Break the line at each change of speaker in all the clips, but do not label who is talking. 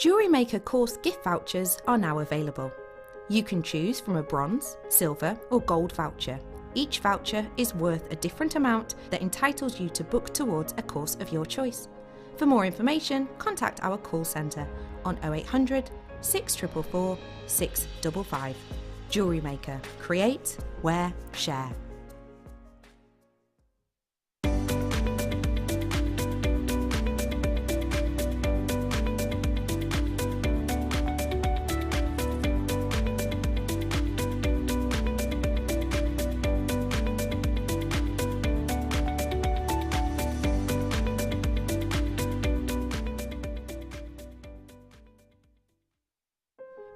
Jewellery Maker course gift vouchers are now available. You can choose from a bronze, silver or gold voucher. Each voucher is worth a different amount that entitles you to book towards a course of your choice. For more information, contact our call centre on 0800 644 655. Jewellery Maker. Create, wear, share.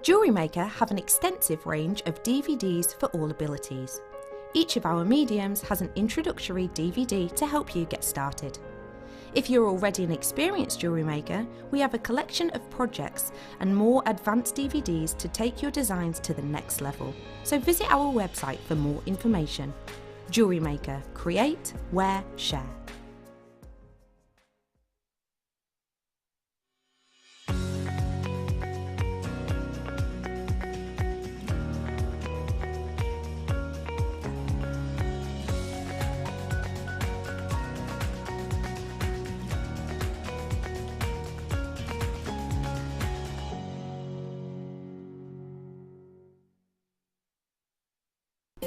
Jewellery Maker have an extensive range of DVDs for all abilities. Each of our mediums has an introductory DVD to help you get started. If you're already an experienced jewellery maker, we have a collection of projects and more advanced DVDs to take your designs to the next level. So visit our website for more information. Jewellery Maker. Create, wear, share.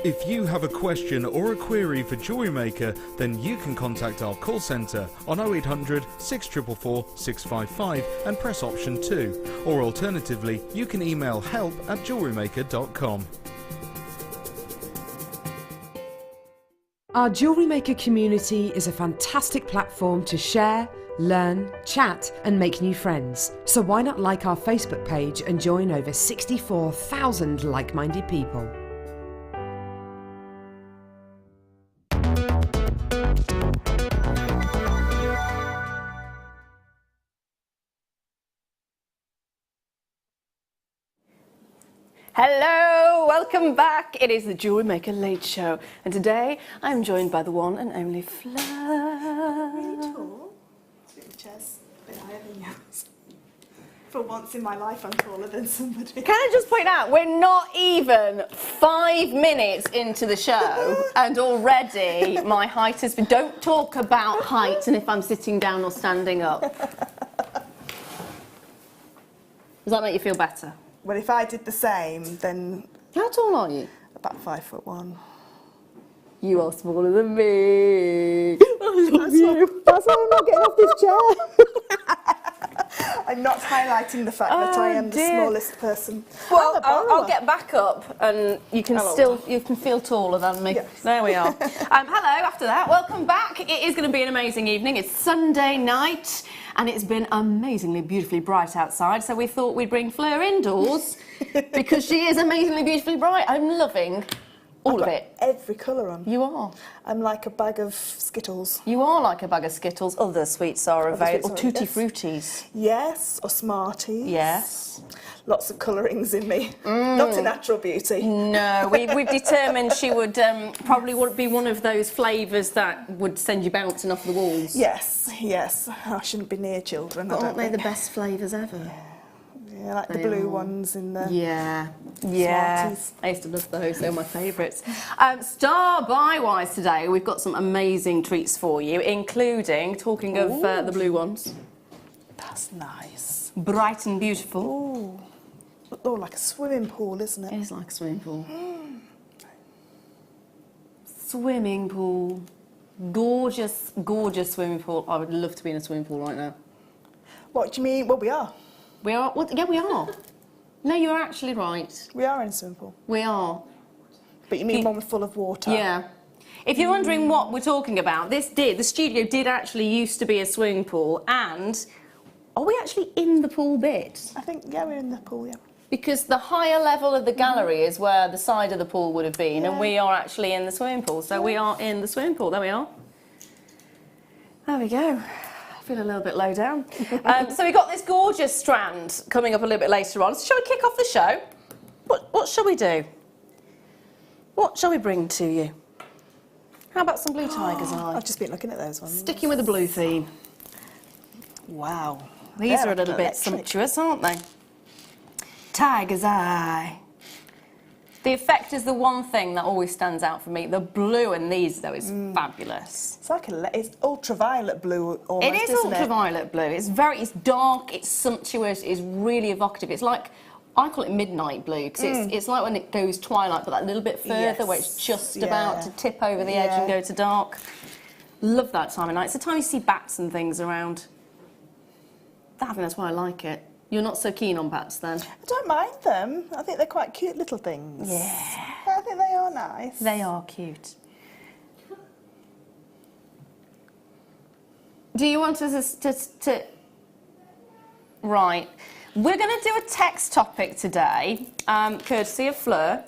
If you have a question or a query for Jewellery Maker, then you can contact our call centre on 0800 644 655 and press option 2, or alternatively you can email help@jewellerymaker.com.
Our Jewellery Maker community is a fantastic platform to share, learn, chat and make new friends. So why not like our Facebook page and join over 64,000 like-minded people.
Hello, welcome back. It is the Jewellery Maker Late Show, and today I'm joined by the one and only Fleur.
Really tall. Chest, a bit higher than yours. For once in my life, I'm taller than somebody.
Can I just point out, we're not even 5 minutes into the show, and already my height has been. Don't talk about height and if I'm sitting down or standing up. Does that make you feel better?
Well, if I did the same, then...
How tall are you?
About 5'1".
You are smaller than me. I love you.
That's why I'm not getting off this chair. I'm not highlighting the fact that I am the smallest person.
Well, I'll get back up, and you can feel taller than me.
Yes.
There we are. Hello. After that, welcome back. It is going to be an amazing evening. It's Sunday night, and it's been amazingly beautifully bright outside. So we thought we'd bring Fleur indoors because she is amazingly beautifully bright. I'm loving all of it.
Every colour on.
You are.
I'm like a bag of Skittles.
You are like a bag of Skittles. Other sweets are available. Or Tutti
yes.
Fruities.
Yes, or Smarties.
Yes.
Lots of colourings in me. Not a natural beauty.
No, we've determined she would probably would be one of those flavours that would send you bouncing off the walls.
Yes, yes. I shouldn't be near children.
But aren't they the best flavours ever?
Yeah, like the blue ones in the...
Yeah.
Smarties.
I used to love those, they're my favourites. Star buy-wise today, we've got some amazing treats for you, including, talking of the blue ones.
That's nice.
Bright and beautiful.
Ooh. Oh, like a swimming pool, isn't it?
It is like a swimming pool. Swimming pool. Gorgeous, gorgeous swimming pool. I would love to be in a swimming pool right now.
What do you mean? Well, we are.
We are? Well, yeah, we are. No, you're actually right.
We are in a swimming pool.
We are.
But you mean one full of water?
Yeah. If you're wondering what we're talking about, the studio did actually used to be a swimming pool, and are we actually in the pool bit?
I think, yeah, we're in the pool, yeah.
Because the higher level of the gallery is where the side of the pool would have been, and we are actually in the swimming pool. So we are in the swimming pool. There we are. There we go. I feel a little bit low down. So we've got this gorgeous strand coming up a little bit later on. So shall we kick off the show? What shall we do? What shall we bring to you? How about some blue tiger's eye?
I've just been looking at those ones.
Sticking with the blue theme.
Wow.
These are a little bit sumptuous, aren't they? Tiger's eye. The effect is the one thing that always stands out for me. The blue in these, though, is fabulous.
It's like it's ultraviolet blue almost,
It is ultraviolet blue. It's dark, it's sumptuous, it's really evocative. It's like, I call it midnight blue, because it's like when it goes twilight, but that little bit further where it's just about to tip over the edge and go to dark. Love that time of night. It's the time you see bats and things around. I think that's why I like it. You're not so keen on bats then?
I don't mind them. I think they're quite cute little things.
Yeah.
I think they are nice.
They are cute. Do you want us to... Right. We're going to do a text topic today, courtesy of Fleur.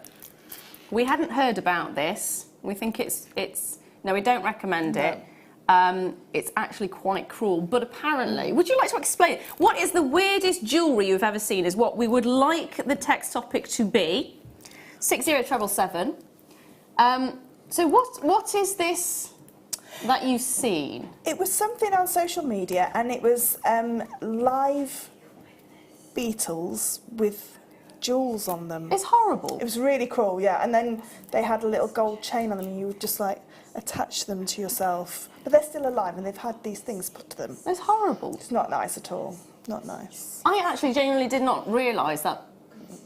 We hadn't heard about this. We think it's... No, we don't recommend it. It's actually quite cruel, but apparently... Would you like to explain it? What is the weirdest jewellery you've ever seen is what we would like the text topic to be. 60777. So what is this that you've seen?
It was something on social media, and it was live beetles with jewels on them.
It's horrible.
It was really cruel, yeah. And then they had a little gold chain on them, and you would just like attach them to yourself. But they're still alive, and they've had these things put to them.
It's horrible.
It's not nice at all. Not nice.
I actually genuinely did not realise that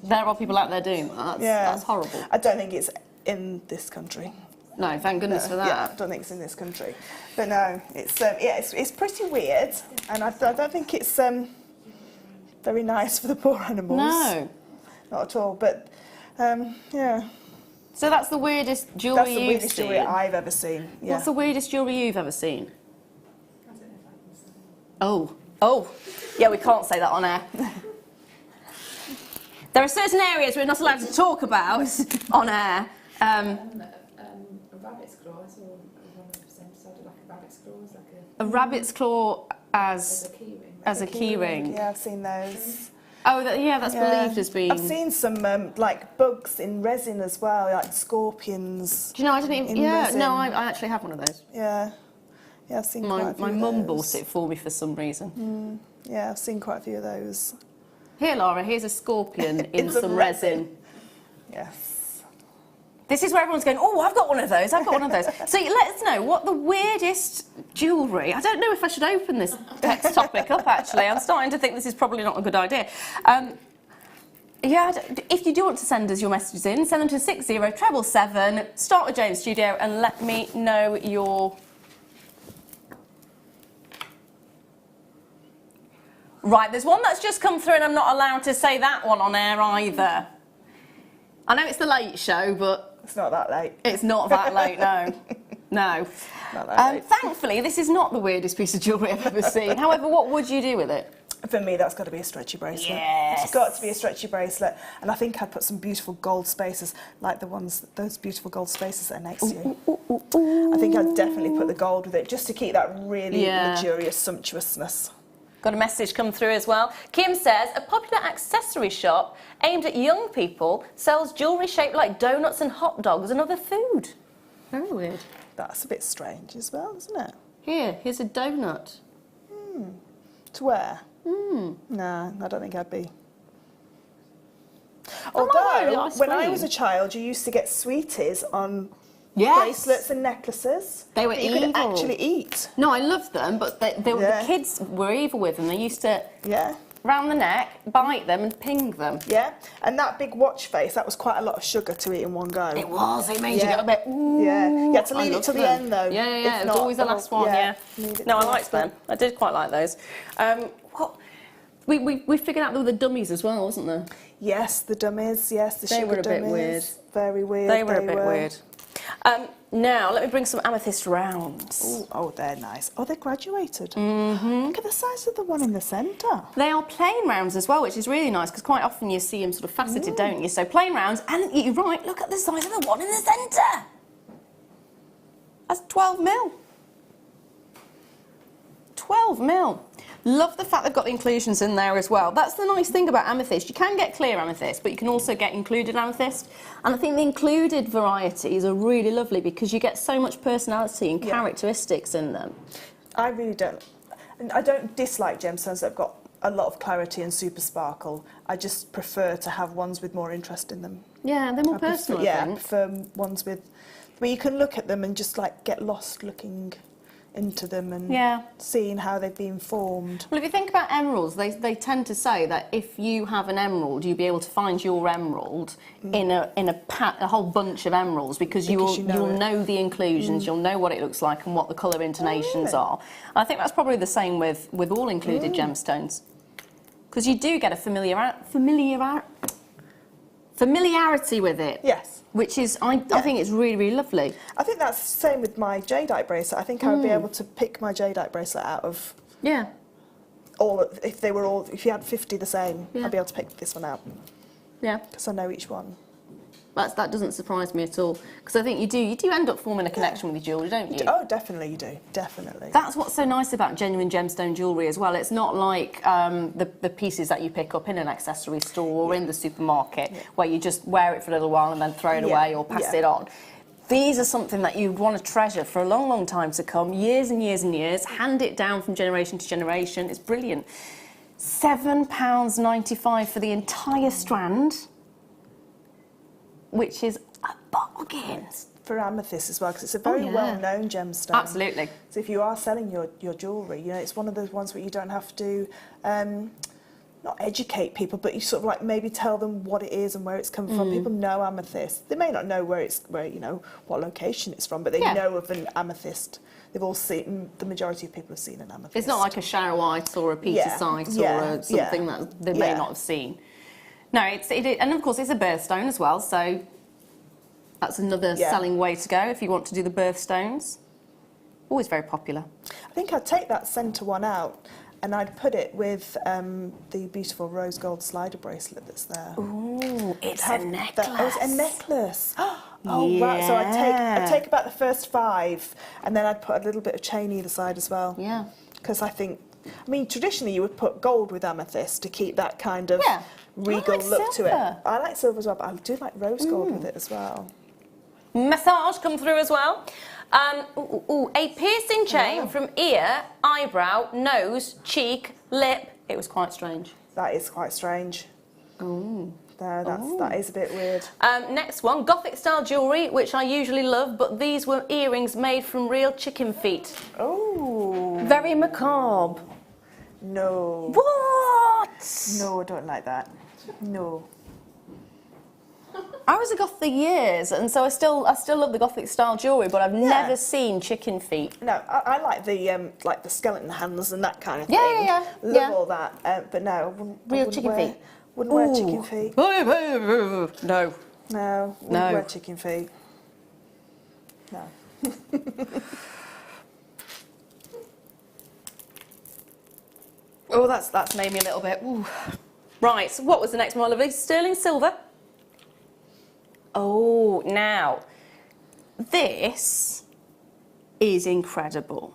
there are people out there doing that. That's horrible.
I don't think it's in this country.
No, thank goodness for that.
Yeah, I don't think it's in this country. But no, it's pretty weird, and I don't think it's very nice for the poor animals.
No.
Not at all, but yeah.
So that's the weirdest jewellery
That's the
you've
weirdest
seen?
jewellery I've ever seen. Yeah.
What's the weirdest jewellery you've ever seen?
I don't know if I can say.
Oh. Yeah, we can't say that on air. There are certain areas we're not allowed to talk about on air.
A rabbit's claw, I saw one of them decided like a rabbit's claw, is like
A rabbit's claw
as a key ring.
as a key ring.
Yeah, I've seen those.
Oh, that's believed as being...
I've seen some like bugs in resin as well, like scorpions.
Do you know, I didn't even... Yeah, no, I actually have one of those.
Yeah. Yeah, I've seen quite a few
My
of
mum
those.
bought it for me for some reason.
Yeah, I've seen quite a few of those.
Here, Lara, here's a scorpion in
some
some resin.
Yes.
This is where everyone's going, oh, I've got one of those, I've got one of those. So let us know what the weirdest jewellery... I don't know if I should open this text topic up, actually. I'm starting to think this is probably not a good idea. Yeah, if you do want to send us your messages in, send them to 60777, start with James Studio, and let me know your... Right, there's one that's just come through and I'm not allowed to say that one on air either. I know it's the late show, but...
It's not that late.
It's not that late, no. No.
Not that late.
Thankfully, this is not the weirdest piece of jewellery I've ever seen. However, what would you do with it?
For me, that's got to be a stretchy bracelet.
Yes.
It's got to be a stretchy bracelet. And I think I'd put some beautiful gold spaces, like those beautiful gold spaces that are next to you. I think I'd definitely put the gold with it, just to keep that really luxurious sumptuousness.
Got a message come through as well. Kim says, a popular accessory shop aimed at young people sells jewellery shaped like donuts and hot dogs and other food. Very weird.
That's a bit strange as well, isn't it?
Here's a donut.
To wear? Nah, I don't think I'd be. Although, when I was a child, you used to get sweeties on bracelets and necklaces.
They were
that you
evil.
could actually eat.
No, I loved them, but the kids were evil with them. They used to, round the neck, bite them and ping them.
Yeah, and that big watch face, that was quite a lot of sugar to eat in one go.
It was, it made you get a bit, ooh.
Yeah, you had to leave it till the end though.
Yeah, it was always the last one, No, I liked them. I did quite like those. We figured out there were the dummies as well, wasn't there?
Yes, the dummies, yes, the sugar dummies.
They were a bit weird.
Very weird.
They were a bit weird. Now, let me bring some amethyst rounds.
Ooh, oh, they're nice. Oh, they're graduated. Look at the size of the one in the centre.
They are plain rounds as well, which is really nice, because quite often you see them sort of faceted, don't you? So plain rounds, and you're right, look at the size of the one in the centre. That's 12 mil. 12 mil. Love the fact they've got the inclusions in there as well. That's the nice thing about amethyst. You can get clear amethyst, but you can also get included amethyst. And I think the included varieties are really lovely because you get so much personality and characteristics in them.
I really don't. I don't dislike gemstones that have got a lot of clarity and super sparkle. I just prefer to have ones with more interest in them.
Yeah, they're more personal, I
I
think.
prefer ones with where you can look at them and just like get lost looking into them and seeing how they've been formed.
Well, if you think about emeralds, they tend to say that if you have an emerald, you'll be able to find your emerald in a whole bunch of emeralds because you'll know the inclusions, you'll know what it looks like and what the colour intonations are. And I think that's probably the same with all included gemstones, because you do get a familiarity with it.
Yes.
Which is, I think it's really, really lovely.
I think that's the same with my jadeite bracelet. I think I would be able to pick my jadeite bracelet out of if you had 50 the same, I'd be able to pick this one out.
Yeah.
Because I know each one.
That doesn't surprise me at all, because I think you do end up forming a connection with your jewellery, don't you?
Oh, definitely you do, definitely.
That's what's so nice about genuine gemstone jewellery as well. It's not like the pieces that you pick up in an accessory store or in the supermarket where you just wear it for a little while and then throw it away or pass it on. These are something that you want to treasure for a long, long time to come, years and years and years, hand it down from generation to generation. It's brilliant. £7.95 for the entire strand, which is a bargain.
For amethyst as well, because it's a very well-known gemstone.
Absolutely.
So if you are selling your jewellery, you know, it's one of those ones where you don't have to not educate people, but you sort of like maybe tell them what it is and where it's come from. People know amethyst. They may not know where you know what location it's from, but they know of an amethyst. They've all seen, the majority of people have seen an amethyst.
It's not like a charoite or a Apatite or something that they may not have seen. No, it is, and of course it's a birthstone as well, so that's another selling way to go if you want to do the birthstones. Always very popular.
I think I'd take that centre one out and I'd put it with the beautiful rose gold slider bracelet that's there.
Ooh, it's a necklace.
It's a necklace. Oh, right. So I'd take about the first 5 and then I'd put a little bit of chain either side as well.
Yeah.
Because I mean, traditionally you would put gold with amethyst to keep that kind of regal look to it. I like silver as well, but I do like rose gold with it as well.
Massage come through as well. A piercing chain from ear, eyebrow, nose, cheek, lip. It was quite strange.
That is quite strange. Ooh. That is a bit weird.
Next one, Gothic style jewellery, which I usually love, but these were earrings made from real chicken feet.
Oh.
Very macabre.
No.
What?
No, I don't like that. No.
I was a goth for years, and so I still love the Gothic style jewellery, but I've never seen chicken feet.
No, I like the skeleton hands and that kind of thing.
Love
all that, but no,
real chicken feet.
Wouldn't wear chicken feet.
No.
No, wouldn't wear chicken feet. No.
Oh, that's made me a little bit. Ooh. Right, so what was the next one, lovely? Sterling silver. Oh, now, this is incredible.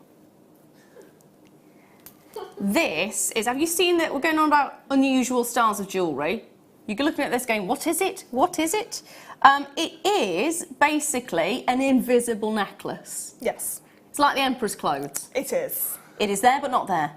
This is, have you seen that we're going on about unusual styles of jewellery? You're looking at this going, what is it? What is it? It is basically an invisible necklace.
Yes.
It's like the Emperor's clothes.
It is.
It is there but not there.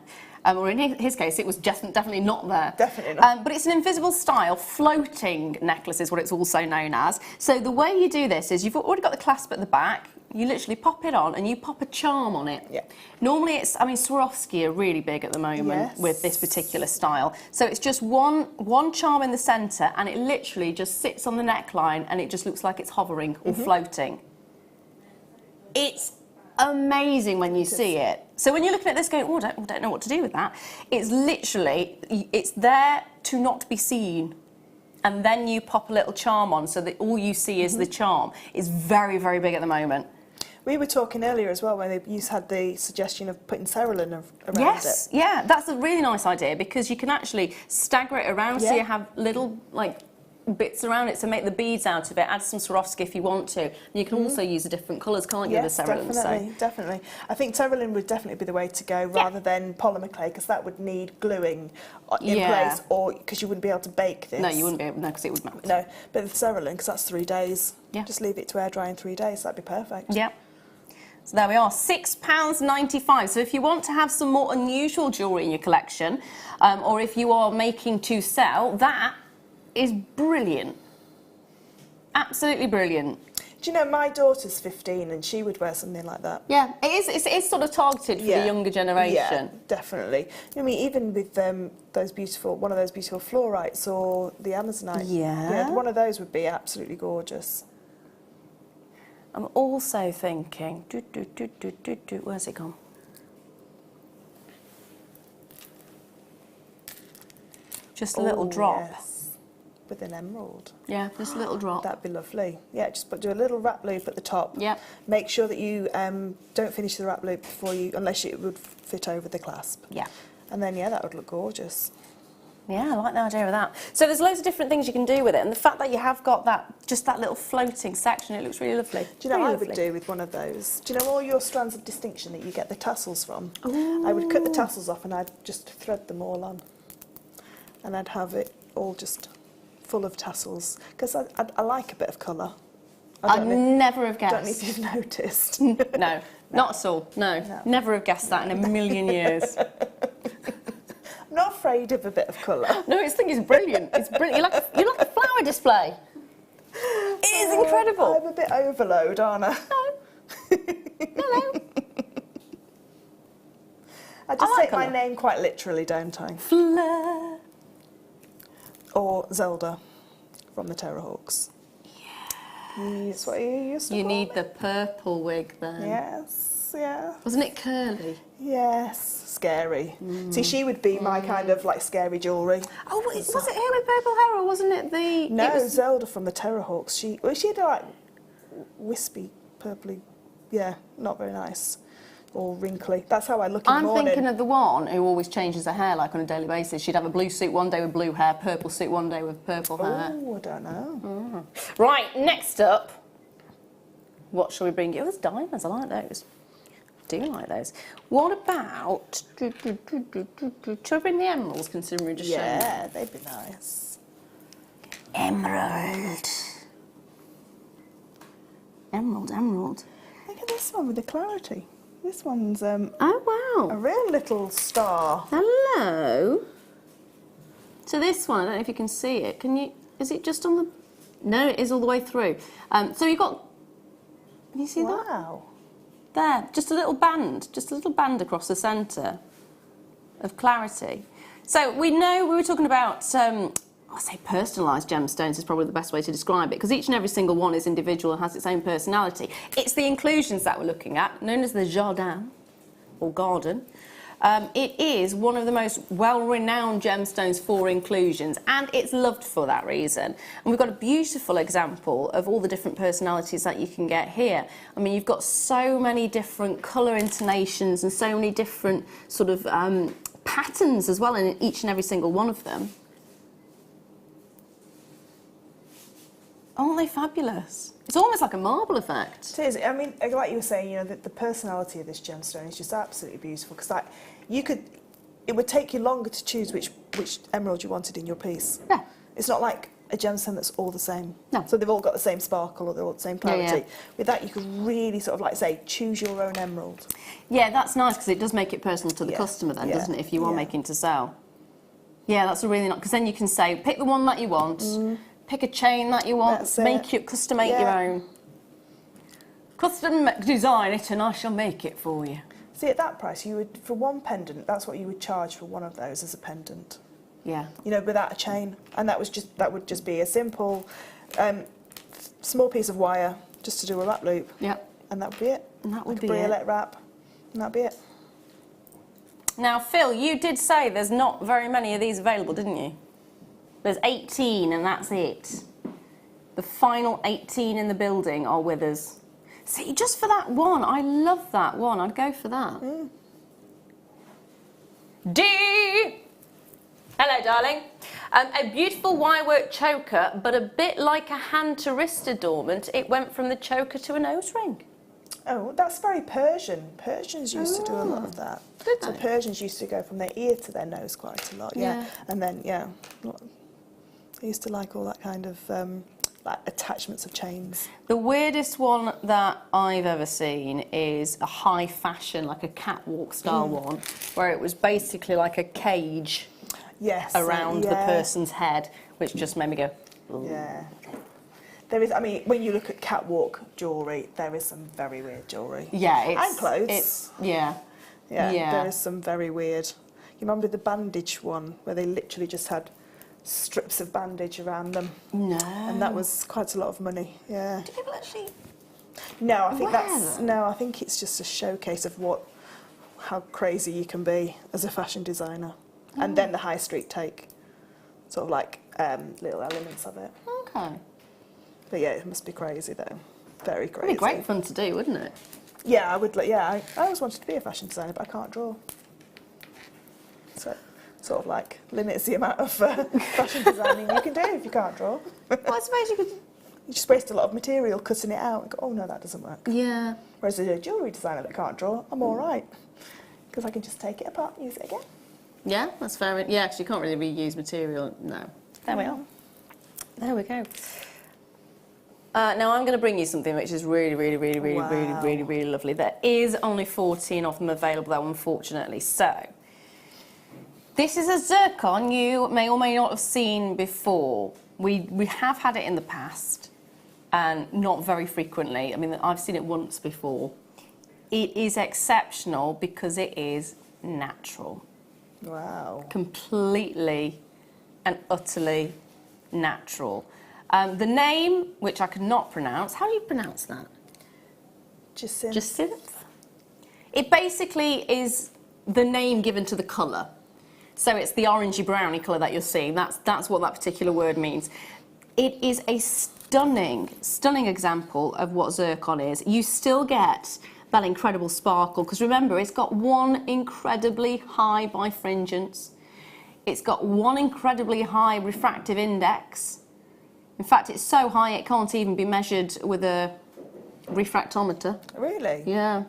Or in his case, it was definitely not there.
Definitely not.
But it's an invisible style, floating necklace is what it's also known as. So the way you do this is you've already got the clasp at the back, you literally pop it on and you pop a charm on it.
Yeah.
Normally it's, I mean, Swarovski are really big at the moment with this particular style. So it's just one charm in the centre and it literally just sits on the neckline and it just looks like it's hovering or floating. It's amazing when you see it. So when you're looking at this going, oh, I don't know what to do with that, it's literally, it's there to not be seen. And then you pop a little charm on so that all you see is the charm. It's very, very big at the moment.
We were talking earlier as well when you had the suggestion of putting cerulin around it.
Yes, yeah, that's a really nice idea because you can actually stagger it around so you have little, like, bits around it to make the beads out of it. Add some Swarovski if you want to. And you can also use the different colours, can't you, the cerulin?
Definitely. I think cerulin would definitely be the way to go rather than polymer clay because that would need gluing in place or because you wouldn't be able to bake this.
No, you wouldn't be able to, because it would melt.
No, but the cerulin, because that's 3 days. Just leave it to air dry in 3 days, that'd be perfect.
Yeah. So there we are, £6.95. So if you want to have some more unusual jewellery in your collection, or if you are making to sell, that is brilliant. Absolutely brilliant.
Do you know, my daughter's 15 and she would wear something like that.
Yeah, it is sort of targeted for the younger generation.
Yeah, definitely. I mean, even with one of those beautiful Fluorites or the Amazonite.
Yeah.
One of those would be absolutely gorgeous.
I'm also thinking, where's it gone? Just a little drop.
Yes. With an emerald.
Yeah, just a little drop.
That'd be lovely. Yeah, just do a little wrap loop at the top.
Yep.
Make sure that you don't finish the wrap loop before unless it would fit over the clasp.
Yeah.
And then, yeah, that would look gorgeous.
Yeah, I like the idea of that. So there's loads of different things you can do with it, and the fact that you have got just that little floating section, it looks really lovely.
Do you know
really
what I would do with one of those? Do you know all your strands of distinction that you get the tassels from? Ooh. I would cut the tassels off and I'd just thread them all on. And I'd have it all just full of tassels, because I like a bit of colour.
I'd never have guessed.
I don't know if you've noticed.
No, not at all. No, never have guessed that in a million years.
I'm not afraid of a bit of colour.
No, I think it's brilliant. It's brilliant. You're like a flower display. It is incredible.
I'm a bit overload, aren't I?
No.
I just take my name quite literally, don't I?
Fleur.
Or Zelda from the Terrorhawks. Yes. What you used to
You
call
need
me?
the purple wig then.
Yes, yeah.
Wasn't it curly?
Yes, scary. See, she would be my kind of like scary jewellery.
Oh, was it her with purple hair, or wasn't it the...
No, Zelda from the Terrorhawks. She had like wispy, purpley, yeah, not very nice. Or wrinkly. That's how I look in the morning.
I'm thinking of the one who always changes her hair like on a daily basis. She'd have a blue suit one day with blue hair, purple suit one day with purple hair.
Oh, I don't know.
Right, next up, what shall we bring you? Oh, there's diamonds, I like those. I do like those. What about... Shall we bring the emeralds, considering we're just showing them?
Yeah, they'd be nice.
Emerald. Emerald.
Look at this one with the clarity. This one's
Oh,
a
wow.
real little star.
Hello. So this one, I don't know if you can see it. Is it just on the... No, it is all the way through. So you've got... Can you see that?
Wow.
There, just a little band across the centre of clarity. So we were talking about, I say personalised gemstones is probably the best way to describe it, because each and every single one is individual and has its own personality. It's the inclusions that we're looking at, known as the jardin, or garden. It is one of the most well-renowned gemstones for inclusions, and it's loved for that reason. And we've got a beautiful example of all the different personalities that you can get here. I mean, you've got so many different colour intonations and so many different sort of patterns as well in each and every single one of them. Aren't they fabulous? It's almost like a marble effect.
It is. I mean, like you were saying, you know, the personality of this gemstone is just absolutely beautiful, because like it would take you longer to choose which emerald you wanted in your piece.
Yeah.
It's not like a gemstone that's all the same.
No.
So they've all got the same sparkle or they're all the same clarity.
Yeah, yeah.
With that, you could really sort of like say, choose your own emerald.
Yeah, that's nice, because it does make it personal to the customer then, doesn't it, if you are making to sell. Yeah, that's a really nice, because then you can say, pick the one that you want, pick a chain that you want, custom make your own. Custom design it and I shall make it for you.
See, at that price, you would, for one pendant, that's what you would charge for one of those as a pendant.
Yeah.
You know, without a chain. And that would just be a simple, small piece of wire just to do a wrap loop.
Yep.
And that would be it.
And that would
be it. Briolet wrap. And that'd be it.
Now, Phil, you did say there's not very many of these available, didn't you? There's 18 and that's it. The final 18 in the building are with us. See, just for that one, I love that one. I'd go for that. D! Hello, darling. A beautiful wirework choker, but a bit like a hand to wrist adornment. It went from the choker to a nose ring.
Oh, that's very Persian. Persians used to do a lot of that.
Did
So
they?
Persians used to go from their ear to their nose quite a lot,
Yeah.
And then, they used to like all that kind of like attachments of chains.
The weirdest one that I've ever seen is a high fashion, like a catwalk style one, where it was basically like a cage around the person's head, which just made me go, ooh.
Yeah. There is, I mean, when you look at catwalk jewellery, there is some very weird jewellery.
Yeah, it's...
And clothes.
It's,
yeah, there is some very weird. You remember the bandage one, where they literally just had strips of bandage around them?
No.
And that was quite a lot of money, yeah.
Do people actually...
No, I think I think it's just a showcase of how crazy you can be as a fashion designer. And then the high street take sort of like little elements of it.
Okay.
But yeah, it must be crazy though. Very crazy.
It'd be great fun to do, wouldn't it?
Yeah, I would. I always wanted to be a fashion designer, but I can't draw. So, sort of like limits the amount of fashion designing you can do if you can't draw.
Well, I suppose you could...
You just waste a lot of material cutting it out and go, oh no, that doesn't work.
Yeah.
Whereas a jewellery designer that can't draw, I'm all right. Because I can just take it apart and use it again.
Yeah, that's fair. Yeah, because you can't really reuse material. No. There we are. There we go. Now I'm going to bring you something which is really, really, really, really, really, really, really lovely. There is only 14 of them available though, unfortunately. So, this is a zircon you may or may not have seen before. We have had it in the past, and not very frequently. I mean, I've seen it once before. It is exceptional because it is natural.
Wow. Completely
and utterly natural. The name, which I could not pronounce, how do you pronounce that?
Jacinth.
Jacinth? It basically is the name given to the colour. So it's the orangey browny colour that you're seeing. That's what that particular word means. It is a stunning, stunning example of what zircon is. You still get that incredible sparkle, because remember, it's got one incredibly high bifringence. It's got one incredibly high refractive index. In fact, it's so high it can't even be measured with a refractometer.
Really?
Yeah.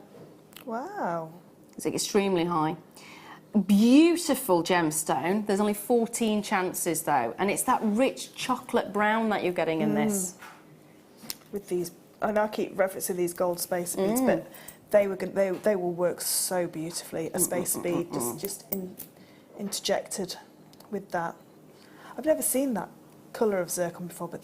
Wow.
It's extremely high. Beautiful gemstone. There's only 14 chances though, and it's that rich chocolate brown that you're getting in this.
With these, and I keep referencing these gold space beads, but they will work so beautifully. A space bead just interjected with that. I've never seen that colour of zircon before, but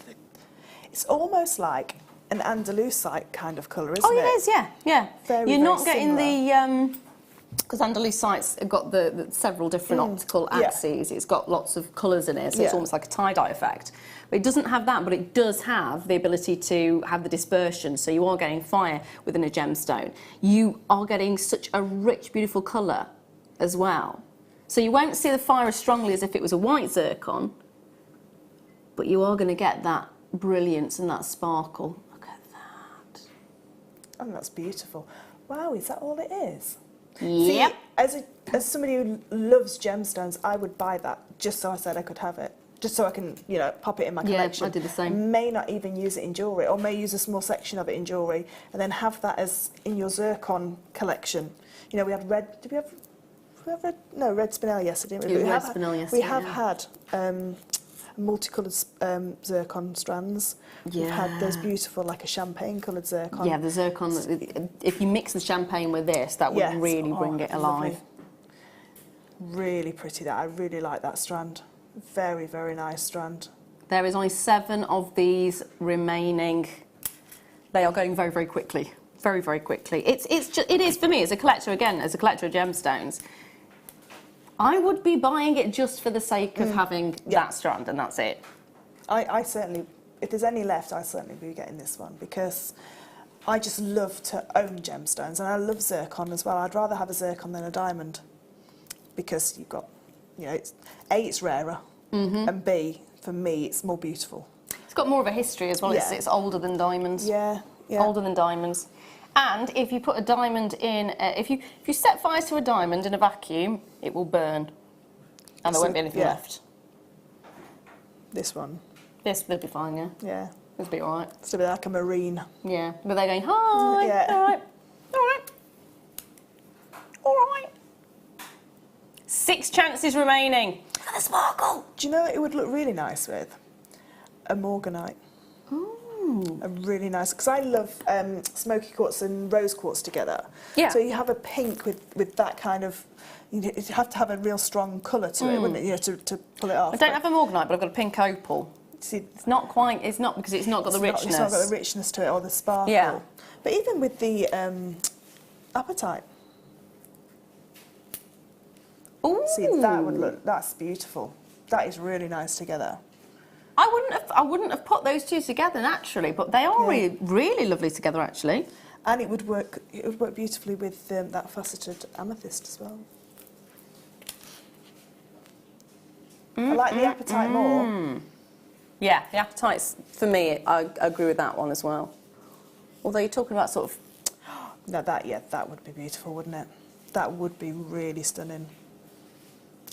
it's almost like an Andalusite kind of colour, isn't it?
Oh, it is, yeah, yeah. You're not getting
similar.
the because Andalusite's got the several different optical axes. It's got lots of colours in it, so it's almost like a tie-dye effect. But it doesn't have that, but it does have the ability to have the dispersion, so you are getting fire within a gemstone. You are getting such a rich, beautiful colour as well. So you won't see the fire as strongly as if it was a white zircon, but you are going to get that brilliance and that sparkle. Look at that.
Oh, that's beautiful. Wow, is that all it is?
Yep.
See, as somebody who loves gemstones, I would buy that just so I said I could have it. Just so I can, you know, pop it in my collection.
Yeah, I do the same.
May not even use it in jewellery, or may use a small section of it in jewellery, and then have that as in your zircon collection. You know, we had red. Did we have red? No, red spinel yesterday.
It was red spinel yesterday.
We have had multicoloured zircon strands.
Yeah.
We've had those beautiful, like a champagne-coloured zircon.
Yeah, the zircon. If you mix the champagne with this, that would really bring it alive.
Lovely. Really pretty. That I really like that strand. Very, very nice strand.
There is only 7 of these remaining. They are going very, very quickly. Very, very quickly. It is for me as a collector, again, as a collector of gemstones. I would be buying it just for the sake of having that strand, and that's it.
I certainly, if there's any left, I certainly be getting this one, because I just love to own gemstones, and I love zircon as well. I'd rather have a zircon than a diamond, because you've got, you know, it's rarer, and B, for me, it's more beautiful.
It's got more of a history as well. It's older than diamonds.
Yeah.
Older than diamonds. And if you put a diamond in, if you set fire to a diamond in a vacuum, it will burn, and there won't be anything left.
This one.
This will be fine, yeah.
Yeah.
It'll be all right.
It's a bit like a marine.
Yeah, but they're going, hi.
Yeah.
All right. All right. All right. 6 chances remaining. Look at the sparkle.
Do you know what it would look really nice with? A morganite.
Ooh.
A really nice, because I love smoky quartz and rose quartz together.
Yeah.
So you have a pink with that kind of, you'd have to have a real strong colour to it, wouldn't it? You know, to pull it off.
I don't have a morganite, but I've got a pink opal.
See,
It's not quite, it's not because it's not got the richness.
It's not got the richness to it or the sparkle.
Yeah.
But even with the apatite,
Ooh.
see, that would look, that's beautiful. That is really nice together.
I wouldn't have put those two together naturally, but they are really, really lovely together actually.
And it would work beautifully with that faceted amethyst as well. I like the apatite more.
Yeah, the apatites, for me, I agree with that one as well. Although you're talking about sort of...
No, that would be beautiful, wouldn't it? That would be really stunning.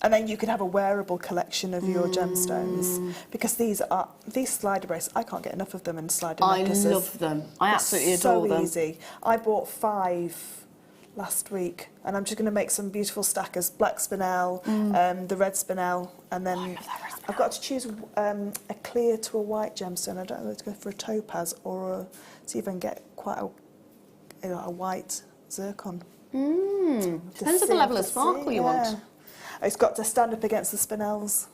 And then you could have a wearable collection of your gemstones, because these slider bracelets, I can't get enough of them in slider necklaces.
I love them. I absolutely adore them.
So easy. I bought 5 last week, and I'm just going to make some beautiful stackers, black spinel, the red spinel, and then I've got to choose a clear to a white gemstone. I don't know whether to go for a topaz or see if I can get quite a white zircon.
Depends on the level of sparkle you want.
It's got to stand up against the spinels.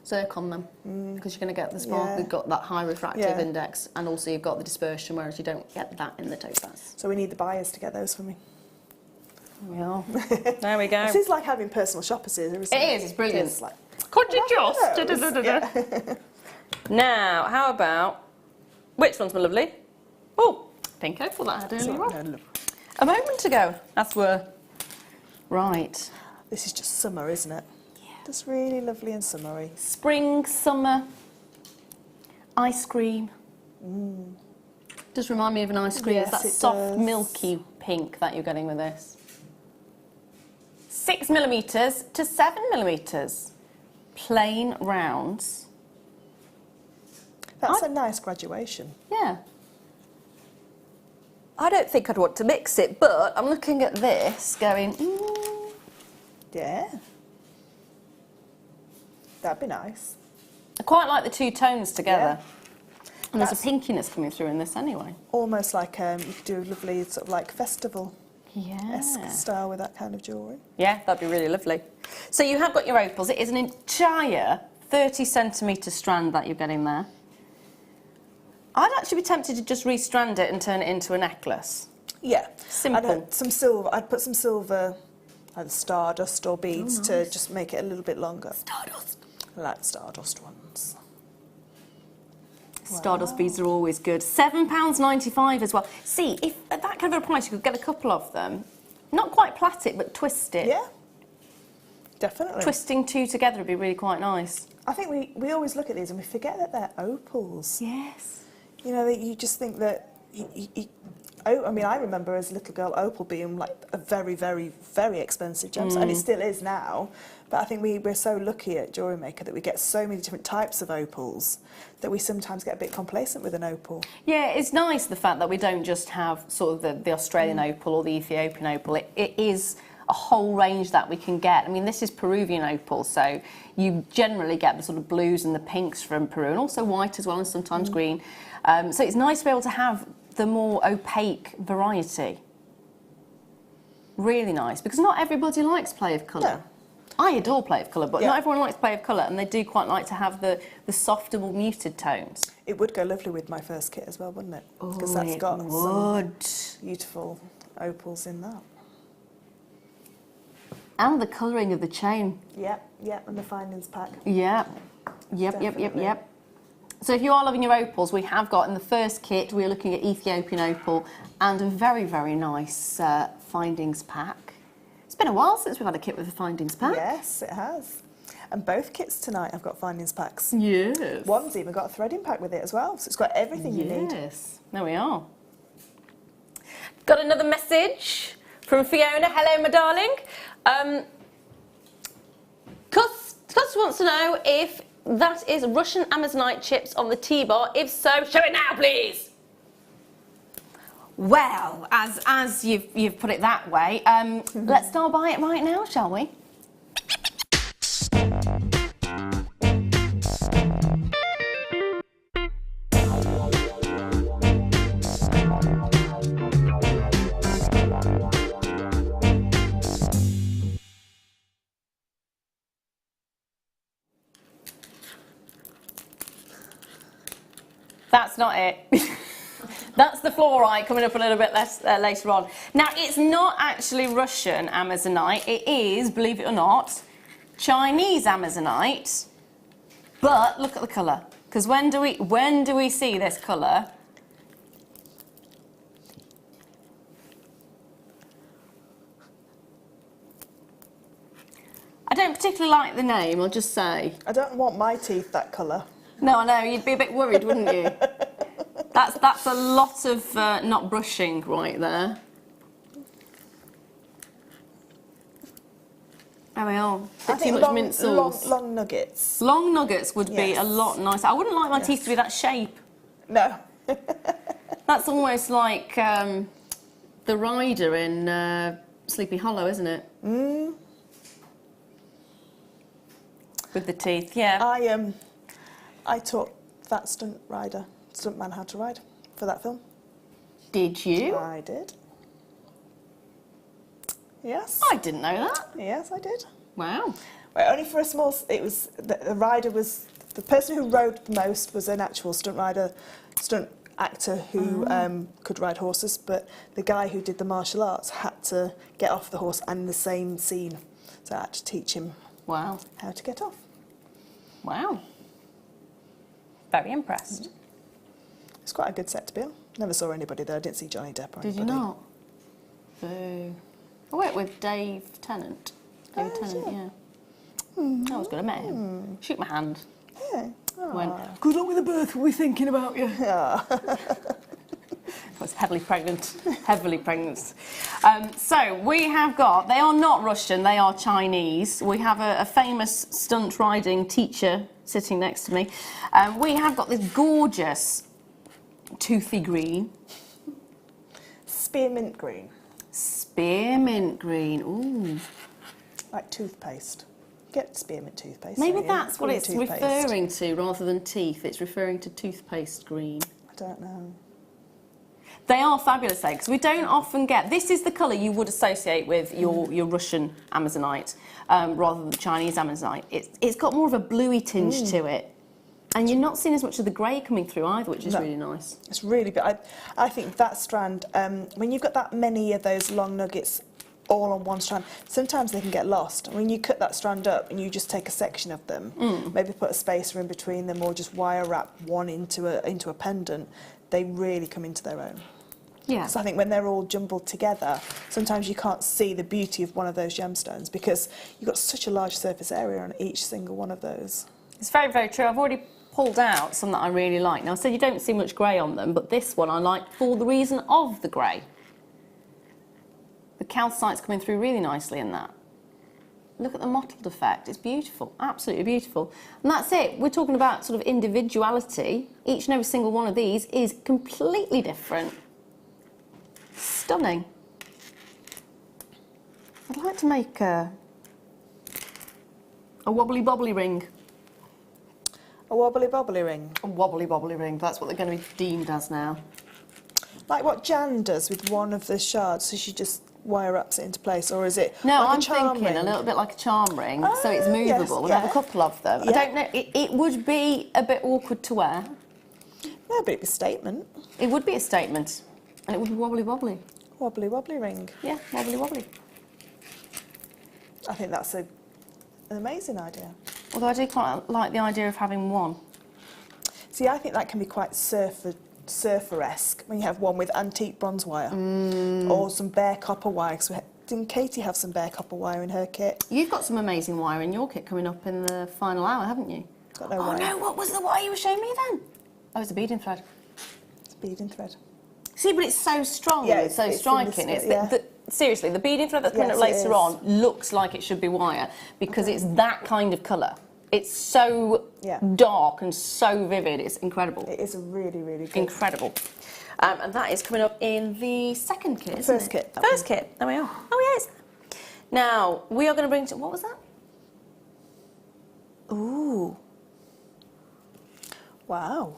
Zircon them, because you're going to get the sparkle. You've got that high refractive index, and also you've got the dispersion, whereas you don't get that in the topaz.
So we need the buyers to get those for me.
Yeah. There we go.
This is like having personal shoppers here, isn't it?
It is, it's brilliant.
It's like,
could you just? Now, how about, which one's my lovely? Oh, pink opal that I had earlier on. A moment ago, as were. Right.
This is just summer, isn't it? Yeah. Just really lovely and summery.
Spring, summer, ice cream. Does remind me of an ice cream.
Yes,
It's that
it
soft,
does.
milky pink that you're getting with this. 6mm to 7mm. Plain rounds.
That's a nice graduation.
Yeah. I don't think I'd want to mix it, but I'm looking at this going,
Yeah. That'd be nice.
I quite like the two tones together.
Yeah.
And there's a pinkiness coming through in this anyway.
Almost like you could do a lovely sort of like festival-esque
Yeah.
style with that kind of jewellery.
Yeah, that'd be really lovely. So you have got your opals. It is an entire 30cm strand that you're getting there. I'd actually be tempted to just restrand it and turn it into a necklace.
Yeah.
Simple.
I'd some silver. I'd put some silver, either stardust or beads to just make it a little bit longer.
Stardust.
I like the stardust ones.
Stardust beads are always good. £7.95 as well. See, if at that kind of a price you could get a couple of them, not quite plait it, but twist it.
Yeah. Definitely.
Twisting two together would be really quite nice.
I think we always look at these and we forget that they're opals.
Yes.
You know, that you just think that... I mean, I remember as a little girl opal being like a very, very, very expensive gemstone, and it still is now. But I think we're so lucky at Jewellery Maker that we get so many different types of opals that we sometimes get a bit complacent with an opal.
Yeah, it's nice the fact that we don't just have sort of the Australian opal or the Ethiopian opal. It is a whole range that we can get. I mean, this is Peruvian opal, so you generally get the sort of blues and the pinks from Peru, and also white as well, and sometimes green. So it's nice to be able to have the more opaque variety. Really nice, because not everybody likes play of colour.
No.
I adore play of colour, but not everyone likes play of colour, and they do quite like to have the softer, more muted tones.
It would go lovely with my first kit as well, wouldn't it? Because
Oh,
that's
it
got
would.
some beautiful opals in that.
And the colouring of the chain.
Yep, and the findings pack.
Yeah. Yep.
Definitely.
So if you are loving your opals, we have got in the first kit, we're looking at Ethiopian opal and a very, very nice findings pack. It's been a while since we've had a kit with a findings pack.
Yes, it has. And both kits tonight have got findings packs.
Yes.
One's even got a threading pack with it as well, so it's got everything you need.
Yes, there we are. Got another message from Fiona. Hello, my darling. Cuss wants to know if that is Russian Amazonite chips on the T-bar. If so, show it now, please. Well, as you've put it that way, let's start by it right now, shall we? That's not it. That's the fluorite coming up a little bit less later on. Now, it's not actually Russian Amazonite. It is, believe it or not, Chinese Amazonite. But look at the colour. Because when do we see this colour? I don't particularly like the name, I'll just say.
I don't want my teeth that colour.
No, I know, you'd be a bit worried, wouldn't you? That's a lot of not brushing right there. There we are.
I think
too much mint sauce.
long nuggets.
Long nuggets would be a lot nicer. I wouldn't like my teeth to be that shape.
No.
That's almost like the rider in Sleepy Hollow, isn't it?
Mm.
With the teeth, yeah.
I taught that stuntman how to ride for that film.
Did you?
I did. Yes.
I didn't know that.
Yes, I did.
Wow.
Well, only for a small. It was the rider was the person who rode the most was an actual stunt actor who could ride horses, but the guy who did the martial arts had to get off the horse and the same scene, so I had to teach him.
Wow.
How to get off.
Wow. Very impressed.
It's quite a good set to be on. Never saw anybody there. I didn't see Johnny Depp or
Did
anybody.
you not? Boo. I worked with Dave Tennant. David Tennant, yeah. I was good. I met him. Shook my hand.
Yeah.
Went, good luck with the birth, we'll be thinking about you.
Yeah.
I was heavily pregnant. Heavily pregnant. So we have got, they are not Russian, they are Chinese. We have a famous stunt riding teacher sitting next to me. We have got this gorgeous toothy green.
Spearmint green.
Spearmint green, ooh.
Like toothpaste. Get spearmint toothpaste.
Maybe
don't you?
that's what
Green
it's
toothpaste.
referring to rather than teeth. It's referring to toothpaste green.
I don't know.
They are fabulous though, because we don't often get, this is the colour you would associate with your Russian Amazonite rather than the Chinese Amazonite. It's got more of a bluey tinge to it. And you're not seeing as much of the grey coming through either, which is really nice.
It's really good. I think that strand, when you've got that many of those long nuggets all on one strand, sometimes they can get lost. When you cut that strand up and you just take a section of them, maybe put a spacer in between them or just wire wrap one into a pendant, they really come into their own.
Yeah.
So I think when they're all jumbled together, sometimes you can't see the beauty of one of those gemstones because you've got such a large surface area on each single one of those.
It's very, very true. I've already pulled out some that I really like. Now, I said you don't see much grey on them, but this one I like for the reason of the grey. The calcite's coming through really nicely in that. Look at the mottled effect. It's beautiful, absolutely beautiful. And that's it. We're talking about sort of individuality. Each and every single one of these is completely different. Stunning. I'd like to make a wobbly bobbly ring.
A wobbly bobbly ring.
A wobbly bobbly ring. That's what they're going to be deemed as now.
Like what Jan does with one of the shards, so she just wire ups it into place, or is it
no,
like
I'm
a charm
thinking
ring?
A little bit like a charm ring, so it's movable.
Yes,
We'll have a couple of them.
Yeah.
I don't know, it would be a bit awkward to wear.
No, but it'd be a statement.
It would be a statement, and it would be wobbly wobbly.
Wobbly wobbly ring.
Yeah, wobbly wobbly.
I think that's an amazing idea.
Although I do quite like the idea of having one.
See, I think that can be quite surfer-esque when you have one with antique bronze wire or some bare copper wire. So didn't Katie have some bare copper wire in her kit?
You've got some amazing wire in your kit coming up in the final hour, haven't you?
Got no
Oh
wire.
no, what was the wire you were showing me then? Oh, it's a beading thread.
It's beading thread.
See, but it's so strong,
Yeah,
it's so
it's
striking.
in the
Seriously, the beading thread that's coming up
Yes, it
later
is.
on looks like it should be wire because it's that kind of colour. It's so dark and so vivid. It's incredible.
It is a really, really good.
Incredible. And that is coming up in the second kit, isn't
First
it?
kit, that
First kit. There we are. Oh, yes. Now, we are going to bring... What was that? Ooh.
Wow.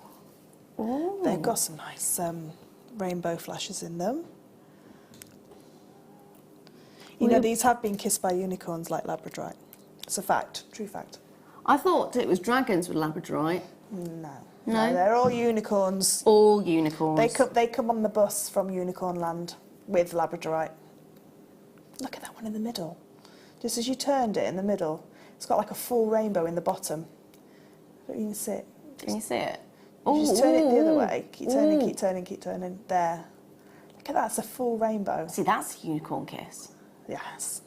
Ooh.
They've got some nice rainbow flashes in them. You know, these have been kissed by unicorns like labradorite. It's a fact, true fact.
I thought it was dragons with labradorite.
No.
No?
they're all unicorns.
All unicorns.
They come on the bus from Unicorn Land with labradorite. Look at that one in the middle. Just as you turned it in the middle, it's got like a full rainbow in the bottom. Don't you can see it?
Can you see it?
You just turn it the other way. Keep turning, keep turning, keep turning. There. Look at that, it's a full rainbow.
See, that's a unicorn kiss.
Yes.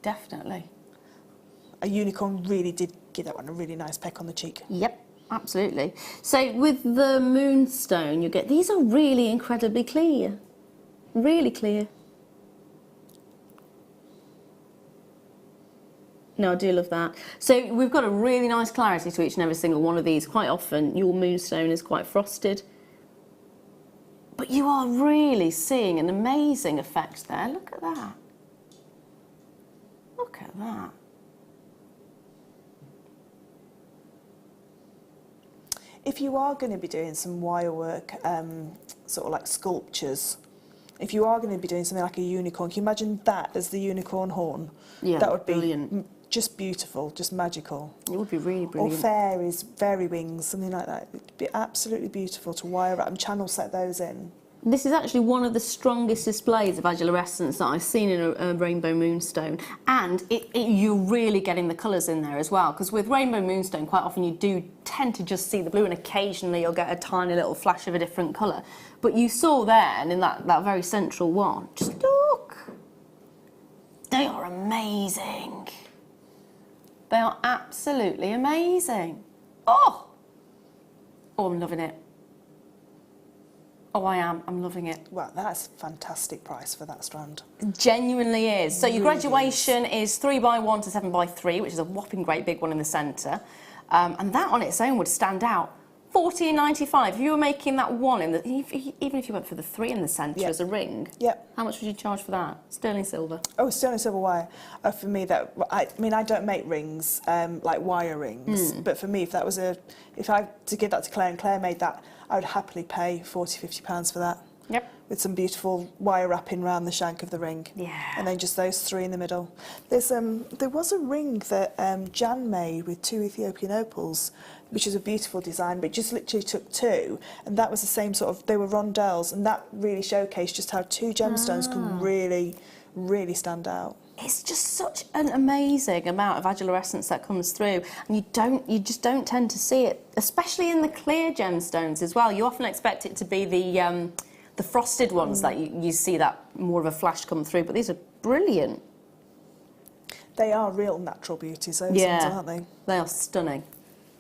Definitely.
A unicorn really did give that one a really nice peck on the cheek.
Yep, absolutely. So with the Moonstone, you get, these are really incredibly clear. Really clear. No, I do love that. So we've got a really nice clarity to each and every single one of these. Quite often, your Moonstone is quite frosted. But you are really seeing an amazing effect there. Look at that. Look at that.
If you are going to be doing some wire work, sort of like sculptures, if you are going to be doing something like a unicorn, can you imagine that as the unicorn horn?
Yeah,
that would be
brilliant.
Just beautiful, just magical.
It would be really brilliant.
Or fairies, fairy wings, something like that. It'd be absolutely beautiful to wire wrap and channel set those in.
This is actually one of the strongest displays of adulorescence that I've seen in a rainbow moonstone, and you're really getting the colours in there as well, because with rainbow moonstone quite often you do tend to just see the blue and occasionally you'll get a tiny little flash of a different colour. But you saw there, and in that very central one, just look! They are amazing. They are absolutely amazing. Oh! Oh, I'm loving it. Oh, I am. I'm loving it.
Well, that's a fantastic price for that strand.
Genuinely is. So your
Really
graduation is 3x1 to 7x3, which is a whopping great big one in the centre. And that on its own would stand out. $14.95. If you were making that one, even if you went for the 3 in the centre as a ring, how much would you charge for that? Sterling silver.
Oh, sterling silver wire. For me, I mean, I don't make rings, like wire rings, but for me, if I to give that to Claire and Claire made that, I would happily pay £40–50 for that.
Yep.
With some beautiful wire wrapping around the shank of the ring.
Yeah.
And then just those 3 in the middle. There was a ring that Jan made with 2 Ethiopian opals, which is a beautiful design, but it just literally took 2, and that was the same sort of, they were rondelles, and that really showcased just how 2 gemstones can really, really stand out.
It's just such an amazing amount of adulorescence that comes through, and you just don't tend to see it, especially in the clear gemstones as well. You often expect it to be the frosted ones that you see that more of a flash come through, but these are brilliant.
They are real natural beauties, those ones, aren't they?
They are stunning.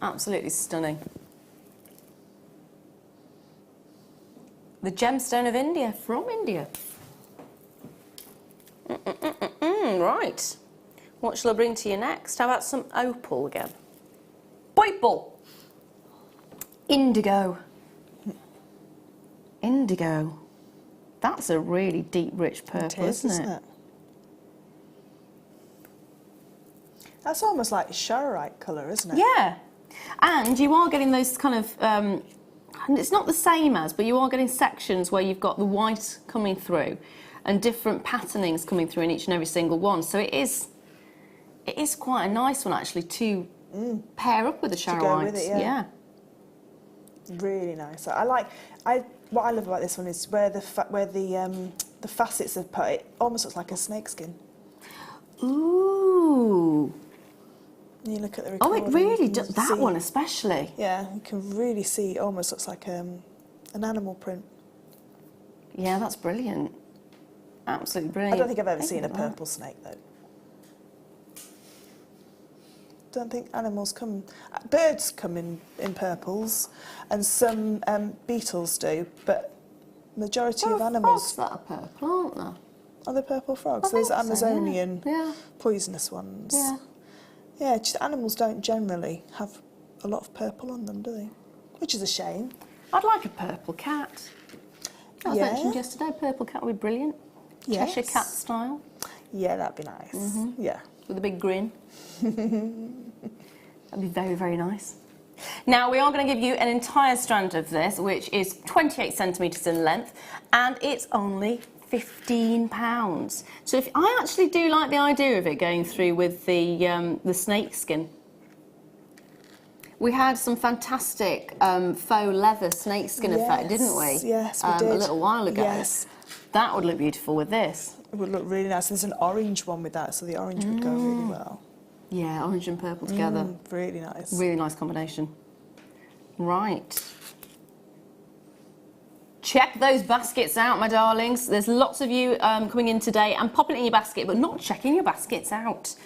Absolutely stunning. The gemstone of India, from India. Right. What shall I bring to you next? How about some opal again? Opal! Indigo. Indigo. That's a really deep, rich purple, isn't it?
That's almost like Charorite colour, isn't it?
Yeah. And you are getting those kind of, and it's not the same as, but you are getting sections where you've got the white coming through and different patternings coming through in each and every single one. So it is quite a nice one actually to pair up with the Charorite.
To go with it,
yeah.
Really nice. What I love about this one is where the facets are put. It almost looks like a snakeskin.
Ooh.
You look at the
Oh,
recording,
it really does. That one especially.
Yeah, you can really see. It almost looks like an animal print.
Yeah, that's brilliant. Absolutely brilliant.
I don't think I've ever seen a purple snake though. Don't think animals come. Birds come in purples, and some beetles do, but majority of animals.
Frogs that are purple, aren't there?
Are they purple frogs?
I
Those
think so,
Amazonian
yeah.
poisonous ones.
Yeah.
Yeah, just animals don't generally have a lot of purple on them, do they? Which is a shame.
I'd like a purple cat. I
Yeah.
mentioned yesterday, purple cat would be brilliant.
Yes.
Cheshire cat style,
Yeah, that'd be nice. Yeah.
with a big grin. That'd be very, very nice. Now, we are going to give you an entire strand of this, which is 28 centimetres in length, and it's only £15. So if I actually do like the idea of it going through with the snake skin. We had some fantastic faux leather snakeskin effect, didn't we?
Yes, we did.
A little while ago.
Yes.
That would look beautiful with this.
It would look really nice. There's an orange one with that, so the orange would go really well.
Yeah, orange and purple together.
Really nice.
Really nice combination. Right. Check those baskets out, my darlings. There's lots of you coming in today and popping it in your basket, but not checking your baskets out.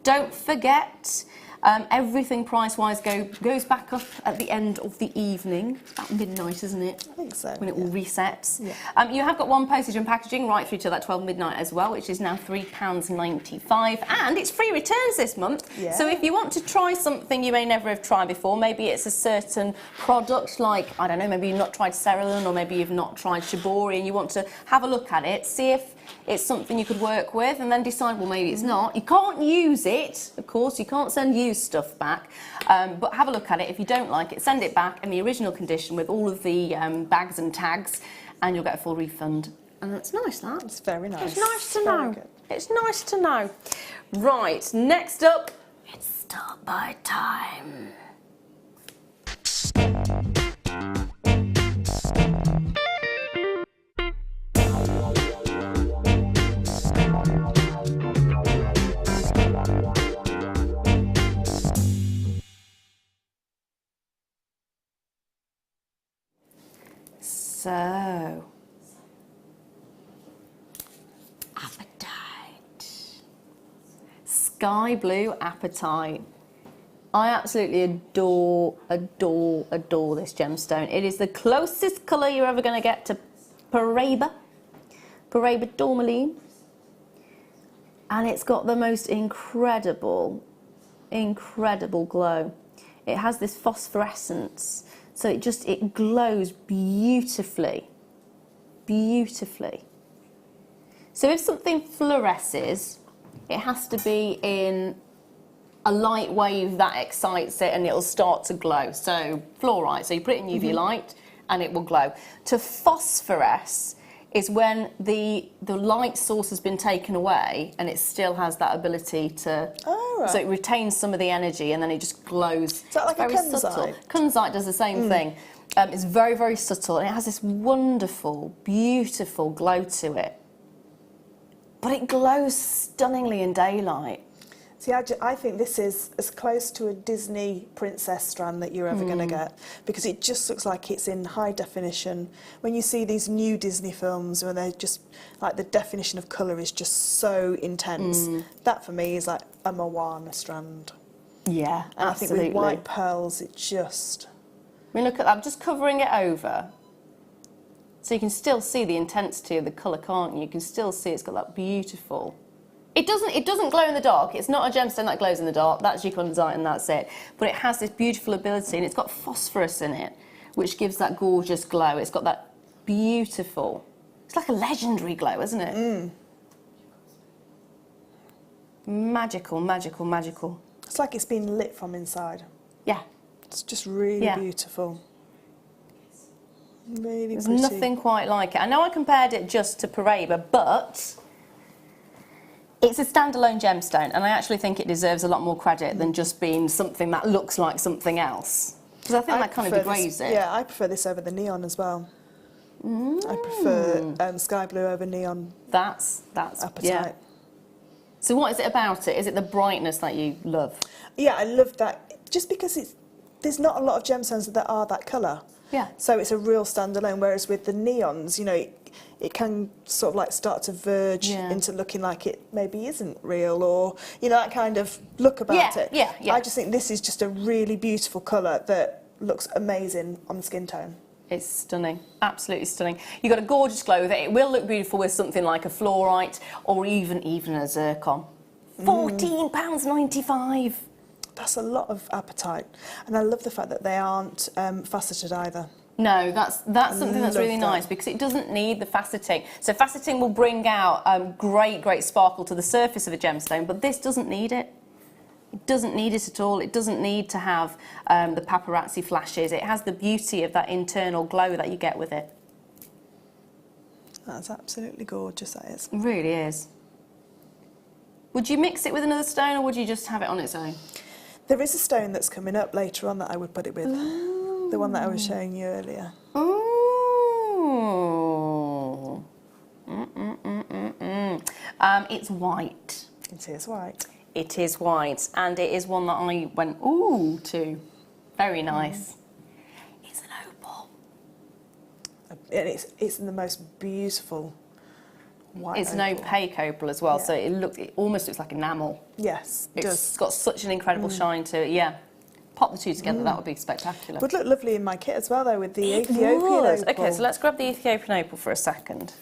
Don't forget, everything price-wise goes back up at the end of the evening. It's about midnight, isn't it?
I think so.
When it all resets.
Yeah.
You have got one postage and packaging right through to that 12 midnight as well, which is now £3.95, and it's free returns this month.
Yeah.
So if you want to try something you may never have tried before, maybe it's a certain product like, I don't know, maybe you've not tried Cerulean or maybe you've not tried Shibori and you want to have a look at it, see if it's something you could work with and then decide, well, maybe it's not. You can't use it, of course, you can't send used stuff back, but have a look at it. If you don't like it, send it back in the original condition with all of the bags and tags and you'll get a full refund. And that's nice, that.
It's very nice.
It's nice to
Very
know.
good.
It's nice to know. Right, next up, it's start by time. So, Apatite. Sky blue Apatite. I absolutely adore this gemstone. It is the closest colour you're ever going to get to Paraiba Tourmaline. And it's got the most incredible glow. It has this phosphorescence. So it glows beautifully. So if something fluoresces, it has to be in a light wave that excites it and it'll start to glow. So fluorite, so you put it in UV light and it will glow. To phosphoresce is when the light source has been taken away and it still has that ability to...
Oh, right.
So it retains some of the energy and then it just glows.
Is that like a
very subtle.
kunzite?
Kunzite does the same thing. It's very, very subtle and it has this wonderful, beautiful glow to it. But it glows stunningly in daylight.
See, I think this is as close to a Disney princess strand that you're ever going to get, because it just looks like it's in high definition. When you see these new Disney films where they're just, like, the definition of colour is just so intense, that for me is like a Moana strand.
Yeah,
And
absolutely.
I think with white pearls, it just...
I mean, look at that, I'm just covering it over. So you can still see the intensity of the colour, can't you? You can still see it's got that beautiful... It doesn't glow in the dark. It's not a gemstone that glows in the dark. That's your kunzite and that's it. But it has this beautiful ability and it's got phosphorus in it, which gives that gorgeous glow. It's got that beautiful... It's like a legendary glow, isn't it? Magical, magical, magical.
It's like it's been lit from inside.
Yeah.
It's just really beautiful. Really
There's
pretty.
nothing quite like it. I know I compared it just to Paraiba, but it's a standalone gemstone, and I actually think it deserves a lot more credit than just being something that looks like something else. Because I think that kind of degrades it.
Yeah, I prefer this over the neon as well. I prefer sky blue over neon.
That's
Apatite.
yeah. So what is it about it? Is it the brightness that you love?
Yeah, I love that. Just because there's not a lot of gemstones that are that colour.
Yeah.
So it's a real standalone, whereas with the neons, you know, it can sort of like start to verge into looking like it maybe isn't real, or, you know, that kind of look about it.
Yeah.
I just think this is just a really beautiful colour that looks amazing on the skin tone.
It's stunning, absolutely stunning. You've got a gorgeous glow with it. It will look beautiful with something like a fluorite or even a zircon. £14.95.
That's a lot of Apatite, and I love the fact that they aren't faceted either.
No, that's something that's really nice because it doesn't need the faceting. So faceting will bring out great sparkle to the surface of a gemstone, but this doesn't need it. It doesn't need it at all. It doesn't need to have the paparazzi flashes. It has the beauty of that internal glow that you get with it.
That's absolutely gorgeous, that is.
It really is. Would you mix it with another stone or would you just have it on its own?
There is a stone that's coming up later on that I would put it with. Ooh. The one that I was showing you earlier.
Ooh. It's white.
It is white.
It is white, and it is one that I went ooh to. Very nice. It's an opal.
And it's the most beautiful white.
It's
opal.
an opaque opal as well,
Yeah.
so it almost looks like enamel.
Yes, it does.
It's got such an incredible shine to it. Yeah, pop the two together. That would be spectacular.
Would look lovely in my kit as well, though, with the
It
Ethiopian
would.
opal.
Okay, so let's grab the Ethiopian opal for a second.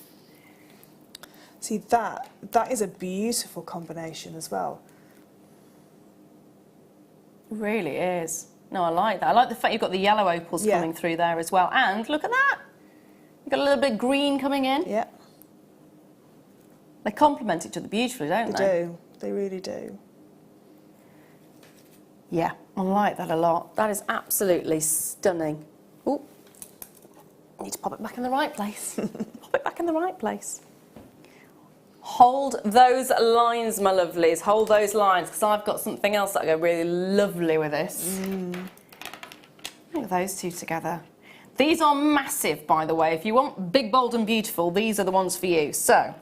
See, that is a beautiful combination as well.
Really is. No, I like that. I like the fact you've got the yellow opals coming through there as well. And look at that. You've got a little bit of green coming in.
Yeah.
They complement each other beautifully, don't they?
They do. They really do.
Yeah, I like that a lot. That is absolutely stunning. Ooh. Need to pop it back in the right place. Pop it back in the right place. Hold those lines, my lovelies. Hold those lines, because I've got something else that I go really lovely with this. Look at those two together. These are massive, by the way. If you want big, bold and beautiful, these are the ones for you. So,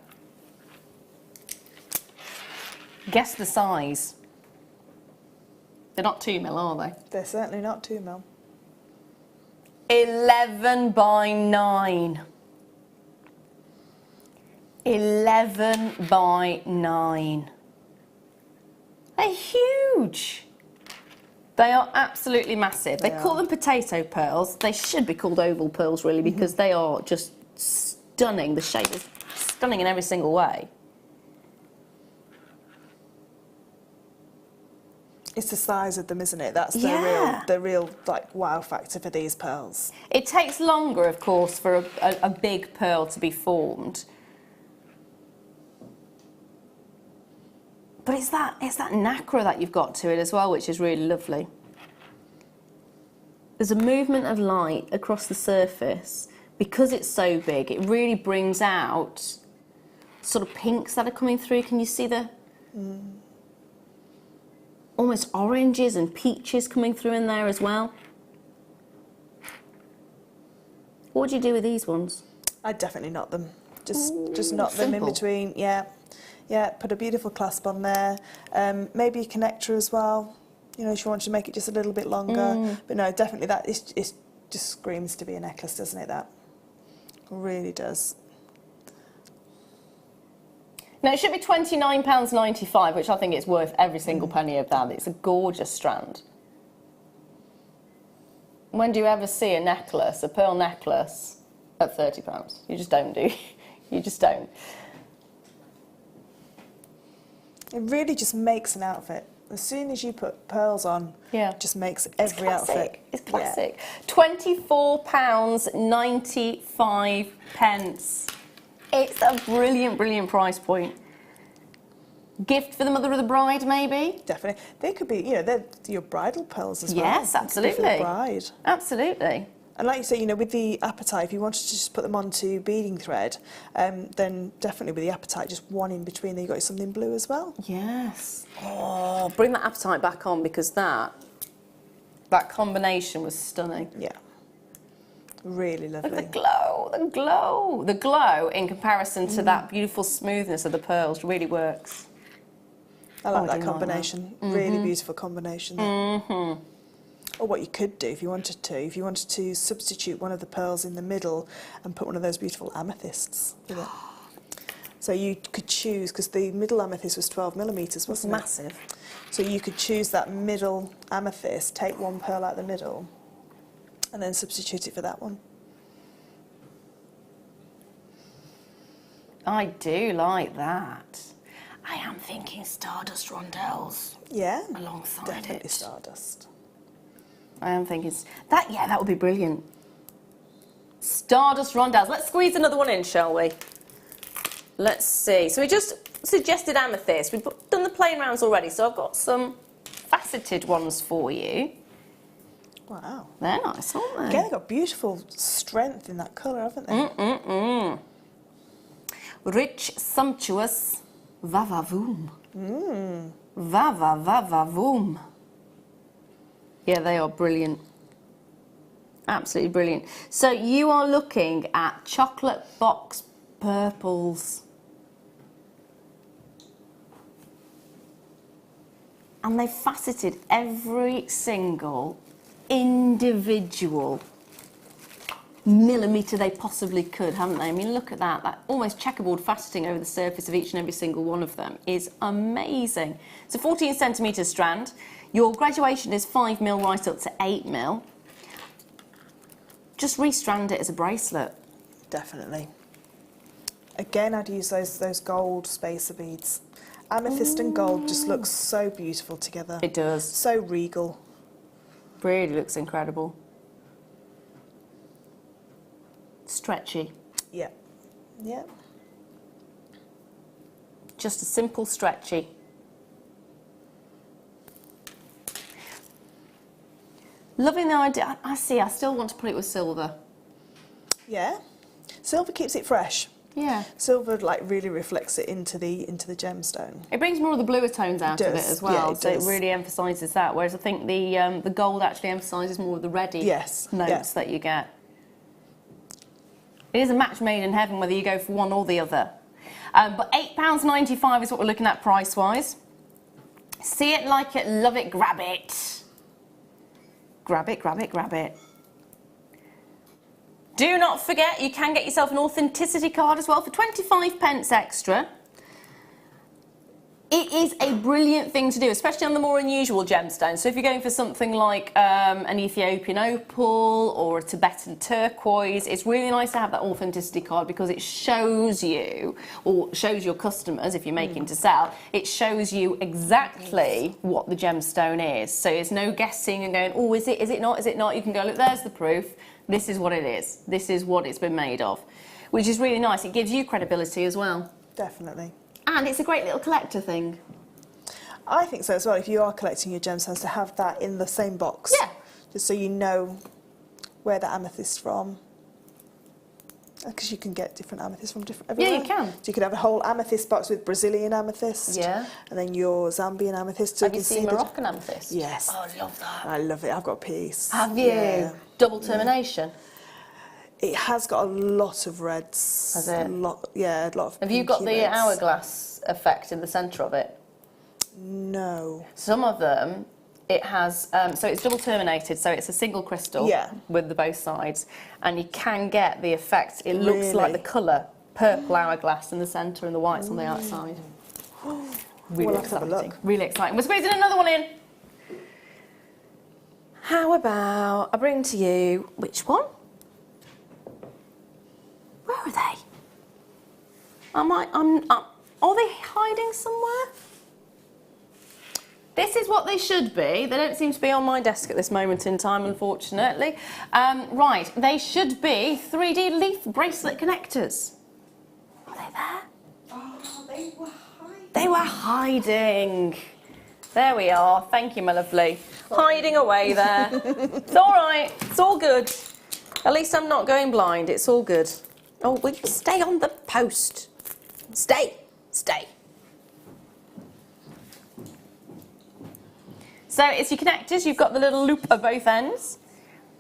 guess the size. They're not 2mm, are they?
They're certainly not 2mm.
11 by 9. 11 by 9. They're huge. They are absolutely massive. They call them potato pearls. They should be called oval pearls, really, because they are just stunning. The shape is stunning in every single way.
It's the size of them, isn't it? That's the real like wow factor for these pearls.
It takes longer, of course, for a big pearl to be formed. But it's that nacre that you've got to it as well, which is really lovely. There's a movement of light across the surface. Because it's so big, it really brings out sort of pinks that are coming through. Can you see the almost oranges and peaches coming through in there as well? What would you do with these ones?
I'd definitely knot them. Just knot them in between. Yeah, put a beautiful clasp on there. Maybe a connector as well. You know, if you want to make it just a little bit longer. But no, definitely that is just screams to be a necklace, doesn't it? That really does.
Now, it should be £29.95, which I think it's worth every single penny of that. It's a gorgeous strand. When do you ever see a necklace, a pearl necklace, at £30? You just don't, do you? You just don't.
It really just makes an outfit. As soon as you put pearls on, it just makes every outfit.
It's classic. £24.95. It's a brilliant, brilliant price point. Gift for the mother of the bride, maybe?
Definitely. They could be, you know, they're your bridal pearls as well.
Yes, absolutely.
For the bride.
Absolutely.
And like you say, you know, with the Apatite, if you wanted to just put them onto beading thread, then definitely with the Apatite, just one in between, then you've got something blue as well.
Yes. Oh, bring that Apatite back on, because that combination was stunning.
Yeah. Really lovely.
Look at the glow, the glow. The glow in comparison to that beautiful smoothness of the pearls really works.
I like that combination. Really beautiful combination there. Or what you could do if you wanted to substitute one of the pearls in the middle and put one of those beautiful amethysts with it. So you could choose, because the middle amethyst was 12mm, wasn't it?
Massive.
So you could choose that middle amethyst, take one pearl out the middle, and then substitute it for that one.
I do like that. I am thinking stardust rondelles.
Yeah,
alongside
definitely
it.
stardust.
I am thinking that. Yeah, that would be brilliant. Stardust rondelles. Let's squeeze another one in, shall we? Let's see. So we just suggested amethyst. We've done the plain rounds already, so I've got some faceted ones for you.
Wow.
They're nice, aren't they?
Again, they've got beautiful strength in that colour, haven't they?
Rich, sumptuous, va-va-voom. Va-va-va-va-voom. Yeah, they are brilliant. Absolutely brilliant. So you are looking at chocolate box purples. And they've faceted every single individual millimetre they possibly could, haven't they? I mean, look at that. That almost checkerboard faceting over the surface of each and every single one of them is amazing. It's a 14 centimetre strand. Your graduation is 5mm right up to 8mm. Just restrand it as a bracelet.
Definitely. Again, I'd use those gold spacer beads. Amethyst and gold just looks so beautiful together.
It does.
So regal.
Really looks incredible. Stretchy.
Yeah. Yeah.
Just a simple stretchy. Loving the idea. I still want to put it with silver.
Yeah. Silver keeps it fresh.
Yeah.
Silver like really reflects it into the gemstone.
It brings more of the bluer tones out of it as well,
yeah,
so it really emphasises that. Whereas I think the gold actually emphasises more of the reddy notes that you get. It is a match made in heaven whether you go for one or the other. But £8.95 is what we're looking at price-wise. See it, like it, love it, grab it. Grab it, grab it, grab it. Do not forget, you can get yourself an authenticity card as well for 25p extra. It is a brilliant thing to do, especially on the more unusual gemstones. So if you're going for something like an Ethiopian opal or a Tibetan turquoise, it's really nice to have that authenticity card because it shows you, or shows your customers if you're making to sell, it shows you exactly what the gemstone is. So there's no guessing and going, oh, is it not, is it not? You can go, look, there's the proof. This is what it is. This is what it's been made of, which is really nice. It gives you credibility as well.
Definitely.
And it's a great little collector thing.
I think so as well, if you are collecting your gemstones, to have that in the same box.
Yeah.
Just so you know where the amethyst from. Because you can get different amethysts from different everywhere.
Yeah, you can.
So you could have a whole amethyst box with Brazilian amethyst.
Yeah.
And then your Zambian amethyst. So
Have you seen Moroccan amethyst?
Yes.
Oh, I love that.
I love it. I've got a piece.
Have you?
Yeah.
Double termination?
It has got a lot of reds.
Has it?
A lot of
Have you got
pinky
the
reds.
hourglass effect in the centre of it?
No.
Some of them, it has, so it's double terminated, so it's a single crystal with the both sides, and you can get the effect, it looks like the colour, purple hourglass in the centre and the whites on the outside. Really
We'll have to have a
exciting.
look.
Really exciting. We're squeezing another one in. How about I bring to you, which one? Where are they? Are they hiding somewhere? This is what they should be. They don't seem to be on my desk at this moment in time, unfortunately. Right, they should be 3D leaf bracelet connectors. Are they there?
Oh, they were hiding.
They were hiding. There we are. Thank you, my lovely. Hiding away there. It's all right. It's all good. At least I'm not going blind. It's all good. Oh, will you stay on the post? Stay. Stay. So it's your connectors. You've got the little loop at both ends.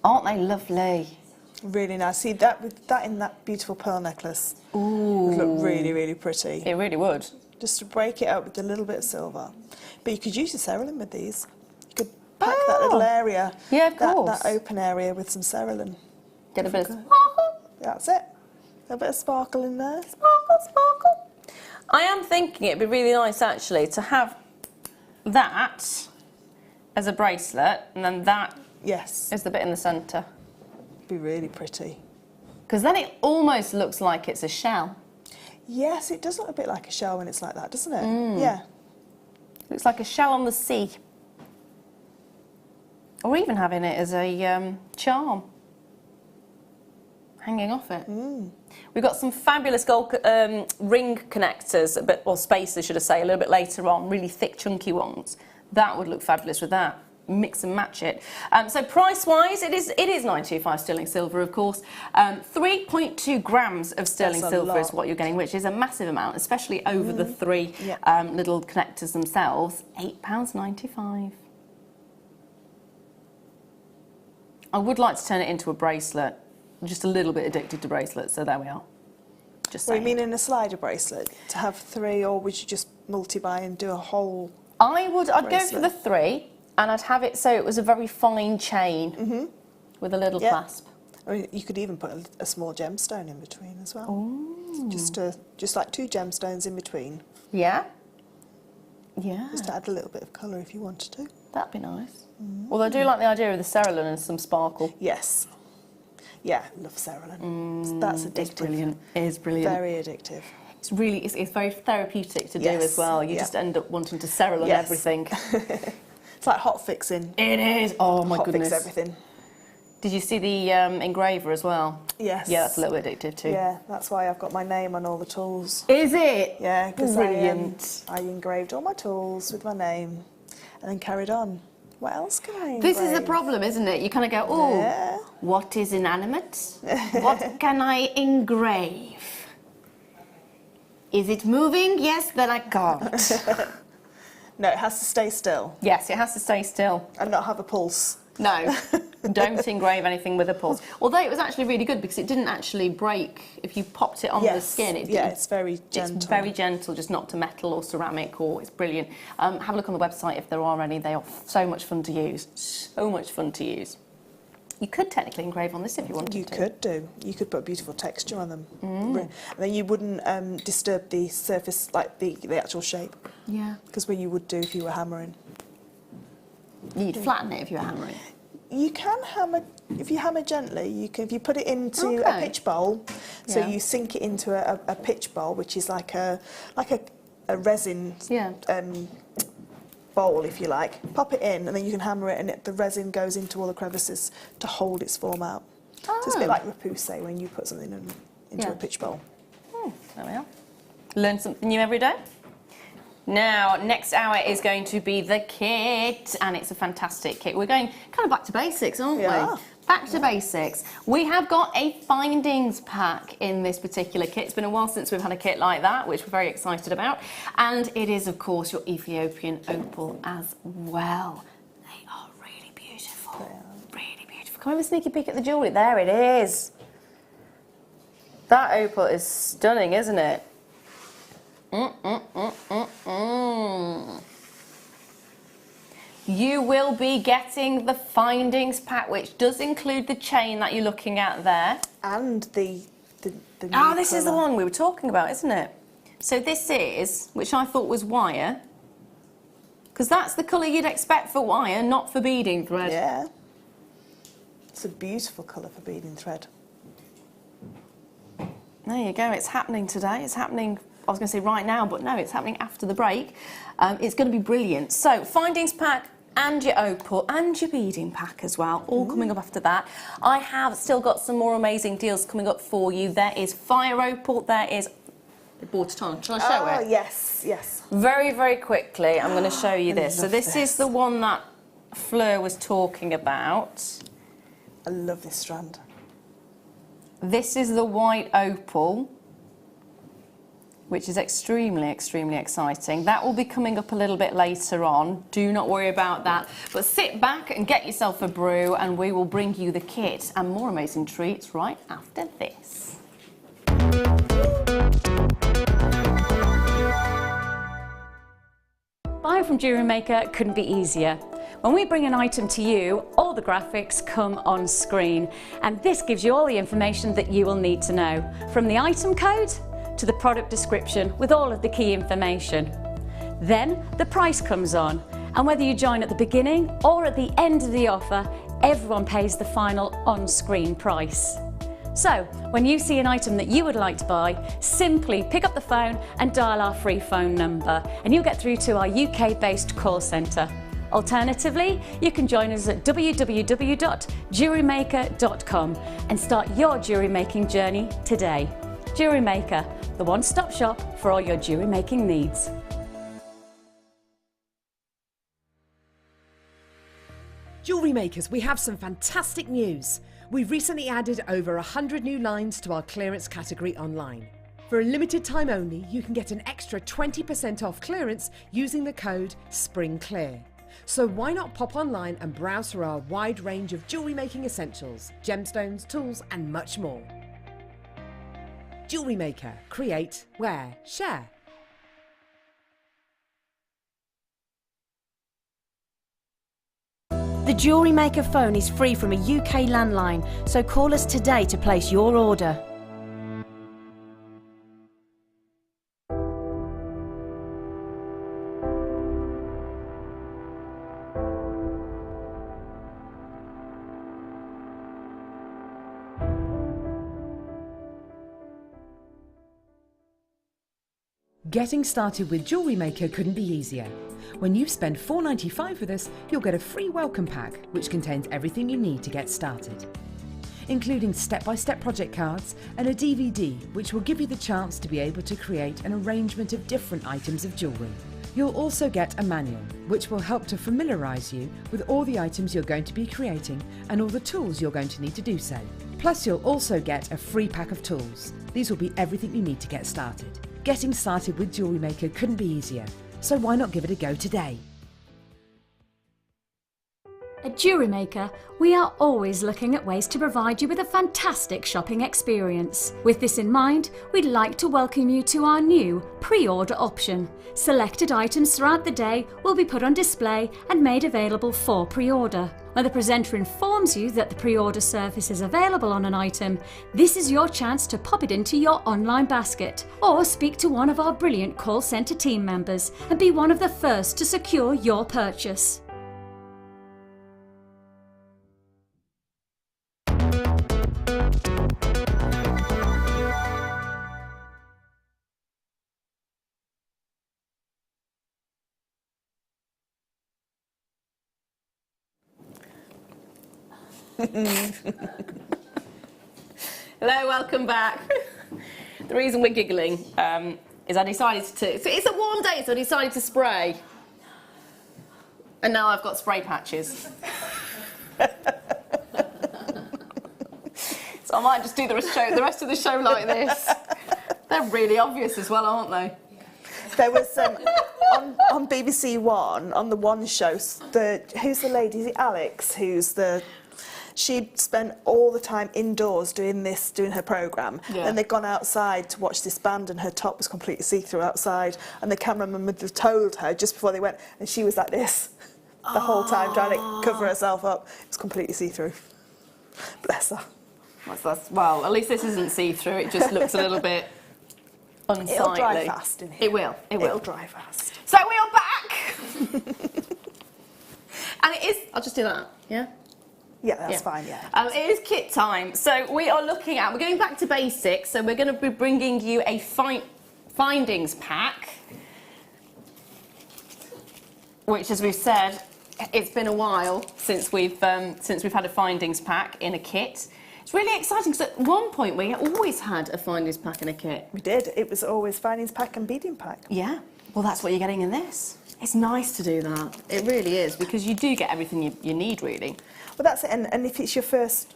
Aren't they lovely?
Really nice. See that with that in that beautiful pearl necklace.
Ooh.
Would look really, really pretty.
It really would.
Just to break it up with a little bit of silver. But you could use your cerulean with these. You could pack that little area.
Yeah, of course.
That open area with some cerulean.
Get a bit of sparkle.
That's it. A bit of sparkle in there.
Sparkle, sparkle. I am thinking it'd be really nice actually to have that as a bracelet and then that is the bit in the centre.
Be really pretty.
Because then it almost looks like it's a shell.
Yes, it does look a bit like a shell when it's like that, doesn't it? Yeah.
Looks like a shell on the sea. Or even having it as a charm. Hanging off it. We've got some fabulous gold ring connectors, or spacers should I say, a little bit later on, really thick chunky ones. That would look fabulous with that. Mix and match it. So price-wise, it is £9.25 sterling silver, of course. 3.2 grams of sterling silver is what you're getting, which is a massive amount, especially over the three little connectors themselves. £8.95. I would like to turn it into a bracelet. I'm just a little bit addicted to bracelets, so there we are. Just
What
saying.
do you mean in a slider bracelet? To have 3, or would you just multi-buy and do a whole
I'd go for
bracelet?
the 3, and I'd have it so it was a very fine chain with a little clasp.
I mean, you could even put a small gemstone in between as well. Just like 2 gemstones in between.
Yeah? Yeah.
Just to add a little bit of colour if you wanted to.
That'd be nice. Although I do like the idea of the cerulean and some sparkle.
Yes. Yeah, love cerulean. That's addictive.
It's brilliant. It is brilliant.
Very addictive.
It's really, it's very therapeutic to do
Yes,
as well. You
yeah.
just end up wanting to cerulean
Yes.
everything.
It's like hot fixing.
It is. Oh my
Hot
goodness.
fix everything.
Did you see the engraver as well?
Yes.
Yeah, that's a little bit addictive too.
Yeah, that's why I've got my name on all the tools.
Is it?
Yeah, because
Brilliant.
I engraved all my tools with my name and then carried on. What else can I engrave?
This is the problem, isn't it? You kind of go, oh,
Yeah.
what is inanimate? What can I engrave? Is it moving? Yes, then I can't.
No, it has to stay still
Yes, it has to stay still.
and not have a pulse.
No, don't engrave anything with a pulse. Although it was actually really good because it didn't actually break if you popped it on the skin.
It's very gentle.
It's very gentle, just not to metal or ceramic, or it's brilliant. Have a look on the website if there are any. They are so much fun to use. So much fun to use. You could technically engrave on this if you wanted
You
to.
could do. You could put beautiful texture on them. And then you wouldn't disturb the surface, like the actual shape,
Yeah.
because where you would do if you were hammering.
You'd flatten it if you were hammering.
You can hammer, if you hammer gently, you can, if you put it into a
Okay.
pitch bowl, so
Yeah.
you sink it into a pitch bowl, which is like a resin
Yeah.
bowl, if you like. Pop it in, and then you can hammer it, and the resin goes into all the crevices to hold its form out. So it's a bit like repousse when you put something into
Yeah.
a pitch bowl.
There we are. Learn something new every day. Now, next hour is going to be the kit, and it's a fantastic kit. We're going kind of back to basics, aren't
Yeah.
we? Back to basics. We have got a findings pack in this particular kit. It's been a while since we've had a kit like that, which we're very excited about. And it is, of course, your Ethiopian opal as well. They are really beautiful. Really beautiful. Come have a sneaky peek at the jewellery. There it is. That opal is stunning, isn't it? You will be getting the findings pack, which does include the chain that you're looking at there.
And the
Ah,
new
this is the
colour.
one we were talking about, isn't it? So this is, which I thought was wire, because that's the colour you'd expect for wire, not for beading thread.
Yeah. It's a beautiful colour for beading thread.
There you go, it's happening today. It's happening, I was going to say right now, but no, it's happening after the break. It's going to be brilliant. So, findings pack and your opal and your beading pack as well, all coming up after that. I have still got some more amazing deals coming up for you. There is fire opal, there is... They bought it on. Shall I show it?
Oh, yes, yes.
Very, very quickly, I'm going to show you this. So
love
this
this.
is the one that Fleur was talking about.
I love this strand.
This is the white opal, which is extremely, extremely exciting. That will be coming up a little bit later on. Do not worry about that. But sit back and get yourself a brew, and we will bring you the kit and more amazing treats right after this.
Buying from Jewellery Maker couldn't be easier. When we bring an item to you, all the graphics come on screen, and this gives you all the information that you will need to know, from the item code to the product description with all of the key information. Then the price comes on, and whether you join at the beginning or at the end of the offer, everyone pays the final on-screen price. So, when you see an item that you would like to buy, simply pick up the phone and dial our free phone number, and you'll get through to our UK-based call centre. Alternatively, you can join us at www.jewellerymaker.com and start your jewellery making journey today. Jewellery Maker, the one-stop shop for all your jewellery making needs.
Jewellery makers, we have some fantastic news. We've recently added over 100 new lines to our clearance category online. For a limited time only, you can get an extra 20% off clearance using the code SPRINGCLEAR. So why not pop online and browse through our wide range of jewellery making essentials, gemstones, tools and much more. Jewellery Maker. Create, wear, share.
The Jewellery Maker phone is free from a UK landline, so call us today to place your order.
Getting started with Jewellery Maker couldn't be easier. When you spend $4.95 with us, you'll get a free welcome pack, which contains everything you need to get started, including step-by-step project cards and a DVD, which will give you the chance to be able to create an arrangement of different items of jewellery. You'll also get a manual, which will help to familiarise you with all the items you're going to be creating and all the tools you're going to need to do so. Plus, you'll also get a free pack of tools. These will be everything you need to get started. Getting started with Jewellery Maker couldn't be easier, so why not give it a go today?
At Jewellery Maker, we are always looking at ways to provide you with a fantastic shopping experience. With this in mind, we'd like to welcome you to our new pre-order option. Selected items throughout the day will be put on display and made available for pre-order. When the presenter informs you that the pre-order service is available on an item, this is your chance to pop it into your online basket or speak to one of our brilliant call centre team members and be one of the first to secure your purchase.
Hello, welcome back. The reason we're giggling is I decided to, it's a warm day, so I decided to spray. And now I've got spray patches. So I might just do the rest of the show like this. They're really obvious as well, aren't they?
There was on BBC One, on the One show, who's the lady? Is it Alex? She'd spent all the time indoors doing her programme. Yeah. And they'd gone outside to watch this band and her top was completely see-through outside. And the cameraman would have told her just before they went, and she was like this the whole time trying to cover herself up. It was completely see-through. Bless her.
Well, at least this isn't see-through. It just looks a little bit unsightly.
It'll dry fast in here.
It will.
It'll dry fast.
So we are back! And it is... I'll just do that, yeah?
Yeah, that's fine, yeah.
It is kit time. So we're going back to basics. So we're going to be bringing you a findings pack, which, as we've said, it's been a while since we've had a findings pack in a kit. It's really exciting because at one point we always had a findings pack in a kit.
We did. It was always findings pack and beading pack.
Yeah. Well, that's what you're getting in this. It's nice to do that. It really is, because you do get everything you need, really.
Well, that's it. And if it's your first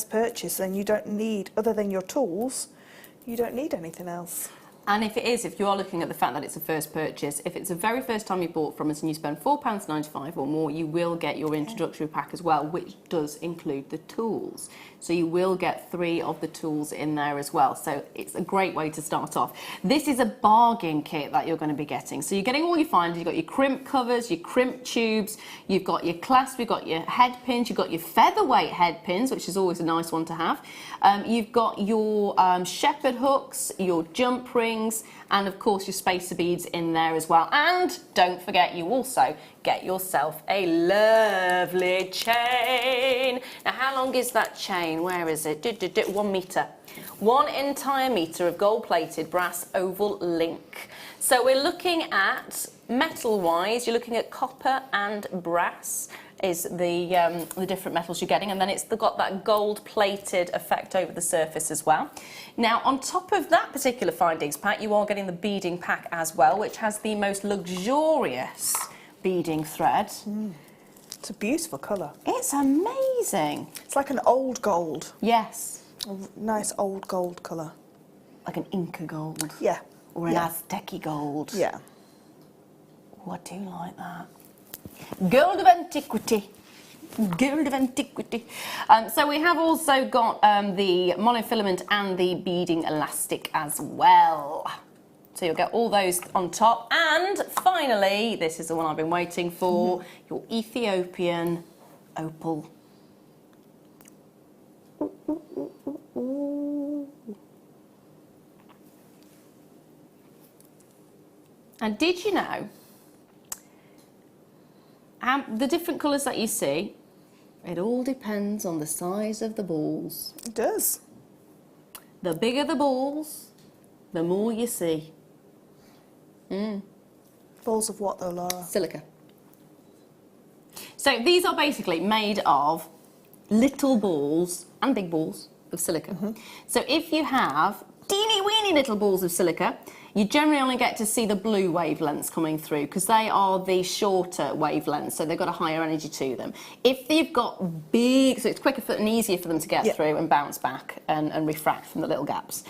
purchase, then you don't need, other than your tools, you don't need anything else.
And if you are looking at the fact that it's a first purchase, if it's the very first time you bought from us and you spend £4.95 or more, you will get your introductory pack as well, which does include the tools. So you will get 3 of the tools in there as well. So it's a great way to start off. This is a bargain kit that you're going to be getting. So you're getting all your finders. You've got your crimp covers, your crimp tubes, you've got your clasp, you've got your head pins, you've got your featherweight head pins, which is always a nice one to have. You've got your shepherd hooks, your jump rings, and of course your spacer beads in there as well. And don't forget, you also get yourself a lovely chain. Now, how long is that chain? Where is it? 1 metre. 1 entire metre of gold-plated brass oval link. So we're looking at, metal-wise, you're looking at copper and brass is the different metals you're getting, and then it's got that gold-plated effect over the surface as well. Now, on top of that particular findings pack, you are getting the beading pack as well, which has the most luxurious beading thread.
It's a beautiful colour.
It's amazing.
It's like an old gold.
Yes.
A nice old gold colour.
Like an Inca gold.
Yeah.
Or an Aztec gold.
Yeah.
Oh, I do like that. Gold of antiquity. Gold of antiquity. So we have also got the monofilament and the beading elastic as well. So you'll get all those on top. And finally, this is the one I've been waiting for, your Ethiopian opal. And did you know the different colours that you see, it all depends on the size of the balls.
It does.
The bigger the balls, the more you see.
Balls of what though, Lara?
Silica. So these are basically made of little balls and big balls of silica. So if you have teeny weeny little balls of silica, you generally only get to see the blue wavelengths coming through because they are the shorter wavelengths, so they've got a higher energy to them. If you've got big, so it's quicker and easier for them to get through and bounce back and refract from the little gaps.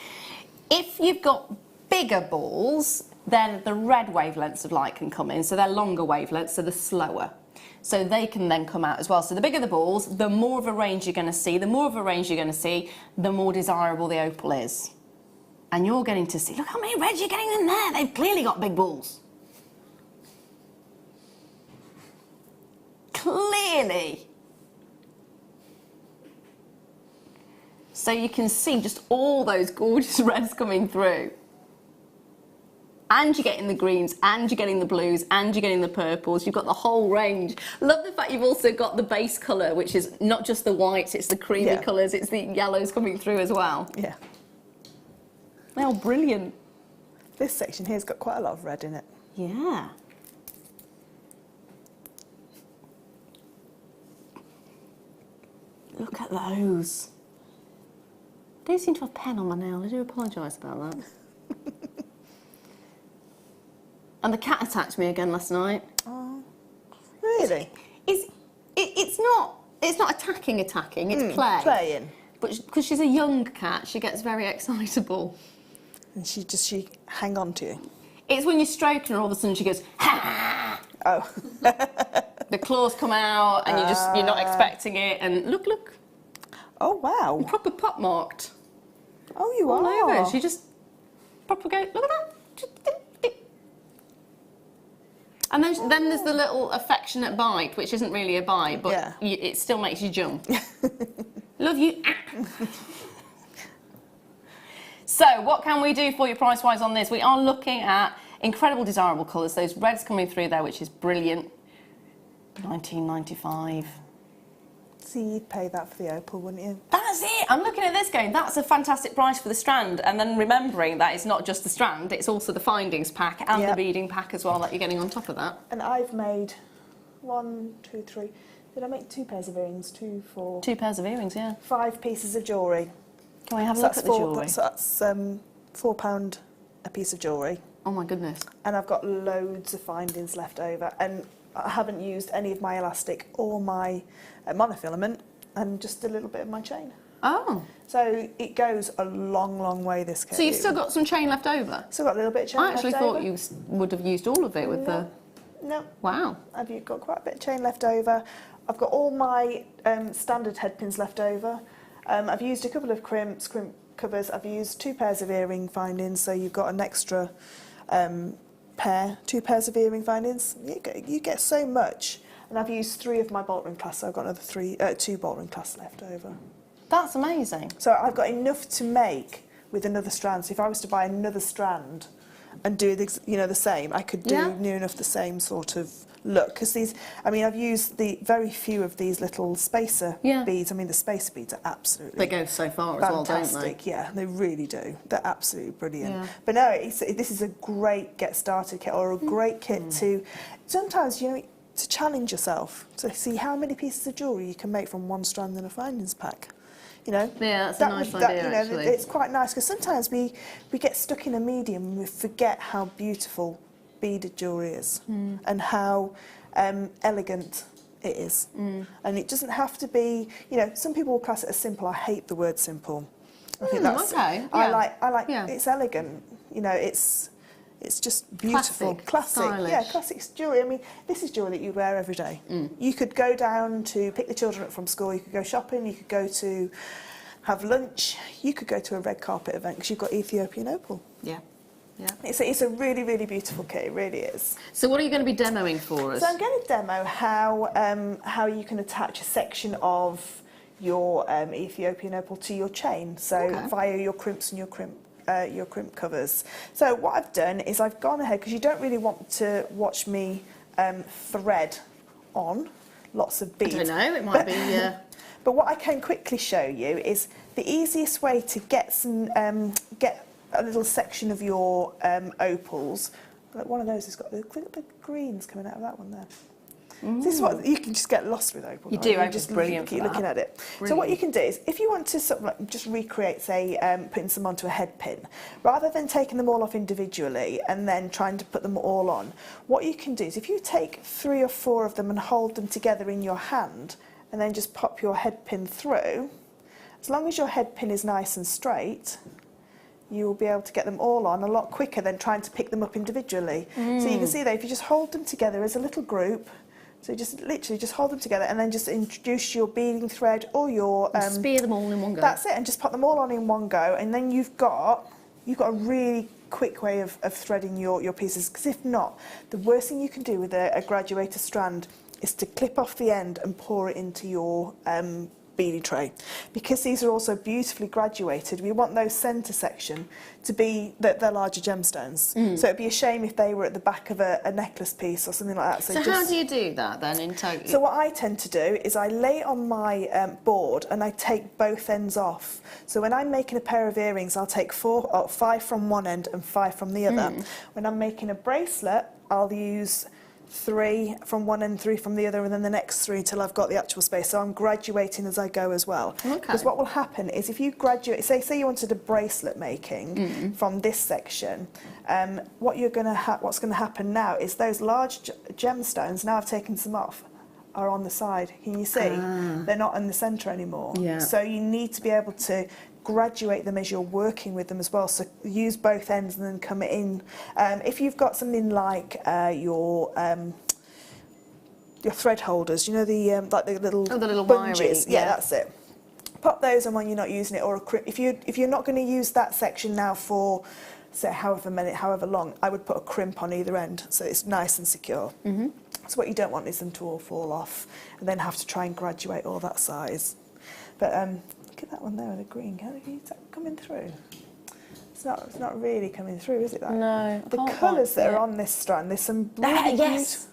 If you've got bigger balls, then the red wavelengths of light can come in, so they're longer wavelengths, so they're slower. So they can then come out as well. So the bigger the balls, the more of a range you're going to see. The more of a range you're going to see, the more desirable the opal is. And you're getting to see, look how many reds you're getting in there. They've clearly got big balls. Clearly. So you can see just all those gorgeous reds coming through. And you're getting the greens, and you're getting the blues, and you're getting the purples. You've got the whole range. Love the fact you've also got the base colour, which is not just the whites, it's the creamy colours, it's the yellows coming through as well.
Yeah.
They are brilliant.
This section here's got quite a lot of red in it.
Yeah. Look at those. I don't seem to have a pen on my nail. I do apologise about that. And the cat attacked me again last night.
Oh, really?
It's not attacking, it's play.
Playing.
But because she's a young cat, she gets very excitable.
And she hang on to you?
It's when you're stroking her, all of a sudden she goes, ha!
Oh.
The claws come out and you're not expecting it, and look.
Oh, wow.
Proper pop marked.
Oh, you
all
are.
over. She just proper go, look at that. And then there's the little affectionate bite, which isn't really a bite, but it still makes you jump. Love you. So what can we do for you price-wise on this? We are looking at incredible desirable colours. Those reds coming through there, which is brilliant. £19.95.
See, you'd pay that for the opal, wouldn't you?
That's it. I'm looking at this going, that's a fantastic price for the strand. And then remembering that it's not just the strand, it's also the findings pack and the beading pack as well that you're getting on top of that.
And I've made 1, 2, 3. Did I make 2 pairs of earrings? 2, 4.
2 pairs of earrings, yeah.
5 pieces of jewellery.
Can we have a look at the jewellery?
That's £4 a piece of jewellery.
Oh my goodness.
And I've got loads of findings left over. And I haven't used any of my elastic or my monofilament, and just a little bit of my chain.
Oh.
So it goes a long, long way, this kit.
So you've still got some chain left over?
Still got a little bit of chain left over.
I actually thought you would have used all of it with the...
No.
Wow.
I've got quite a bit of chain left over. I've got all my standard head pins left over. I've used a couple of crimp covers. I've used 2 pairs of earring findings, so you've got an extra pair, 2 pairs of earring findings. You get so much. And I've used 3 of my bolt ring clasps, so I've got another 2 bolt ring clasps left over.
That's amazing.
So I've got enough to make with another strand. So if I was to buy another strand and do the same, I could do near enough the same sort of look. Because these, I've used the very few of these little spacer beads. The spacer beads are absolutely
they go so far as well, don't they?
Yeah, they really do. They're absolutely brilliant.
Yeah.
But no, this is a great get started kit, or a great kit to sometimes to challenge yourself, to see how many pieces of jewellery you can make from 1 strand in a findings pack.
Yeah, that's a nice idea, actually.
It's quite nice, because sometimes we get stuck in a medium and we forget how beautiful beaded jewellery is and how elegant it is. And it doesn't have to be, some people will class it as simple. I hate the word simple. I think that's...
Okay.
I like it's elegant. It's just beautiful, classic.
stylish.
Yeah, classic jewellery. I mean, this is jewellery that you wear every day. You could go down to pick the children up from school, you could go shopping, you could go to have lunch, you could go to a red carpet event because you've got Ethiopian opal.
Yeah. Yeah.
It's a really, really beautiful kit, it really is.
So what are you going to be demoing for us?
So I'm going to demo how you can attach a section of your Ethiopian opal to your chain, so via your crimps and your crimp covers. So what I've done is I've gone ahead, because you don't really want to watch me thread on lots of beads.
I don't know, it might be...
But what I can quickly show you is the easiest way to get some get a little section of your opals. Like one of those has got the greens coming out of that one there. This is what you can just get lost with opal.
You do, I'm
just
brilliant
keep
for
looking
that.
at it.
Brilliant.
So what you can do is, if you want to sort of like just recreate, say, putting some onto a head pin, rather than taking them all off individually and then trying to put them all on, what you can do is if you take 3 or 4 of them and hold them together in your hand, and then just pop your head pin through, as long as your head pin is nice and straight, you will be able to get them all on a lot quicker than trying to pick them up individually. So you can see that if you just hold them together as a little group, so just literally just hold them together and then just introduce your beading thread or your...
spear them all in one go.
That's it, and just pop them all on in one go, and then you've got a really quick way of threading your pieces, because if not, the worst thing you can do with a graduator strand is to clip off the end and pour it into your beading tray. Because these are also beautifully graduated, we want those centre section to be the larger gemstones. So it'd be a shame if they were at the back of a necklace piece or something like that.
So how do you do that then in total?
So what I tend to do is I lay it on my board and I take both ends off. So when I'm making a pair of earrings, I'll take 5 from one end and 5 from the other. When I'm making a bracelet, I'll use 3 from one end, 3 from the other, and then the next 3 till I've got the actual space. So I'm graduating as I go as well. Because what will happen is if you graduate, say you wanted a bracelet making from this section, what's going to happen now is those large gemstones, now I've taken some off, are on the side. Can you see? They're not in the centre anymore. So you need to be able to graduate them as you're working with them as well, so use both ends and then come in. If you've got something like your thread holders, you know, the like the little bungees, yeah, that's it. Pop those on when you're not using it, or a crimp. If you're not going to use that section now for, say, however long, I would put a crimp on either end so it's nice and secure. So what you don't want is them to all fall off and then have to try and graduate all that size. But look at that one there with the green. Is that coming through? It's not really coming through, is it? That?
No.
The colours that are on this strand, there's some really
yes.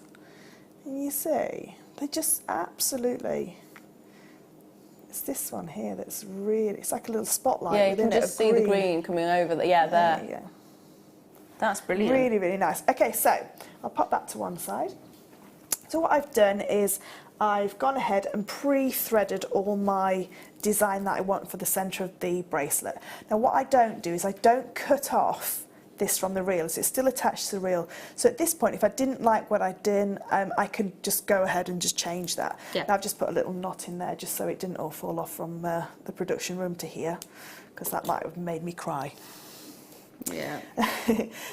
Can you see? They're just absolutely. It's this one here that's really. It's like a little spotlight.
Yeah, you can just see the green coming over. There.
Yeah.
That's brilliant.
Really, really nice. Okay, so I'll pop that to one side. So what I've done is I've gone ahead and pre-threaded all my design that I want for the centre of the bracelet. Now what I don't do is I don't cut off this from the reel, so it's still attached to the reel. So at this point, if I didn't like what I did, I could just go ahead and just change that.
Yeah.
Now I've just put a little knot in there just so it didn't all fall off from the production room to here, because that might have made me cry.
Yeah.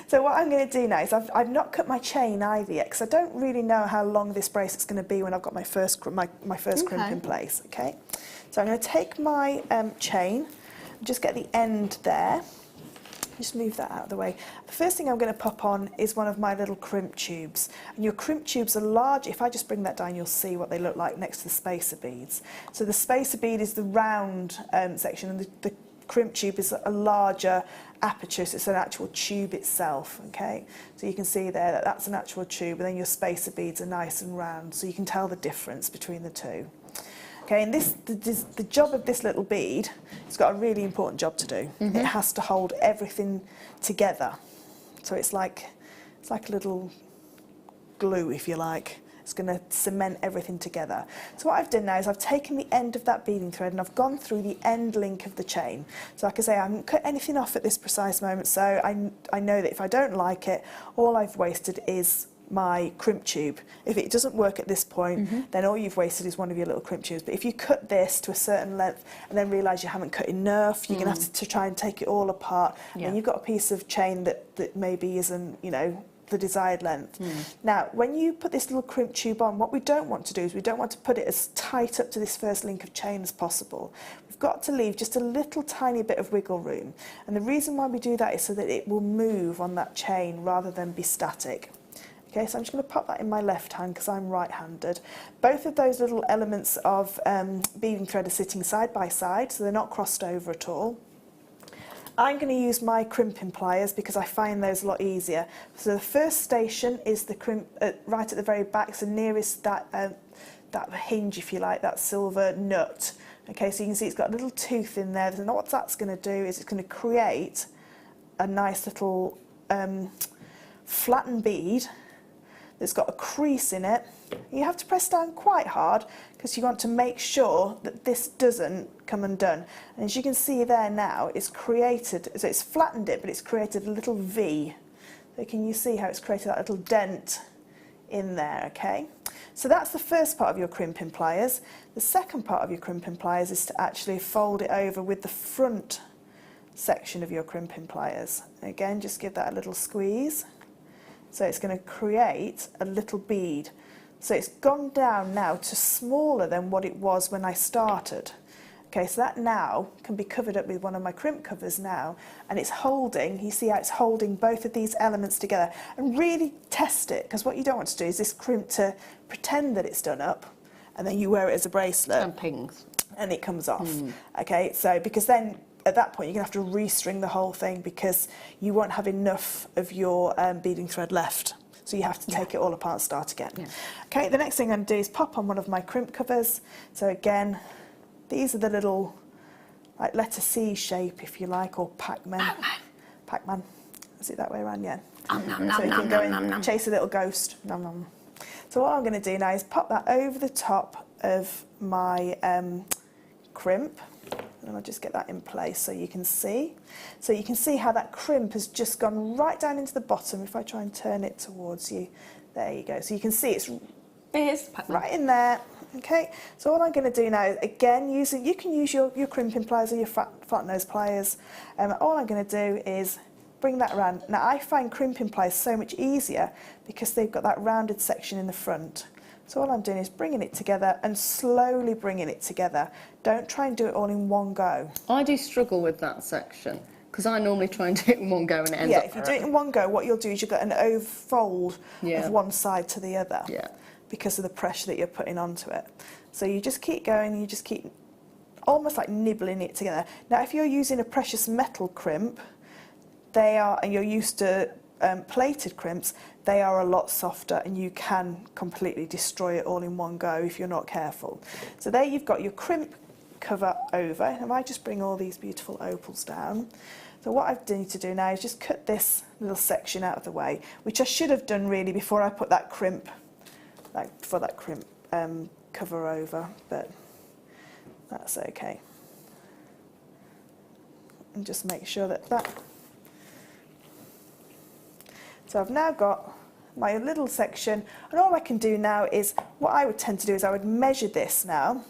So what I'm going to do now is I've not cut my chain either yet, because I don't really know how long this bracelet's going to be when I've got my first crimp in place. Okay, so I'm going to take my chain, just get the end there, just move that out of the way. The first thing I'm going to pop on is one of my little crimp tubes, and your crimp tubes are large. If I just bring that down, you'll see what they look like next to the spacer beads. So the spacer bead is the round section, and the crimp tube is a larger aperture, so it's an actual tube itself. Okay, so you can see there that that's an actual tube, and then your spacer beads are nice and round, so you can tell the difference between the two. Okay, and the job of this little bead, it's got a really important job to do. It has to hold everything together, so it's like a little glue, if you like. It's going to cement everything together. So what I've done now is I've taken the end of that beading thread and I've gone through the end link of the chain. So like I say, I haven't cut anything off at this precise moment, so I know that if I don't like it, all I've wasted is my crimp tube. If it doesn't work at this point, then all you've wasted is one of your little crimp tubes. But if you cut this to a certain length and then realise you haven't cut enough, you're going to have to try and take it all apart, and you've got a piece of chain that maybe isn't, you know, the desired length. Now, when you put this little crimp tube on, what we don't want to do is we don't want to put it as tight up to this first link of chain as possible. We've got to leave just a little tiny bit of wiggle room. And the reason why we do that is so that it will move on that chain rather than be static. Okay, so I'm just going to pop that in my left hand because I'm right-handed. Both of those little elements of beading thread are sitting side by side, so they're not crossed over at all. I'm going to use my crimping pliers because I find those a lot easier. So the first station is the crimp right at the very back, so nearest that hinge, if you like, that silver nut. Okay, so you can see it's got a little tooth in there. And what that's going to do is it's going to create a nice little flattened bead that's got a crease in it. You have to press down quite hard because you want to make sure that this doesn't come undone. And as you can see there now, it's created, so it's flattened it, but it's created a little V. So can you see how it's created that little dent in there, okay? So that's the first part of your crimping pliers. The second part of your crimping pliers is to actually fold it over with the front section of your crimping pliers. Again, just give that a little squeeze. So it's going to create a little bead. So it's gone down now to smaller than what it was when I started. Okay, so that now can be covered up with one of my crimp covers now, and it's holding, you see how it's holding both of these elements together. And really test it, because what you don't want to do is this crimp to pretend that it's done up, and then you wear it as a bracelet.
And pings.
And it comes off. Okay, so because then at that point you're going to have to restring the whole thing because you won't have enough of your beading thread left. So you have to take it all apart and start again. Okay, the next thing I'm going to do is pop on one of my crimp covers. So again, these are the little like letter C shape, if you like, or Pac-Man. Pac-Man. Is it that way around? Yeah. So you can go and chase a little ghost. Nom, nom. So what I'm going to do now is pop that over the top of my crimp. And I'll just get that in place so you can see. So you can see how that crimp has just gone right down into the bottom. If I try and turn it towards you, there you go. So you can see it's right in there. Okay, so what I'm going to do now is, again, you can use your crimping pliers or your flat nose pliers. All I'm going to do is bring that around. Now I find crimping pliers so much easier because they've got that rounded section in the front. So all I'm doing is bringing it together and slowly bringing it together. Don't try and do it all in one go.
I do struggle with that section because I normally try and do it in one go and it ends up.
Yeah, if you do it in one go, what you'll do is you'll get an overfold of one side to the other because of the pressure that you're putting onto it. So you just keep going, you just keep almost like nibbling it together. Now, if you're using a precious metal crimp, and you're used to plated crimps, they are a lot softer and you can completely destroy it all in one go if you're not careful. So there you've got your crimp cover over. And I just bring all these beautiful opals down. So what I need to do now is just cut this little section out of the way, which I should have done really before I put that crimp, cover over, but that's okay. And just make sure that so I've now got my little section, and all I can do now is, what I would tend to do is I would measure this now.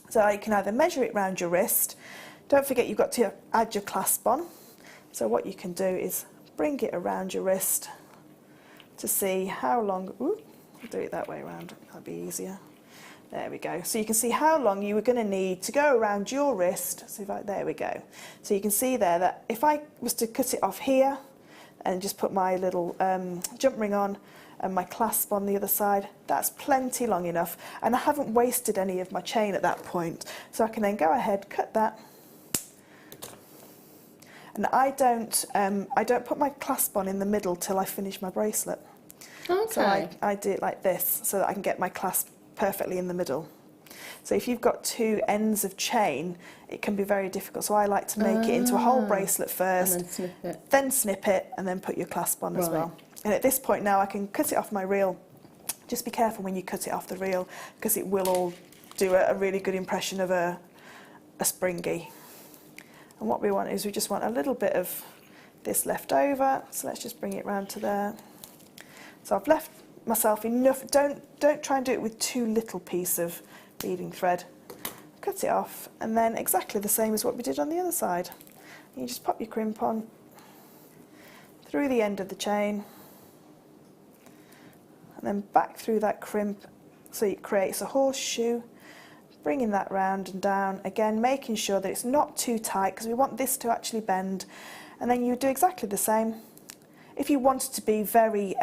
So you can either measure it around your wrist. Don't forget you've got to add your clasp on. So what you can do is bring it around your wrist to see how long, I'll do it that way around, that'll be easier. There we go. So you can see how long you were going to need to go around your wrist. So there we go. So you can see there that if I was to cut it off here, and just put my little jump ring on and my clasp on the other side, that's plenty long enough, and I haven't wasted any of my chain at that point. So I can then go ahead, cut that, and I don't put my clasp on in the middle till I finish my bracelet. Okay. So I do it like this so that I can get my clasp perfectly in the middle. So if you've got two ends of chain, it can be very difficult. So I like to make it into a whole bracelet first, then snip it, and then put your clasp on as well. And at this point now I can cut it off my reel. Just be careful when you cut it off the reel because it will all do a really good impression of a springy. And what we want is we just want a little bit of this left over. So let's just bring it round to there. So I've left myself enough. Don't try and do it with too little piece of beading thread. Cut it off, and then exactly the same as what we did on the other side. You just pop your crimp on through the end of the chain, and then back through that crimp so it creates a horseshoe, bringing that round and down, again making sure that it's not too tight because we want this to actually bend, and then you do exactly the same. If you wanted to be very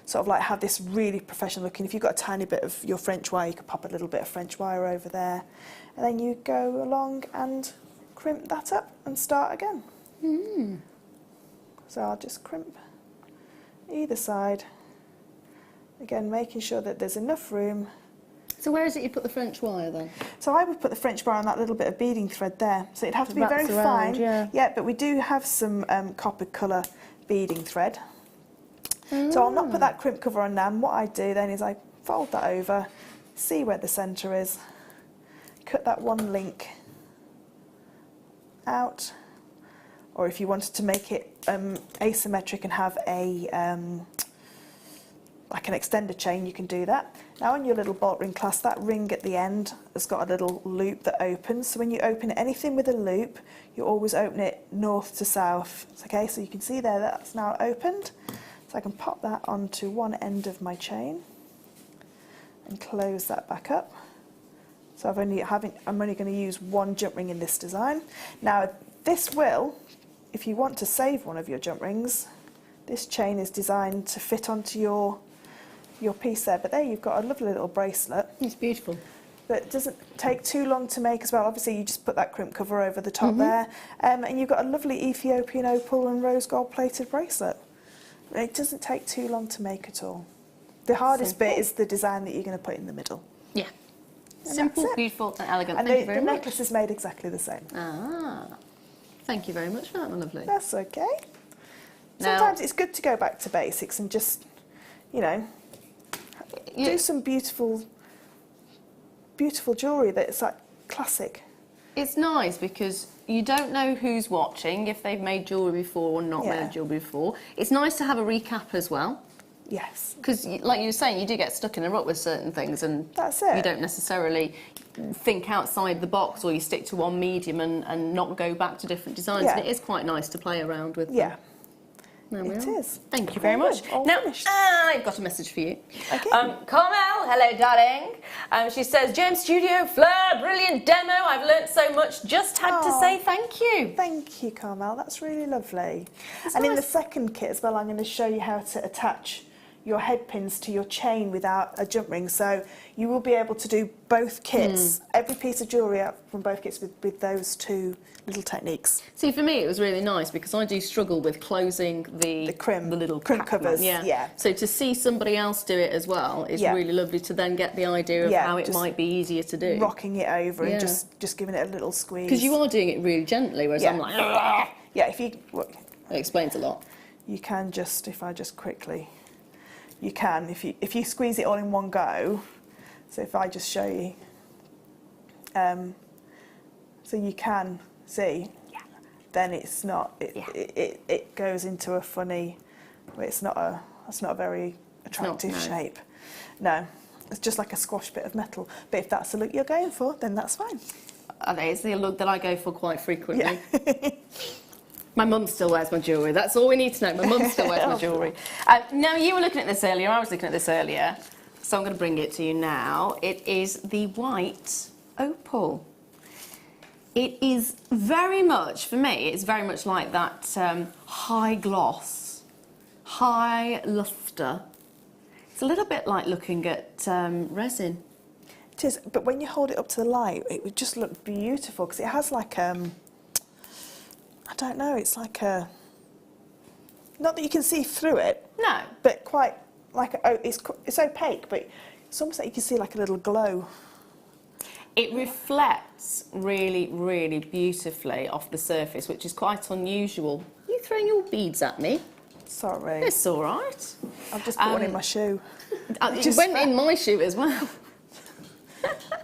sort of like have this really professional looking, if you've got a tiny bit of your French wire, you could pop a little bit of French wire over there, and then you go along and crimp that up and start again. So I'll just crimp either side, again making sure that there's enough room.
So where is it you put the French wire then?
So I would put the French wire on that little bit of beading thread there. So it'd have to be very fine. Yeah, but we do have some copper colour beading thread. So I'll not put that crimp cover on now. And what I do then is I fold that over, see where the centre is, cut that one link out. Or if you wanted to make it asymmetric and have a like an extender chain, you can do that. Now on your little bolt ring clasp, that ring at the end has got a little loop that opens. So when you open anything with a loop, you always open it north to south. Okay, so you can see there that's now opened. So I can pop that onto one end of my chain and close that back up. So I'm only going to use one jump ring in this design. Now this will, if you want to save one of your jump rings, this chain is designed to fit onto your piece there. But there you've got a lovely little bracelet.
It's beautiful.
But it doesn't take too long to make as well. Obviously you just put that crimp cover over the top there, and you've got a lovely Ethiopian opal and rose gold plated bracelet. It doesn't take too long to make at all. The hardest bit is the design that you're going to put in the middle.
Yeah.
And
simple, beautiful and elegant.
And
Thank you very
the
much.
necklace is made exactly the same.
Ah, thank you very much for that, my lovely.
That's okay.
Now,
Sometimes it's good to go back to basics and just, you know, do some beautiful jewellery that's like classic.
It's nice because you don't know who's watching, if they've made jewellery before or not made jewellery before. It's nice to have a recap as well.
Yes.
Because, like you were saying, you do get stuck in a rut with certain things, and
that's it.
You don't necessarily think outside the box, or you stick to one medium and not go back to different designs. And it is quite nice to play around with.
Yeah.
There we
It
are.
is.
Thank you very much. Now,
finished.
I've got a message for you.
Okay.
Carmel, hello darling. She says, Gem Studio, Fleur, brilliant demo. I've learnt so much. Just had to say thank you.
Thank you, Carmel. That's really lovely.
It's
and
nice.
in the second kit as well, I'm going to show you how to attach your head pins to your chain without a jump ring. So you will be able to do both kits, every piece of jewellery out from both kits with those two little techniques.
See, for me, it was really nice because I do struggle with closing the little
crimp covers.
Yeah. So to see somebody else do it as well is really lovely, to then get the idea of how it might be easier to do.
Rocking it over and just giving it a little squeeze.
Because you are doing it really gently, whereas I'm like,
yeah, if you look,
it explains a lot.
You can just, if I just quickly, you can, if you squeeze it all in one go. So if I just show you, so you can see, then it's not, it goes into a funny, it's not a very attractive shape. No, it's just like a squash bit of metal. But if that's the look you're going for, then that's fine.
It's the look that I go for quite frequently.
Yeah.
My mum still wears my jewellery. That's all we need to know. My mum still wears my jewellery. Now, you were looking at this earlier. I was looking at this earlier. So I'm going to bring it to you now. It is the white opal. It is very much, for me, it's very much like that high gloss, high lustre. It's a little bit like looking at resin.
It is, but when you hold it up to the light, it would just look beautiful because it has like I don't know, it's like a, not that you can see through it.
No.
But quite like, it's opaque, but it's almost like you can see like a little glow.
It reflects really, really beautifully off the surface, which is quite unusual. Are you throwing your beads at me?
Sorry.
It's all right.
I've just put one in my shoe.
It went in my shoe as well.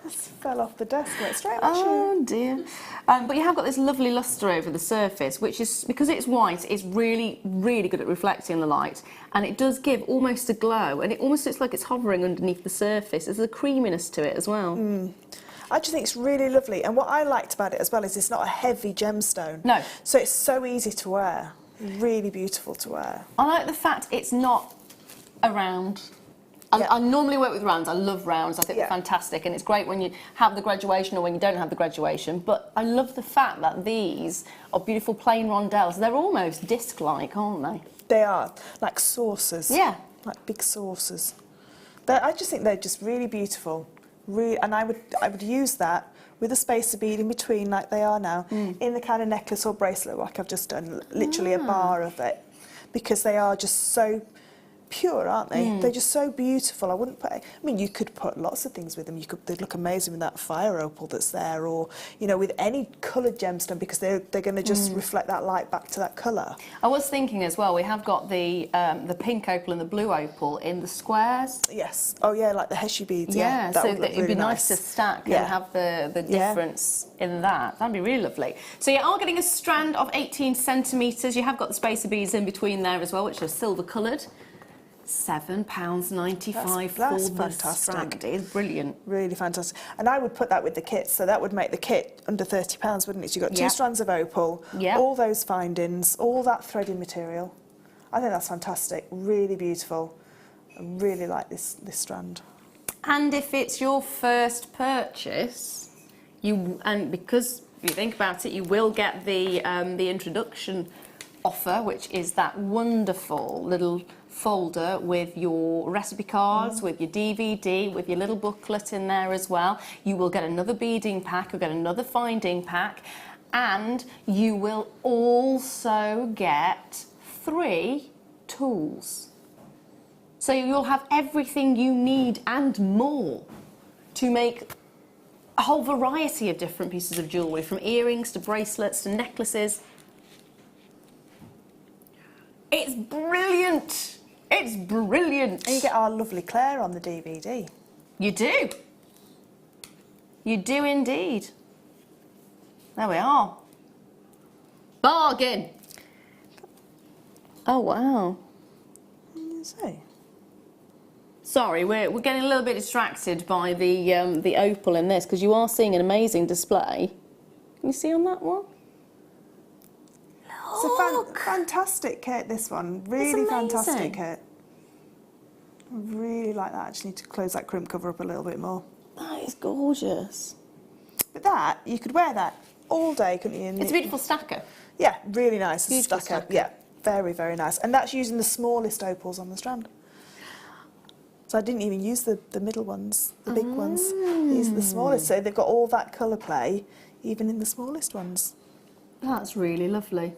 Just fell off the desk, went straight in my shoe.
Oh dear. But you have got this lovely lustre over the surface, which is, because it's white, it's really, really good at reflecting the light. And it does give almost a glow, and it almost looks like it's hovering underneath the surface. There's a creaminess to it as well.
I just think it's really lovely. And what I liked about it as well is it's not a heavy gemstone.
No.
So it's so easy to wear. Really beautiful to wear.
I like the fact it's not a round. I normally work with rounds. I love rounds. I think they're fantastic, and it's great when you have the graduation or when you don't have the graduation. But I love the fact that these are beautiful plain rondelles. They're almost disc-like, aren't they?
They are, like saucers.
Yeah.
Like big saucers. I just think they're just really beautiful. And I would use that with a spacer bead in between, like they are now, in the kind of necklace or bracelet like I've just done, literally a bar of it, because they are just so pure, aren't they? They're just so beautiful. I wouldn't put, I mean, you could put lots of things with them. They'd look amazing with that fire opal that's there, or, you know, with any coloured gemstone, because they're going to just reflect that light back to that colour.
I was thinking as well, we have got the pink opal and the blue opal in the squares.
Yes. Oh yeah, like the Heshy beads.
Yeah,
that
so
would look
it'd be
really
nice to stack and have the difference in that. That'd be really lovely. So you are getting a strand of 18 centimetres. You have got the spacer beads in between there as well, which are silver coloured. £7.95 for the strand. It is brilliant. Really
fantastic. And I would put that with the kit, so that would make the kit under £30, wouldn't it? So you've got 2 strands of opal, all those findings, all that threading material. I think that's fantastic. Really beautiful. I really like this strand.
And if it's your first purchase, because if you think about it, you will get the introduction offer, which is that wonderful little folder with your recipe cards, with your DVD, with your little booklet in there as well. You will get another beading pack, you'll get another finding pack, and you will also get 3 tools. So you'll have everything you need and more to make a whole variety of different pieces of jewellery, from earrings to bracelets to necklaces. It's brilliant! It's brilliant!
And you get our lovely Claire on the DVD.
You do. You do indeed. There we are. Bargain! Oh, wow.
What did you say?
Sorry, we're getting a little bit distracted by the opal in this, because you are seeing an amazing display. Can you see on that one?
It's a fantastic kit, this one. Really fantastic kit. I really like that. I just need to close that crimp cover up a little bit more.
That is gorgeous.
But that, you could wear that all day, couldn't you?
It's a beautiful stacker.
Yeah, really nice.
Beautiful stacker.
Yeah, very, very nice. And that's using the smallest opals on the strand. So I didn't even use the middle ones, the big ones. These are the smallest. So they've got all that colour play, even in the smallest ones.
That's really lovely.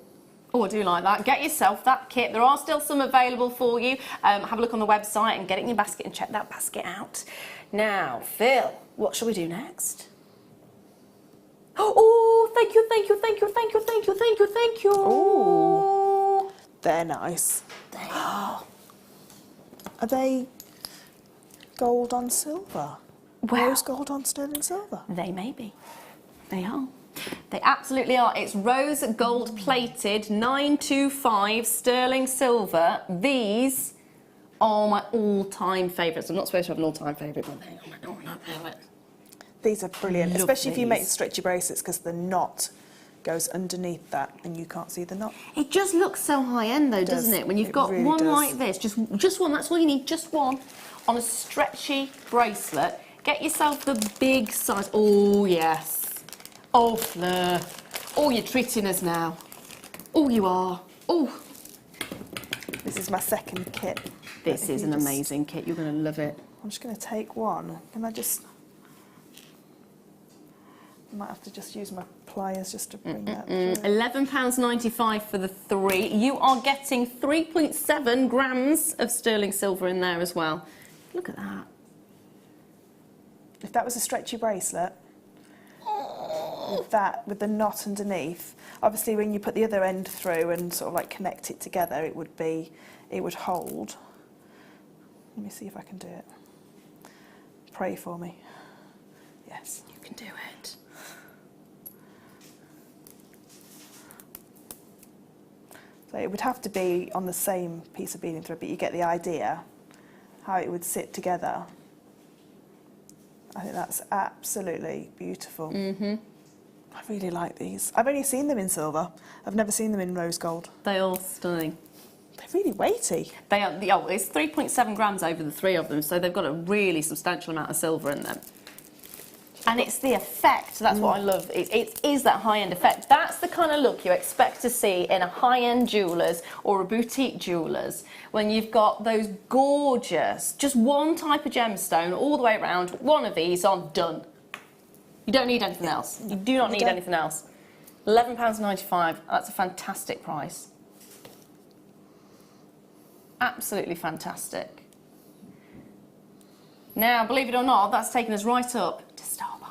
Oh, I do like that. Get yourself that kit. There are still some available for you. Have a look on the website and get it in your basket and check that basket out. Now, Phil, what shall we do next? Oh, thank you, thank you, thank you, thank you, thank you, thank you, thank you.
Oh, they're nice.
They are.
Are they gold on silver?
Well,
rose gold on sterling silver?
They may be. They are. They absolutely are. It's rose gold plated 925 sterling silver. These are my all-time favourites. I'm not supposed to have an all-time favourite, but they are my all-time favourites.
These are brilliant,
Love
especially if you make
these.
stretchy bracelets, because the knot goes underneath that and you can't see the knot.
It just looks so high-end though, doesn't it? When you've got
really
one
does.
like this, just one, that's all you need, just one, on a stretchy bracelet. Get yourself the big size. Oh, yes. Oh, Fleur. Oh, you're treating us now. Oh, you are. Oh.
This is my second kit.
This is an amazing kit. You're going to love it.
I'm just going to take one. Can I just... I might have to just use my pliers just to bring that through.
£11.95 for the 3. You are getting 3.7 grams of sterling silver in there as well. Look at that.
If that was a stretchy bracelet, with that, with the knot underneath, obviously when you put the other end through and sort of like connect it together, it would hold. Let me see if I can do it. Pray for me. Yes.
You can do it.
So it would have to be on the same piece of beading thread, but you get the idea how it would sit together. I think that's absolutely beautiful. I really like these. I've only seen them in silver. I've never seen them in rose gold.
They are stunning.
They're really weighty.
They are. Oh, it's 3.7 grams over the 3 of them, so they've got a really substantial amount of silver in them. And it's the effect, that's what I love. It is that high-end effect. That's the kind of look you expect to see in a high-end jeweller's or a boutique jeweller's, when you've got those gorgeous, just one type of gemstone all the way around, one of these on, done. You don't need anything else. You do not need anything else. £11.95, that's a fantastic price. Absolutely fantastic. Now, believe it or not, that's taken us right up to star buy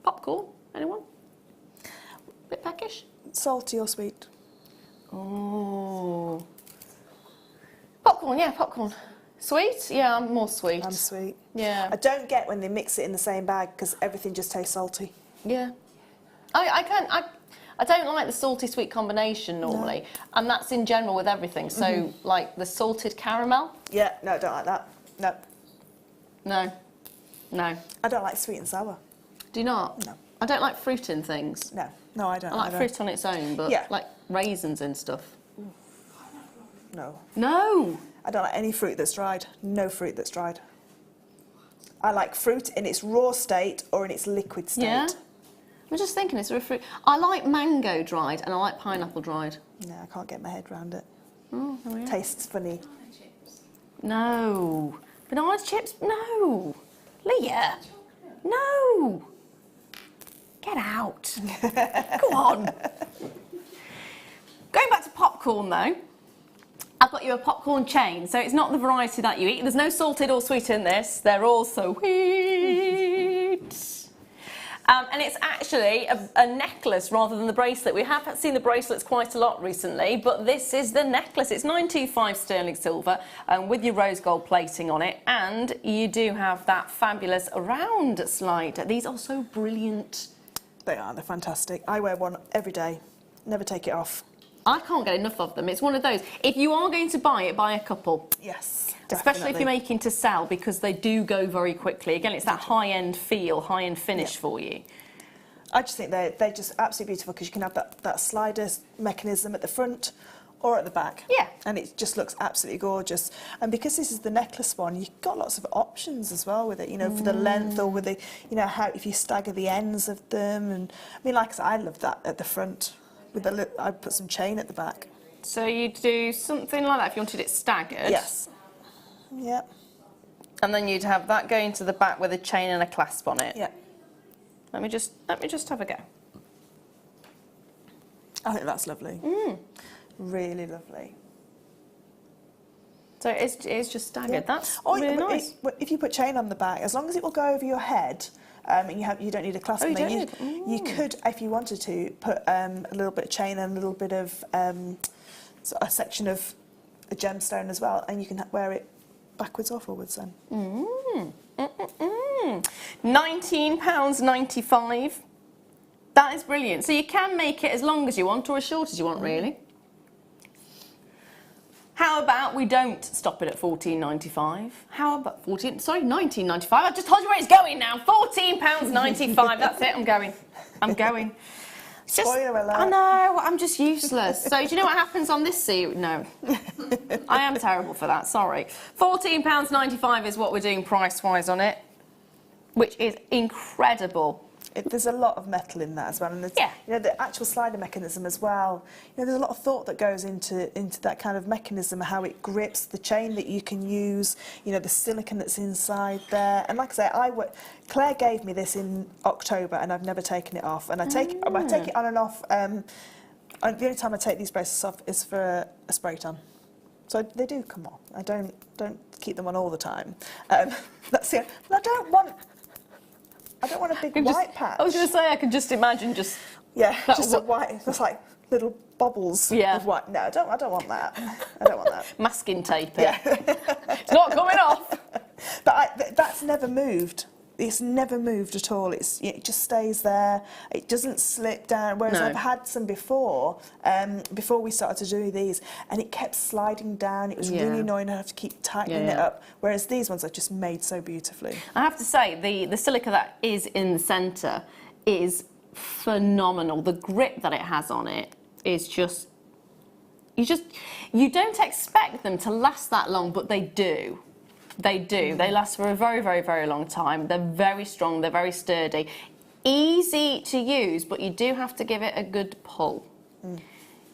Popcorn, anyone? Bit peckish?
Salty or sweet?
Oh. Popcorn, yeah, popcorn. Sweet? Yeah, I'm more sweet.
I'm sweet.
Yeah.
I don't get when they mix it in the same bag because everything just tastes salty.
Yeah. I don't like the salty sweet combination normally, and that's in general with everything. So like the salted caramel.
Yeah, no, I don't like that. No.
No. No.
I don't like sweet and sour.
Do you not?
No.
I don't like fruit in things.
No, I don't.
I like fruit on its own, but like raisins and stuff.
No.
No.
I don't like any fruit that's dried. No fruit that's dried. I like fruit in its raw state or in its liquid state.
Yeah. I'm just thinking, is there a fruit? I like mango dried and I like pineapple dried.
No, I can't get my head around it.
Oh, there we are.
Tastes funny.
No. Banana chips? No. Leah. No. Get out. Go on. Going back to popcorn though, I've got you a popcorn chain. So it's not the variety that you eat. There's no salted or sweet in this. They're all sweet. And it's actually a necklace rather than the bracelet. We have seen the bracelets quite a lot recently, but this is the necklace. It's 925 sterling silver with your rose gold plating on it. And you do have that fabulous round slide. These are so brilliant.
They are, they're fantastic. I wear one every day, never take it off.
I can't get enough of them. It's one of those. If you are going to buy it, buy a couple.
Yes,
especially if you're making to sell, because they do go very quickly. Again, it's that high-end feel, high-end finish for you.
I just think they're just absolutely beautiful because you can have that slider mechanism at the front or at the back.
Yeah.
And it just looks absolutely gorgeous. And because this is the necklace one, you've got lots of options as well with it, you know, for the length or with the, you know, how if you stagger the ends of them. And I mean, like I said, I love that at the front. With the, I put some chain at the back.
So you do something like that if you wanted it staggered.
Yes. Yeah.
And then you'd have that going to the back with a chain and a clasp on it.
Yeah.
Let me just have a go.
I think that's lovely. Really lovely.
So it is just staggered. That's really nice.
If you put chain on the back, as long as it will go over your head, and you don't need a clasp. You could, if you wanted to, put a little bit of chain and a little bit of a section of a gemstone as well, and you can wear it backwards or forwards then. £19.95. That is brilliant. So you can make it as long as you want or as short as you want, really. How about we don't stop it at $14.95? How about $19.95? I just told you where it's going now. £14.95. That's it. I'm going. Spoiler alert.
I know. I'm just useless. So do you know what happens on this series? No. I am terrible for that. Sorry. £14.95 is what we're doing price-wise on it, which is incredible.
There's a lot of metal in that as well, and you know, the actual slider mechanism as well. You know, there's a lot of thought that goes into that kind of mechanism, how it grips the chain that you can use. You know, the silicone that's inside there. And like I say, Claire gave me this in October, and I've never taken it off. And I take it on and off. The only time I take these bracelets off is for a spray tan. So they do come on. I don't keep them on all the time. That's it. I don't want a big white patch.
I was going to say, I can just imagine just...
Yeah, just a white, that's like little bubbles of white. No, I don't want that. I don't want that.
Masking tape. Yeah. It's not coming off.
But that's never moved. It's never moved at all. It just stays there. It doesn't slip down. Whereas I've had some before we started to do these, and it kept sliding down. It was really annoying. I have to keep tightening it up. Whereas these ones are just made so beautifully.
I have to say, the silica that is in the centre is phenomenal. The grip that it has on it is just you don't expect them to last that long, but they do. They do. They last for a very, very, very long time. They're very strong. They're very sturdy. Easy to use, but you do have to give it a good pull.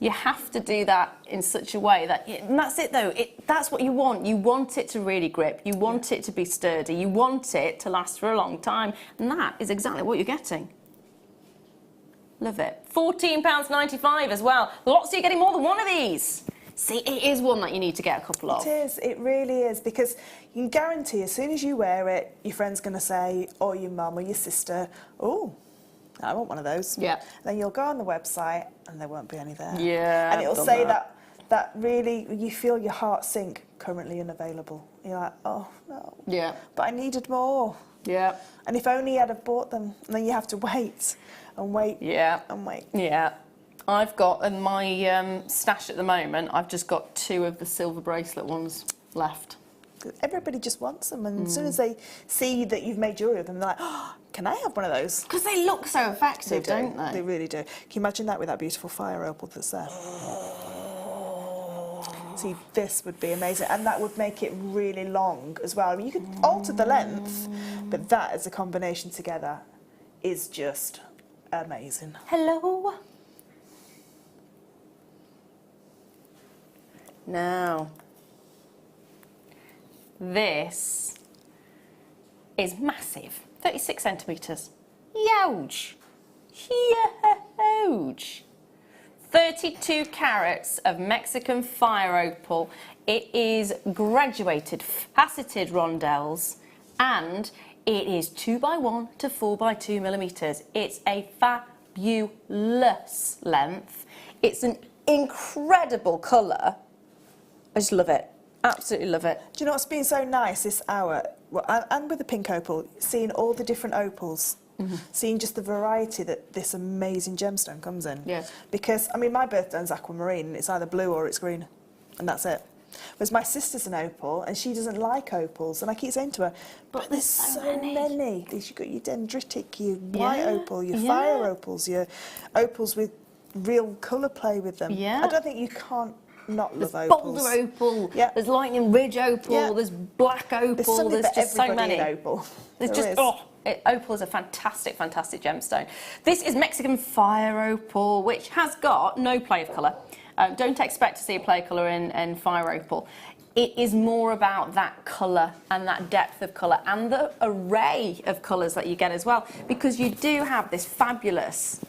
You have to do that in such a way that, and that's it though, that's what you want. You want it to really grip. You want it to be sturdy. You want it to last for a long time. And that is exactly what you're getting. Love it. £14.95 as well. Lots of you getting more than one of these. See, it is one that you need to get a couple of.
It is, it really is, because you can guarantee as soon as you wear it, your friend's going to say, or your mum or your sister, oh, I want one of those.
Yeah.
And then you'll go on the website and there won't be any there.
Yeah.
And it'll say that really, you feel your heart sink, currently unavailable. You're like, oh, no.
Yeah.
But I needed more.
Yeah.
And if only I'd have bought them, and then you have to wait and wait and wait.
Yeah. I've got, in my stash at the moment, I've just got 2 of the silver bracelet ones left.
Everybody just wants them, and as soon as they see that you've made jewellery with them, they're like, oh, can I have one of those?
Because they look so effective, don't they?
They really do. Can you imagine that with that beautiful fire opal that's there? See, this would be amazing, and that would make it really long as well. I mean, you could alter the length, but that as a combination together is just amazing.
Hello. Now, this is massive, 36 centimetres. Huge. Huge. 32 carats of Mexican fire opal. It is graduated faceted rondelles, and it is 2x1 to 4x2 millimetres. It's a fabulous length. It's an incredible colour. I just love it. Absolutely love it.
Do you know what's been so nice this hour? Well, and with the pink opal, seeing all the different opals, seeing just the variety that this amazing gemstone comes in.
Yes.
Because, I mean, my birthstone's aquamarine. It's either blue or it's green, and that's it. Whereas my sister's an opal, and she doesn't like opals. And I keep saying to her, but there's so many. You've got your dendritic, your white opal, your fire opals, your opals with real colour play with them.
Yeah.
I don't think you can't not love
there's
opals.
Boulder opal,
yeah.
There's Lightning Ridge opal, there's black opal, there's just so many.
In opal.
There's just, opal is a fantastic, fantastic gemstone. This is Mexican fire opal, which has got no play of colour. Don't expect to see a play of colour in fire opal. It is more about that colour and that depth of colour and the array of colours that you get as well, because you do have this fabulous...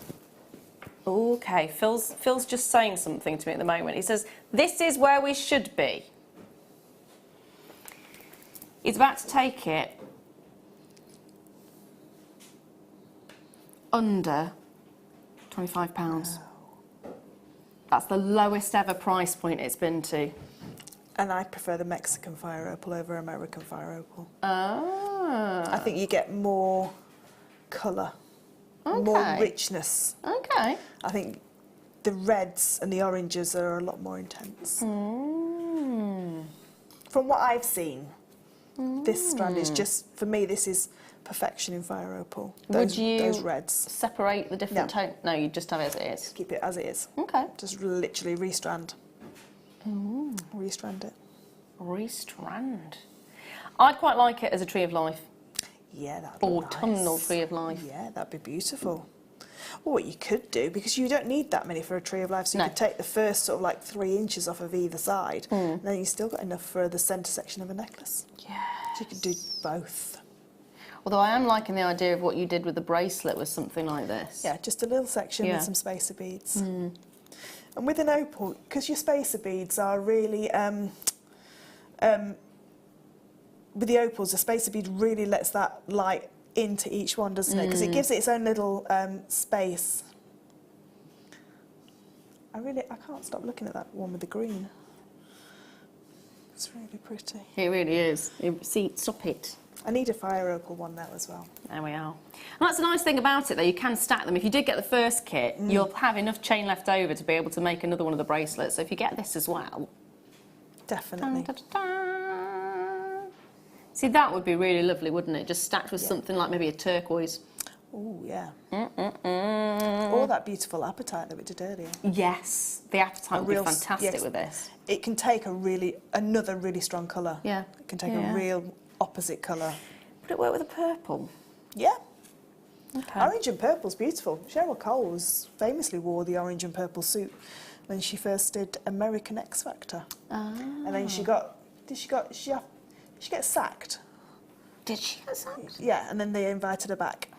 Okay, Phil's just saying something to me at the moment. He says, this is where we should be. He's about to take it under £25. That's the lowest ever price point it's been to.
And I prefer the Mexican fire opal over American fire opal.
Ah.
I think you get more colour.
Okay.
More richness.
Okay.
I think the reds and the oranges are a lot more intense. From what I've seen, this strand is just, for me, this is perfection in fire opal. Those reds.
Separate the different tones? No, you just have it as it is.
Just keep it as it is.
Okay.
Just literally restrand. Restrand it.
Restrand. I quite like it as a tree of life.
Yeah, that'd be nice.
Autumnal tree of life.
Yeah, that'd be beautiful. Well, what you could do, because you don't need that many for a tree of life, so you could take the first sort of like 3 inches off of either side, and then you've still got enough for the centre section of a necklace. Yeah. So you could do both.
Although I am liking the idea of what you did with the bracelet with something like this.
Yeah, just a little section with some spacer beads. And with an opal, because your spacer beads are really, with the opals, the spacer bead really lets that light into each one, doesn't it? Because it gives it its own little space. I can't stop looking at that one with the green. It's really pretty.
It really is. See, stop it.
I need a fire opal one now as well.
There we are. And that's the nice thing about it, though. You can stack them. If you did get the first kit, you'll have enough chain left over to be able to make another one of the bracelets. So if you get this as well...
Definitely.
Dun, dun, dun. See, that would be really lovely, wouldn't it? Just stacked with something like maybe a turquoise.
Oh, yeah. Or that beautiful apatite that we did earlier.
Yes, the apatite would be fantastic with this.
It can take another really strong colour.
Yeah.
It can take a real opposite colour.
Would it work with a purple?
Yeah.
Okay.
Orange and purple's beautiful. Cheryl Cole famously wore the orange and purple suit when she first did American X Factor. And then she get sacked?
Did she get sacked?
Yeah, and then they invited her back.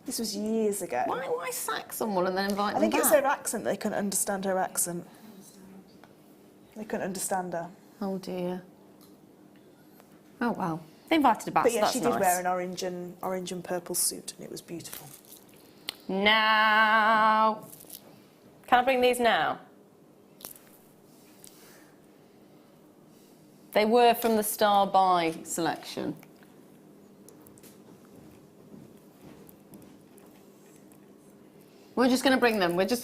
This was years ago.
Why sack someone and then invite them back?
I think it's their accent. They couldn't understand her accent. They couldn't understand her.
Oh dear. Oh well. They invited her back.
But
so
yeah,
that's
she did
nice.
wear an orange and purple suit, and it was beautiful.
Now, can I bring these now? They were from the Star Buy selection. We're just going to bring them. We're just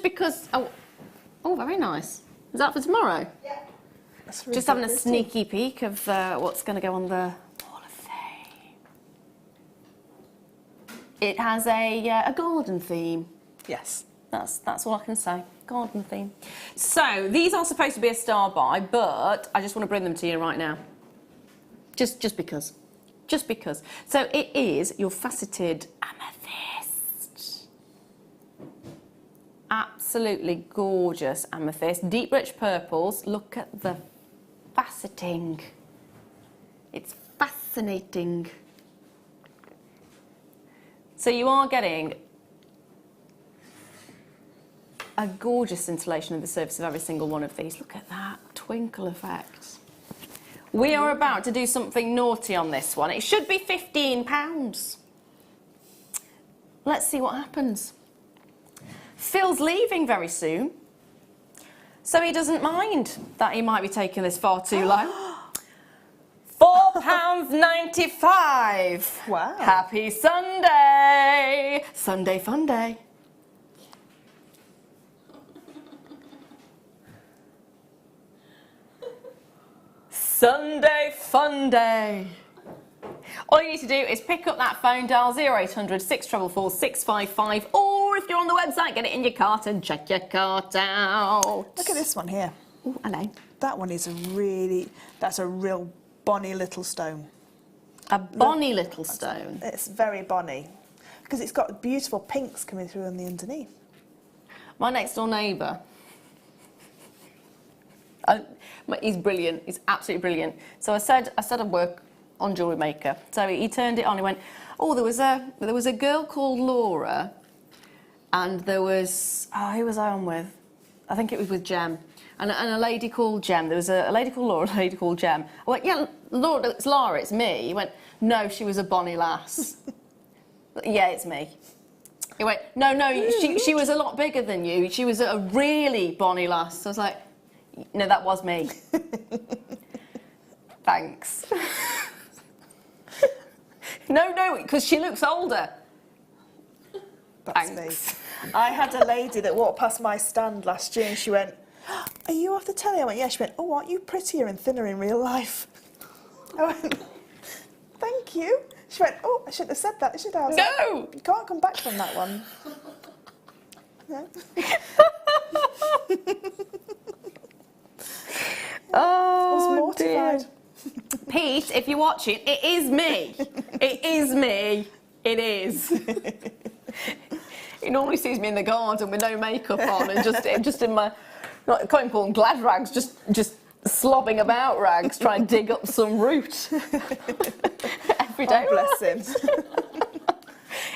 because. Oh, very nice. Is that for tomorrow?
Yeah. That's really
Just having a
pretty.
sneaky peek of what's going to go on the Wall of Fame. It has a garden theme.
Yes.
That's all I can say. Garden theme. So these are supposed to be a Star Buy, but I just want to bring them to you right now. Just because. Just because. So it is your faceted amethyst. Absolutely gorgeous amethyst. Deep rich purples. Look at the faceting. It's fascinating. So you are getting a gorgeous scintillation of the surface of every single one of these. Look at that twinkle effect. We are about to do something naughty on this one. It should be £15. Let's see what happens. Phil's leaving very soon, so he doesn't mind that he might be taking this far too low. £4.95.
Wow.
Happy Sunday. Sunday fun day. Sunday fun day. All you need to do is pick up that phone, dial 0800 644 655, or if you're on the website, get it in your cart and check your cart out.
Look at this one here.
Oh, hello.
That one is that's a real bonny little stone.
A bonny little stone.
It's very bonny because it's got beautiful pinks coming through on the underneath.
My next door neighbour, he's brilliant. He's absolutely brilliant. So I said I'd work on Jewellery Maker. So he turned it on. He went, oh, there was a girl called Lara, and there was who was I on with? I think it was with Jem, and a lady called Jem. There was a lady called Laura, a lady called Jem. I went, yeah, Laura, it's Lara, it's me. He went, no, she was a bonny lass. Yeah, it's me. He went, no, she was a lot bigger than you. She was a really bonny lass. So I was like, no, that was me. Thanks. No, because she looks older.
That's
Thanks.
me. I had a lady that walked past my stand last year and she went, are you off the telly? I went, yeah. She went, oh, aren't you prettier and thinner in real life? I went, thank you. She went, oh, I shouldn't have said that, should I? I was
No!
like, you can't come back from that one. No. I was mortified.
Dear. Pete, if you're watching, it is me. It is me. It is. He normally sees me in the garden with no makeup on and just in my, not quite important, glad rags, just slobbing about rags, trying to dig up some root. Every day.
Oh, bless him.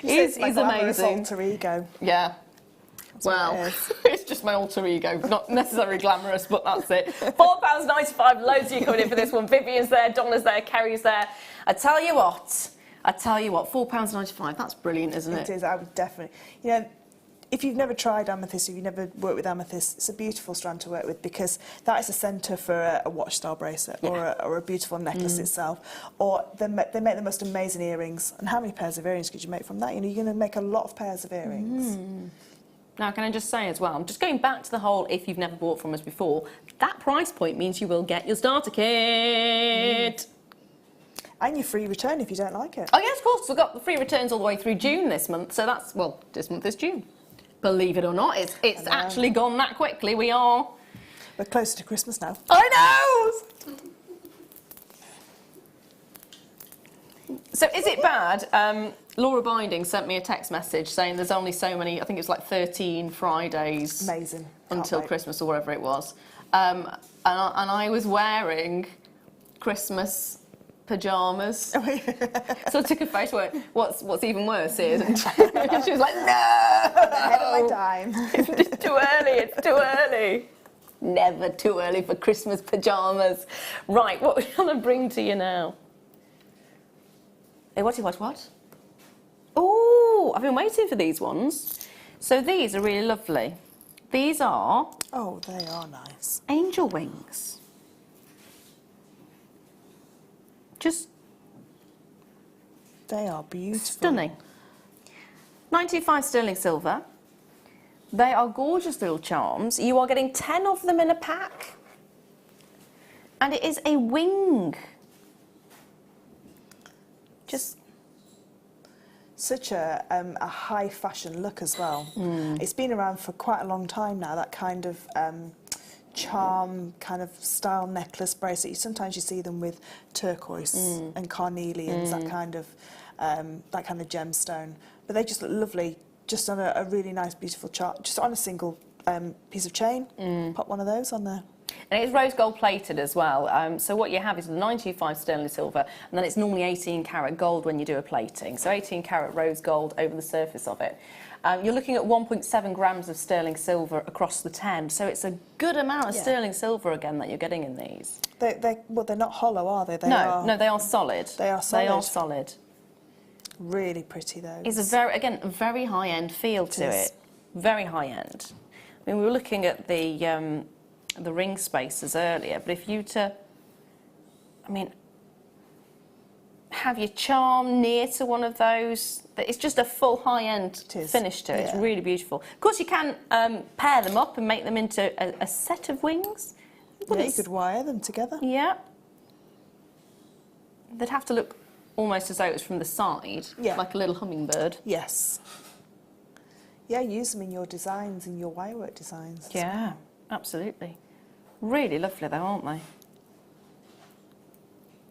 He's
my glamorous
amazing.
alter ego.
Yeah.
That's
Well,
what it is.
It's just my alter ego. Not necessarily glamorous, but that's it. £4.95. Loads of you coming in for this one. Vivian's there, Donna's there, Kerry's there. I tell you what, £4.95. That's brilliant, isn't it?
It is. I would definitely. You know, if you've never tried amethyst, if you've never worked with amethyst, it's a beautiful strand to work with because that is a centre for a watch style bracelet or a beautiful necklace itself. Or they make the most amazing earrings. And how many pairs of earrings could you make from that? You know, you're going to make a lot of pairs of earrings.
Now, can I just say as well, I'm just going back to the whole if you've never bought from us before, that price point means you will get your starter kit.
And your free return if you don't like it.
Oh, yes, of course. We've got the free returns all the way through June this month. So that's, well, this month is June. Believe it or not, it's actually gone that quickly. We're
closer to Christmas now.
I know! So is it bad? Laura Binding sent me a text message saying there's only so many, I think it's like 13 Fridays.
Amazing.
Until Christmas or whatever it was. And I was wearing Christmas pyjamas. So I took a photo and went, what's even worse is, and she was like, no!
Ahead of my time.
It's too early, it's too early. Never too early for Christmas pyjamas. Right, what we're going to bring to you now? Hey, what? Oh, I've been waiting for these ones. So these are really lovely. These are...
Oh, they are nice.
Angel wings. Just...
They are beautiful.
Stunning. 925 sterling silver. They are gorgeous little charms. You are getting 10 of them in a pack. And it is a wing. Just...
Such a high fashion look as well. It's been around for quite a long time now, that kind of charm kind of style necklace bracelet. Sometimes you see them with turquoise and carnelians, that kind of gemstone. But they just look lovely, just on a really nice, beautiful chart, just on a single piece of chain. Pop one of those on there.
And it's rose gold plated as well. So what you have is the 925 sterling silver, and then it's normally 18 karat gold when you do a plating. So 18 karat rose gold over the surface of it. You're looking at 1.7 grams of sterling silver across the 10. So it's a good amount of sterling silver again that you're getting in these.
They're not hollow, are they?
No, they are solid.
They are solid.
They are solid.
Really pretty though.
It's a very high end feel to it. Very high end. I mean, we were looking at the ring spaces earlier, but if you have your charm near to one of those, it's just a full high-end finish to it. It's really beautiful. Of course, you can pair them up and make them into a set of wings.
Yeah, you could wire them together.
Yeah. They'd have to look almost as though it was from the side, like a little hummingbird.
Yes. Yeah, use them in your designs, in your wirework designs.
Yeah. Absolutely. Really lovely though, aren't they?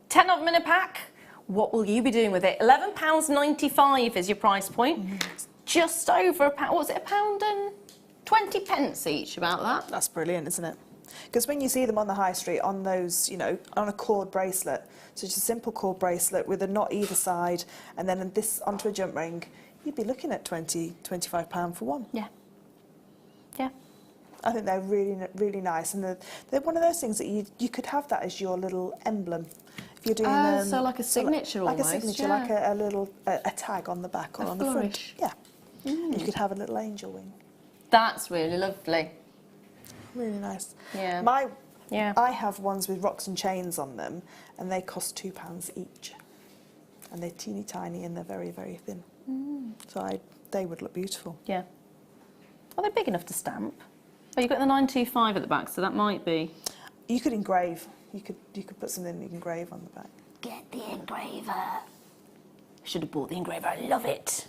10 of them in a pack. What will you be doing with it? £11.95 is your price point. Just over a pound. What was it, £1.20 each, about that?
That's brilliant, isn't it? Because when you see them on the high street, on those, you know, on a cord bracelet, so just a simple cord bracelet with a knot either side, and then this onto a jump ring, you'd be looking at £20, £25 for one.
Yeah. Yeah.
I think they're really, really nice, and they're one of those things that you could have that as your little emblem. If you're doing
so like a signature almost.
Like a signature, like a little a tag on the back or on the front. Yeah. And you could have a little angel wing.
That's really lovely.
Really nice.
Yeah.
I have ones with rocks and chains on them, and they cost £2 each. And they're teeny tiny and they're very, very thin. So they would look beautiful.
Yeah. Are they big enough to stamp? Oh, you've got the 925 at the back, so that might be...
You could engrave. You could put something that you can engrave on the back.
Get the engraver. I should have bought the engraver. I love it.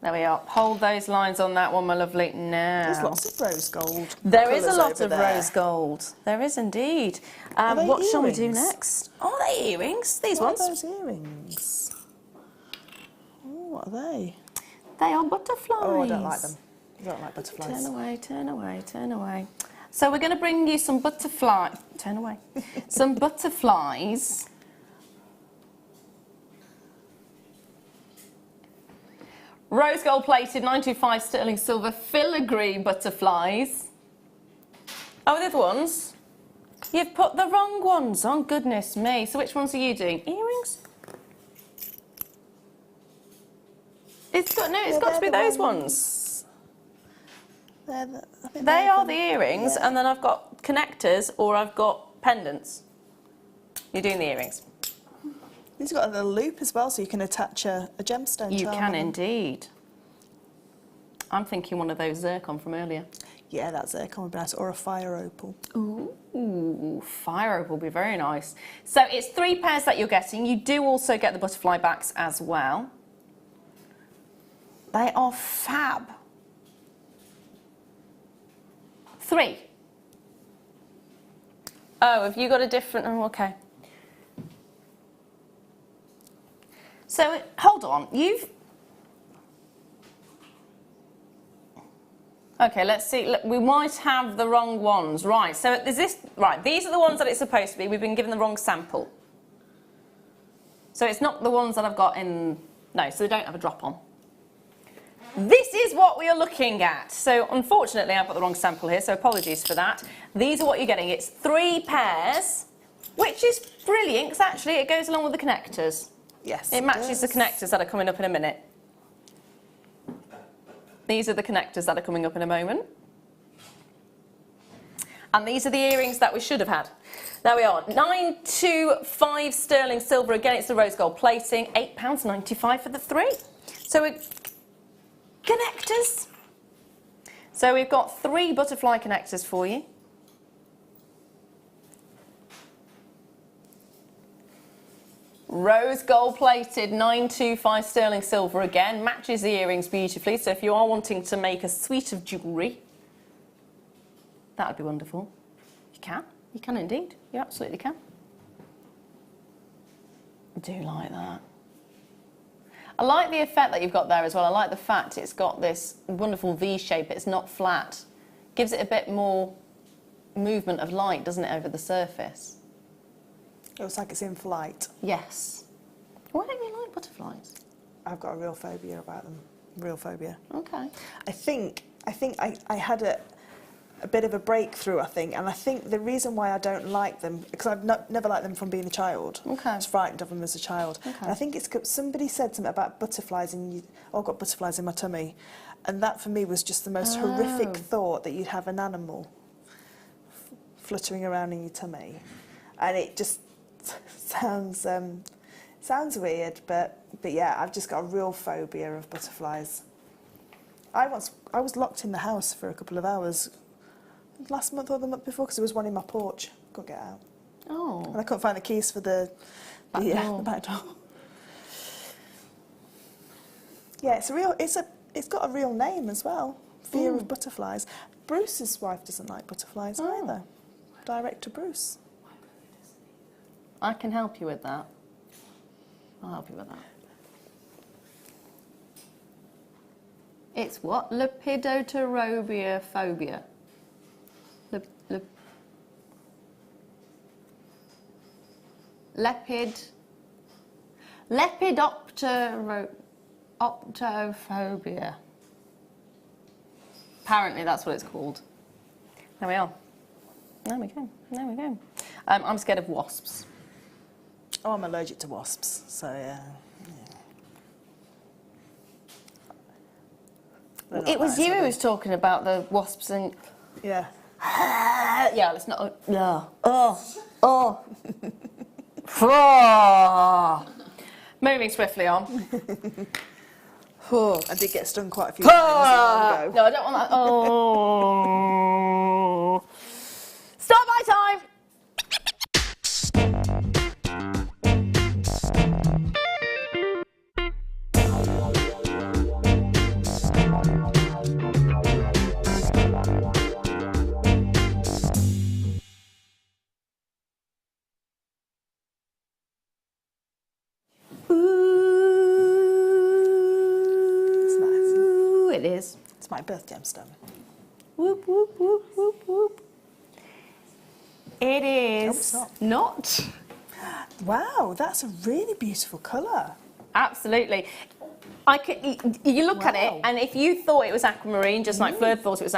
There we are. Hold those lines on that one, my lovely. Now.
There's lots of rose gold.
There is a lot of rose gold. There is indeed. What shall we do next? Oh, they're earrings. These ones.
What are those earrings? Oh, what are they?
They are butterflies.
Oh, I don't like them. I don't like butterflies.
Turn away, turn away, turn away. So we're going to bring you some butterfly... Turn away. Some butterflies. Rose gold plated 925 sterling silver filigree butterflies. Oh, the other ones? You've put the wrong ones on, goodness me. So which ones are you doing? Earrings? It's got to be those ones. They are the earrings, and then I've got connectors or I've got pendants. You're doing the earrings.
These have got a little loop as well, so you can attach a gemstone.
You
charm
can
on them.
indeed. I'm thinking one of those zircon from earlier.
Yeah, that zircon would be nice, or a fire opal.
Ooh, fire opal will be very nice. So it's 3 pairs that you're getting. You do also get the butterfly backs as well. They are fab. 3. Oh, have you got a different? Oh, okay. So hold on, Okay, let's see. Look, we might have the wrong ones. Right, so is this... Right, these are the ones that it's supposed to be. We've been given the wrong sample. So it's not the ones that I've got in... No, so they don't have a drop on. This is what we are looking at. So unfortunately, I've got the wrong sample here, so apologies for that. These are what you're getting. It's 3 pairs, which is brilliant, because actually it goes along with the connectors.
Yes,
It matches the connectors that are coming up in a minute. These are the connectors that are coming up in a moment. And these are the earrings that we should have had. There we are, 925 sterling silver. Again, it's the rose gold plating, £8.95 for the 3. So we're connectors. So we've got 3 butterfly connectors for you. Rose gold plated 925 sterling silver again, matches the earrings beautifully. So if you are wanting to make a suite of jewellery, that would be wonderful. You can indeed, you absolutely can. I do like that. I like the effect that you've got there as well. I like the fact it's got this wonderful V shape, it's not flat. Gives it a bit more movement of light, doesn't it, over the surface?
It looks like it's in flight.
Yes. Why don't you like butterflies?
I've got a real phobia about them. Real phobia.
Okay.
I think I had a bit of a breakthrough, I think, and I think the reason why I don't like them, because I've never liked them from being a child.
Okay.
I was frightened of them as a child.
Okay.
And I think it's somebody said something about butterflies, and I've got butterflies in my tummy, and that for me was just the most horrific thought, that you'd have an animal fluttering around in your tummy, and it just sounds weird, but yeah, I've just got a real phobia of butterflies. I was locked in the house for a couple of hours last month or the month before, because there was one in my porch. Couldn't get out.
Oh.
And I couldn't find the keys for the back door. Yeah, it's got a real name as well. Fear of butterflies. Bruce's wife doesn't like butterflies either. Director Bruce.
I can help you with that. I'll help you with that. It's what? Lepidopterobia phobia. Lepidopterophobia. Apparently that's what it's called. There we are. There we go. There we go. I'm scared of wasps.
Oh, I'm allergic to wasps, so yeah.
It was you who was talking about the wasps and...
Yeah.
Yeah, let's not... Moving swiftly on.
I did get stung quite a few times long ago.
No, I don't want that. Oh. Start my time. It is.
It's my birth gemstone.
Whoop, whoop, whoop, whoop, whoop. It is
it's not.
not.
Wow, that's a really beautiful colour.
Absolutely. You look at it, and if you thought it was aquamarine, just like Fleur thought it was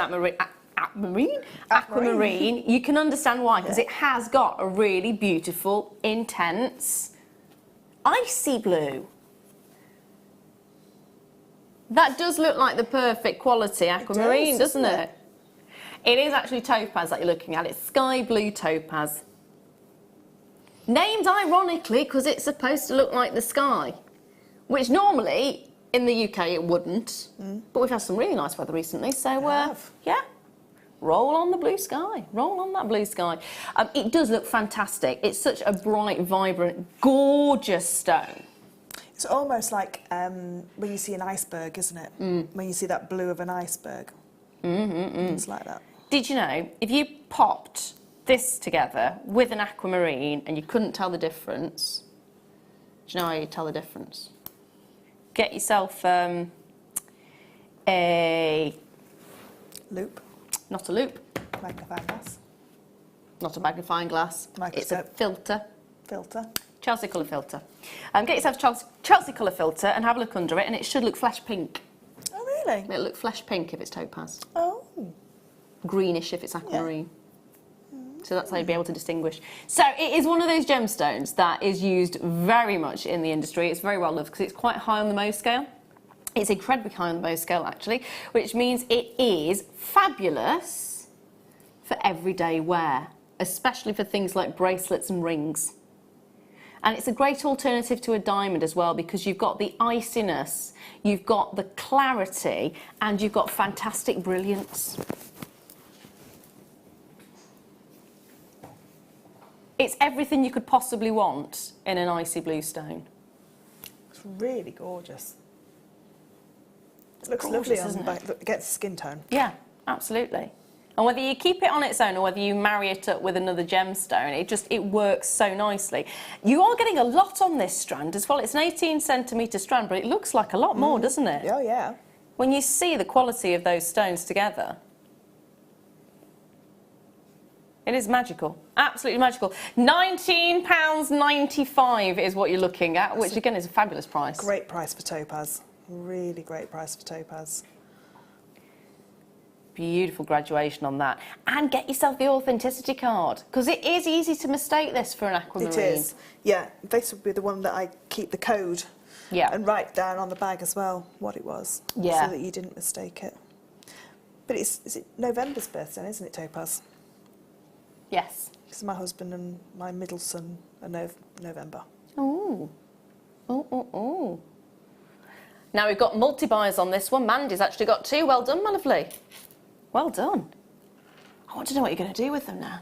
aquamarine, you can understand why, because it has got a really beautiful, intense, icy blue. That does look like the perfect quality aquamarine, doesn't it? It is actually topaz that you're looking at. It's sky blue topaz. Named ironically because it's supposed to look like the sky, which normally in the UK it wouldn't. But we've had some really nice weather recently, so yeah. Roll on the blue sky. Roll on that blue sky. It does look fantastic. It's such a bright, vibrant, gorgeous stone.
It's almost like when you see an iceberg, isn't it? When you see that blue of an iceberg. It's like that.
Did you know, if you popped this together with an aquamarine and you couldn't tell the difference, do you know how you tell the difference? Get yourself a...
Loop.
Not a loop.
Magnifying glass.
Not a magnifying glass. It's a filter.
Filter.
Chelsea colour filter. Get yourself a Chelsea colour filter and have a look under it, and it should look flesh pink.
Oh, really?
It'll look flesh pink if it's topaz.
Oh.
Greenish if it's aquamarine. So that's how you'll be able to distinguish. So it is one of those gemstones that is used very much in the industry. It's very well loved because it's quite high on the Mohs scale. It's incredibly high on the Mohs scale, actually, which means it is fabulous for everyday wear, especially for things like bracelets and rings. And it's a great alternative to a diamond as well, because you've got the iciness, you've got the clarity, and you've got fantastic brilliance. It's everything you could possibly want in an icy blue stone.
It's really gorgeous. It looks lovely on the back. It gets skin tone.
Yeah, absolutely. And whether you keep it on its own or whether you marry it up with another gemstone, it works so nicely. You are getting a lot on this strand as well. It's an 18cm strand, but it looks like a lot more, doesn't it?
Oh, yeah.
When you see the quality of those stones together, it is magical. Absolutely magical. £19.95 is what you're looking at, which again is a fabulous price.
Great price for topaz. Really great price for topaz.
Beautiful graduation on that. And get yourself the authenticity card, because it is easy to mistake this for an aquamarine.
It is. Yeah, this would be the one that I keep the code and write down on the bag as well what it was, so that you didn't mistake it. But is it November's birthday, isn't it, topaz?
Yes.
Because my husband and my middle son are November.
Oh. Oh. Now we've got multi-buyers on this one. Mandy's actually got 2. Well done, my lovely. Well done. I want to know what you're going to do with them now.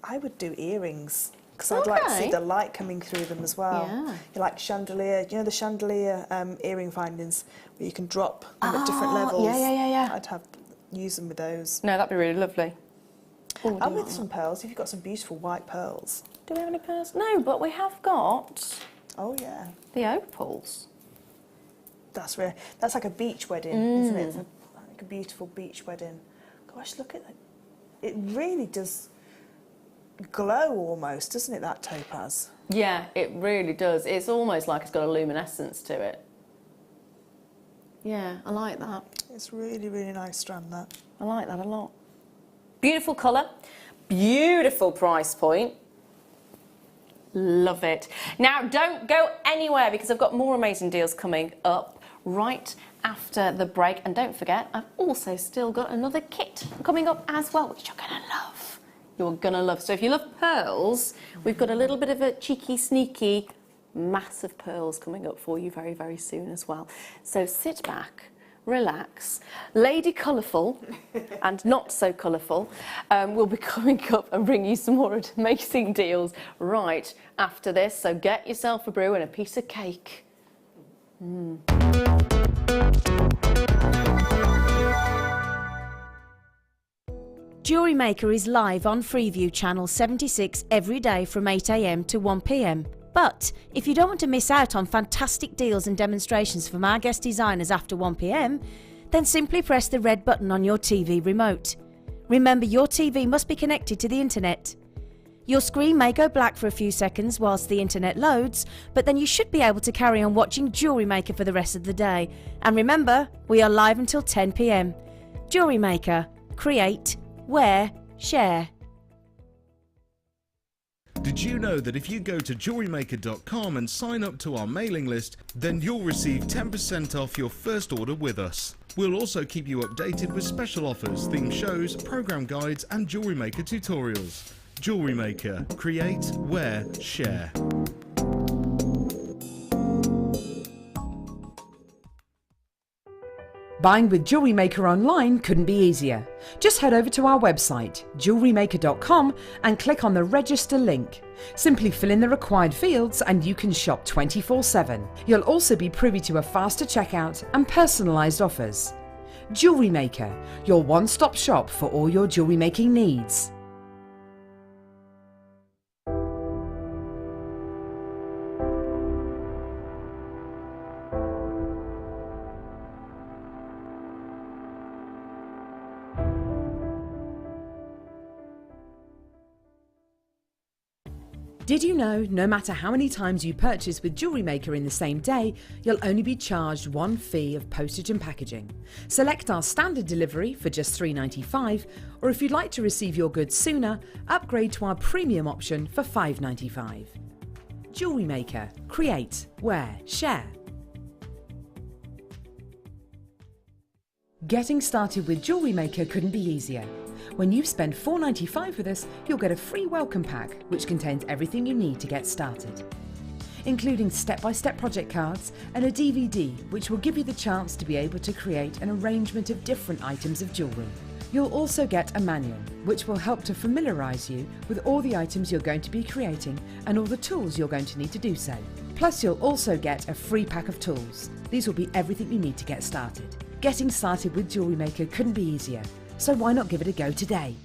I would do earrings, because I'd like to see the light coming through them as well.
Yeah.
You like chandelier, you know the chandelier earring findings where you can drop them at different levels?
Yeah.
I'd use them with those.
No, that'd be really lovely. Ooh,
and with some pearls, if you've got some beautiful white pearls.
Do we have any pearls? No, but we have got...
Oh, yeah.
The opals.
That's like a beach wedding, isn't it? It's like a beautiful beach wedding. Gosh, look at that. It really does glow almost, doesn't it, that topaz?
Yeah, it really does. It's almost like it's got a luminescence to it. Yeah, I like that.
It's really, really nice strand, that.
I like that a lot. Beautiful colour, beautiful price point. Love it. Now, don't go anywhere, because I've got more amazing deals coming up right after the break. And don't forget, I've also still got another kit coming up as well, which you're going to love. You're going to love. So if you love pearls, we've got a little bit of a cheeky, sneaky, massive pearls coming up for you very, very soon as well. So sit back, relax. Lady Colourful and not so colourful will be coming up and bring you some more amazing deals right after this. So get yourself a brew and a piece of cake.
Jewellery Maker is live on Freeview Channel 76 every day from 8 AM to 1 PM. But if you don't want to miss out on fantastic deals and demonstrations from our guest designers after 1 PM, then simply press the red button on your TV remote. Remember, your TV must be connected to the internet. Your screen may go black for a few seconds whilst the internet loads, but then you should be able to carry on watching Jewellery Maker for the rest of the day. And remember, we are live until 10 p.m. Jewellery Maker. Create, wear, share.
Did you know that if you go to JewelleryMaker.com and sign up to our mailing list, then you'll receive 10% off your first order with us. We'll also keep you updated with special offers, theme shows, program guides and Jewellery Maker tutorials. Jewellery Maker. Create, wear, share.
Buying with Jewellery Maker online couldn't be easier. Just head over to our website, JewelleryMaker.com, and click on the register link. Simply fill in the required fields and you can shop 24/7. You'll also be privy to a faster checkout and personalised offers. Jewellery Maker, your one-stop shop for all your jewellery making needs. Did you know no matter how many times you purchase with Jewellery Maker in the same day, you'll only be charged one fee of postage and packaging? Select our standard delivery for just $3.95, or if you'd like to receive your goods sooner, upgrade to our premium option for $5.95. Jewellery Maker. Create, wear, share. Getting started with Jewellery Maker couldn't be easier. When you spend $4.95 with us, you'll get a free welcome pack which contains everything you need to get started, including step-by-step project cards and a DVD which will give you the chance to be able to create an arrangement of different items of jewellery. You'll also get a manual which will help to familiarise you with all the items you're going to be creating and all the tools you're going to need to do so. Plus you'll also get a free pack of tools. These will be everything you need to get started. Getting started with Jewellery Maker couldn't be easier. So why not give it a go today?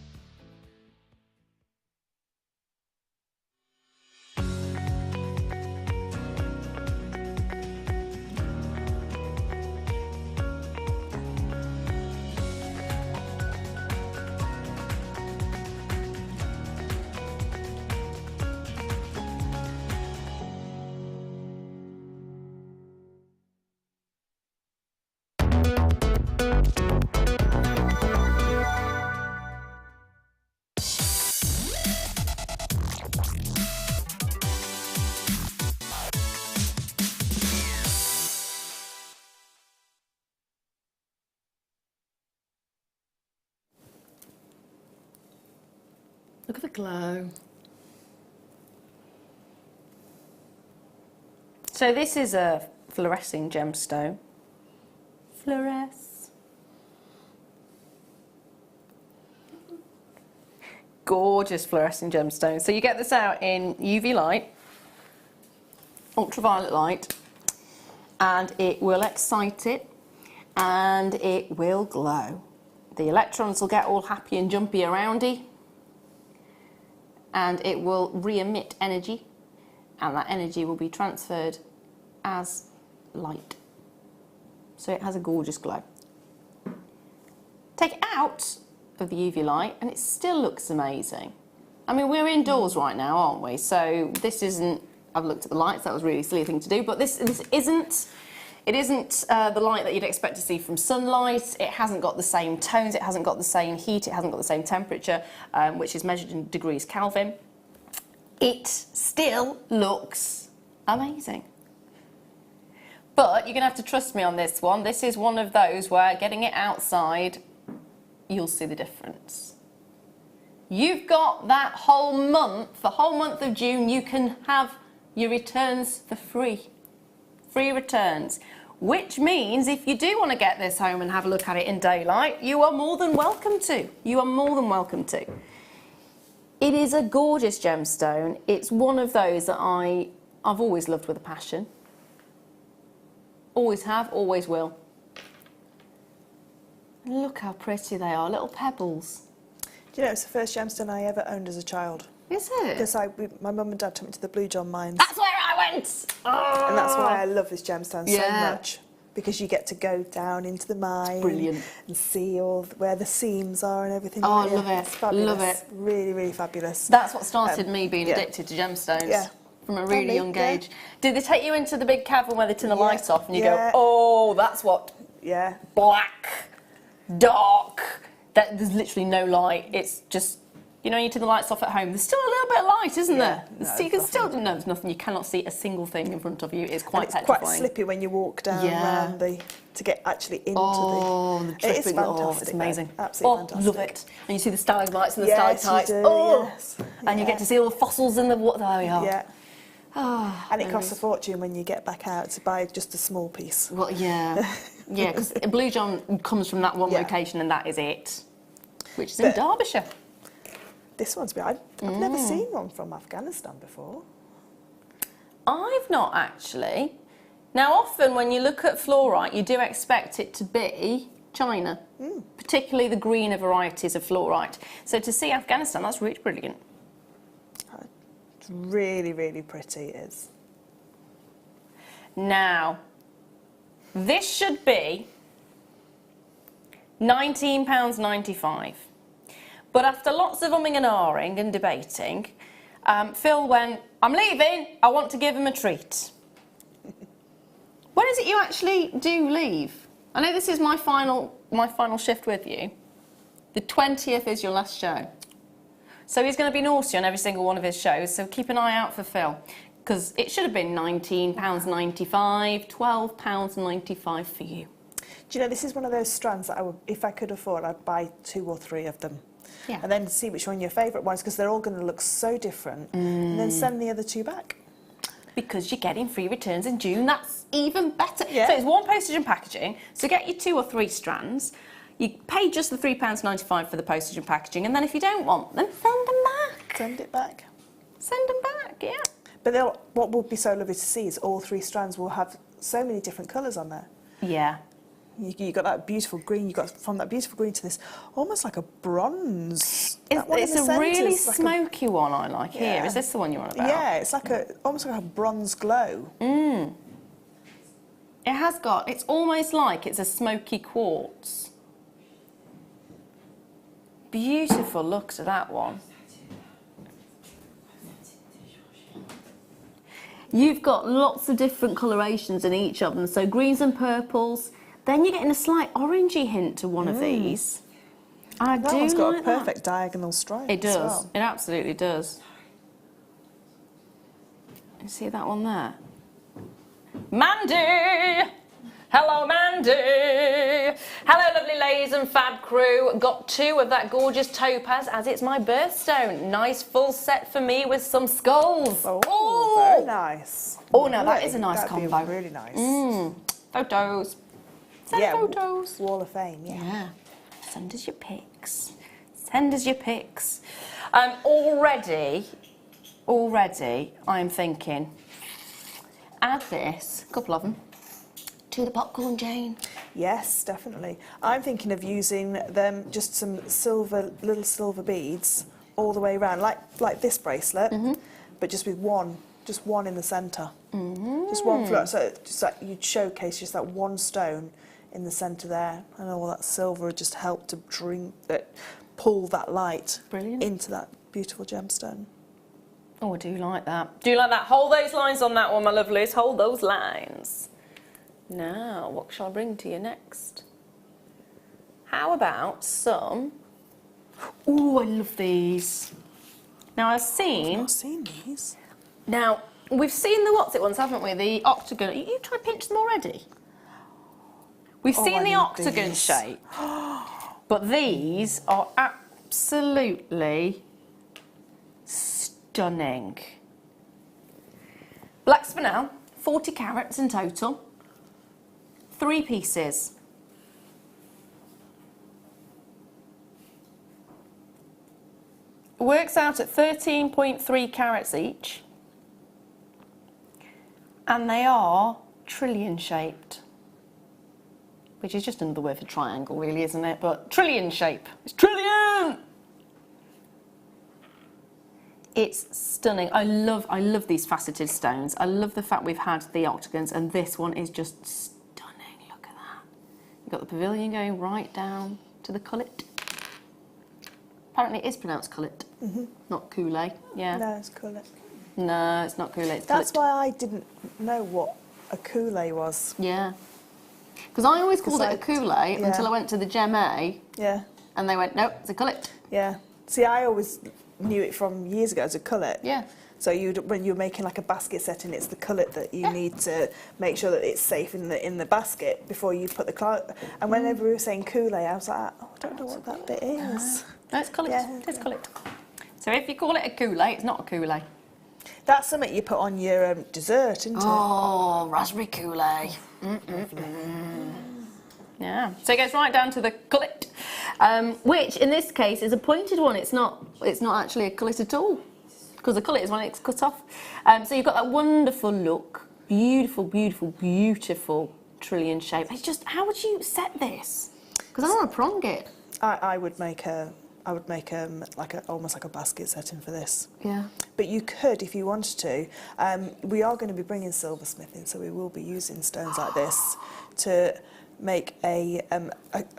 Look at the glow. So this is a fluorescing gemstone. Fluoresce. Gorgeous fluorescing gemstone. So you get this out in UV light, ultraviolet light, and it will excite it and it will glow. The electrons will get all happy and jumpy around it, and it will re-emit energy, and that energy will be transferred as light. So it has a gorgeous glow. Take it out of the UV light and it still looks amazing. I mean, we're indoors right now, aren't we? So this isn't, I've looked at the lights, that was a really silly thing to do, but this isn't, it isn't the light that you'd expect to see from sunlight. It hasn't got the same tones, it hasn't got the same heat, it hasn't got the same temperature, which is measured in degrees Kelvin. It still looks amazing. But you're going to have to trust me on this one. This is one of those where getting it outside, you'll see the difference. You've got that whole month, the whole month of June, you can have your returns for free. Free returns. Which means if you do want to get this home and have a look at it in daylight, you are more than welcome to. You are more than welcome to. It is a gorgeous gemstone. It's one of those that I've always loved with a passion. Always have, always will. Look how pretty they are, little pebbles.
Do you know, it's the first gemstone I ever owned as a child.
Is it?
Because my mum and dad took me to the Blue John mines.
That's where I went! Oh.
And that's why I love this gemstone so much. because you get to go down into the mine.
Brilliant.
And see all where the seams are and everything.
Oh, I
Yeah,
love it.
it's fabulous.
Love it.
Really, really fabulous.
That's what started me being
yeah.
addicted to gemstones.
Yeah.
From a really
me,
young
yeah.
age. Did they take you into the big cavern where they turn the lights off and you
Yeah.
go, oh, that's what
Yeah.
black, dark, that there's literally no light. It's just, you know, you turn the lights off at home, there's still a little bit of light, isn't there?
No,
So you can
it's
still, no, there's nothing, you cannot see a single thing in front of you. It's quite
It's
petrifying.
quite slippy when you walk down
Yeah.
around to get actually into
the
it is
dripping,
fantastic.
it's amazing.
Absolutely fantastic.
Love it. And you see the stalagmites and the
Yes,
stalactites.
you do,
Oh,
yes.
and you get to see all the fossils in the water. There we are.
Yeah.
Oh,
And it costs a fortune when you get back out to buy just a small piece.
well, yeah. Yeah, because Blue John comes from that one
Yeah.
location and that is it, which is in Derbyshire.
This one's I've never seen one from Afghanistan before.
I've not actually. Now, often when you look at fluorite, you do expect it to be China, particularly the greener varieties of fluorite. So to see Afghanistan, that's really brilliant.
It's really, really pretty, it is.
Now, this should be £19.95. But after lots of umming and ahhing and debating, Phil went, I'm leaving, I want to give him a treat. When is it you actually do leave? I know this is my final shift with you. The 20th is your last show. So he's going to be naughty on every single one of his shows, so keep an eye out for Phil. Because it should have been £19.95, £12.95 for you.
Do you know, this is one of those strands that I would, if I could afford, I'd buy 2 or 3 of them.
Yeah.
And then see which one your favourite ones, because they're all going to look so different. And then send the other 2 back.
Because you're getting free returns in June, that's even better.
Yeah.
So it's 1 postage and packaging, so get you 2 or 3 strands. You pay just the £3.95 for the postage and packaging, and then if you don't want them, send them back.
Send it back.
Send them back, yeah.
But what will be so lovely to see is all 3 strands will have so many different colours on there.
Yeah.
You got that beautiful green. You got from that beautiful green to this almost like a bronze.
It's a really smoky one I like here.
Yeah.
Is this the one you're on about?
Yeah, it's like almost like a bronze glow.
It has got. It's almost like it's a smoky quartz. Beautiful look to that one. You've got lots of different colorations in each of them. So greens and purples. Then you're getting a slight orangey hint to one of these. I
That
do
one's got
like
a perfect diagonal stripe.
It does.
As well.
It absolutely does. You see that one there? Mandy! Hello, Mandy! Hello, lovely ladies and fab crew. Got 2 of that gorgeous topaz as it's my birthstone. Nice full set for me with some skulls.
Oh, very nice.
Oh, now that is a nice
That'd
combo.
Be really nice.
Photos. Send photos.
Wall of Fame, yeah.
Yeah. Send us your pics. Send us your pics. Already, I'm thinking, add this, a couple of them, to the popcorn, Jane.
Yes, definitely. I'm thinking of using them, just some little silver beads all the way around, like this bracelet, but just with one in the centre. Just one float. So just like you'd showcase just that one stone in the centre there, and all that silver would just help to pull that light into that beautiful gemstone.
Oh, I do like that. Do you like that? Hold those lines on that one, my lovelies. Hold those lines. Now, what shall I bring to you next? How about some... Ooh, I love these. Now, I've
not seen these.
Now, we've seen the what's it ones, haven't we? The octagon. You try to pinch them already? We've seen the octagon shape. But these are absolutely stunning. Black spinel, 40 carats in total. 3 pieces. Works out at 13.3 carats each. And they are trillion shaped. Which is just another word for triangle, really, isn't it? But trillion shape. It's trillion! It's stunning. I love these faceted stones. I love the fact we've had the octagons, and this one is just stunning. You've got the pavilion going right down to the cullet. Apparently it is pronounced cullet, not coulee. Yeah.
No, it's cullet.
No, it's not coulee. It's
That's
cullet.
why I didn't know what a coulee was.
Yeah. Because I always called it a coulee
yeah.
until I went to the Gem A,
Yeah.
and they went, nope, it's a cullet.
Yeah. See, I always knew it from years ago as a cullet.
Yeah.
So when you're making like a basket setting, it's the cullet that you need to make sure that it's safe in the basket before you put the cloth. And whenever we were saying coulee, I was like, oh, I don't know what that bit is.
No, it's cullet.
Yeah.
It's cullet. So if you call it a coulee, it's not a coulee.
That's something you put on your dessert, isn't it?
Oh, raspberry coulee. Yeah. So it goes right down to the cullet, which in this case is a pointed one. It's not actually a cullet at all, because the cullet is when it's cut off. So you've got that wonderful look, beautiful, beautiful, beautiful trillion shape. It's just, how would you set this? Because I want to prong it.
I would make almost like a basket setting for this.
Yeah.
But you could, if you wanted to. We are going to be bringing silversmithing, so we will be using stones like this to make an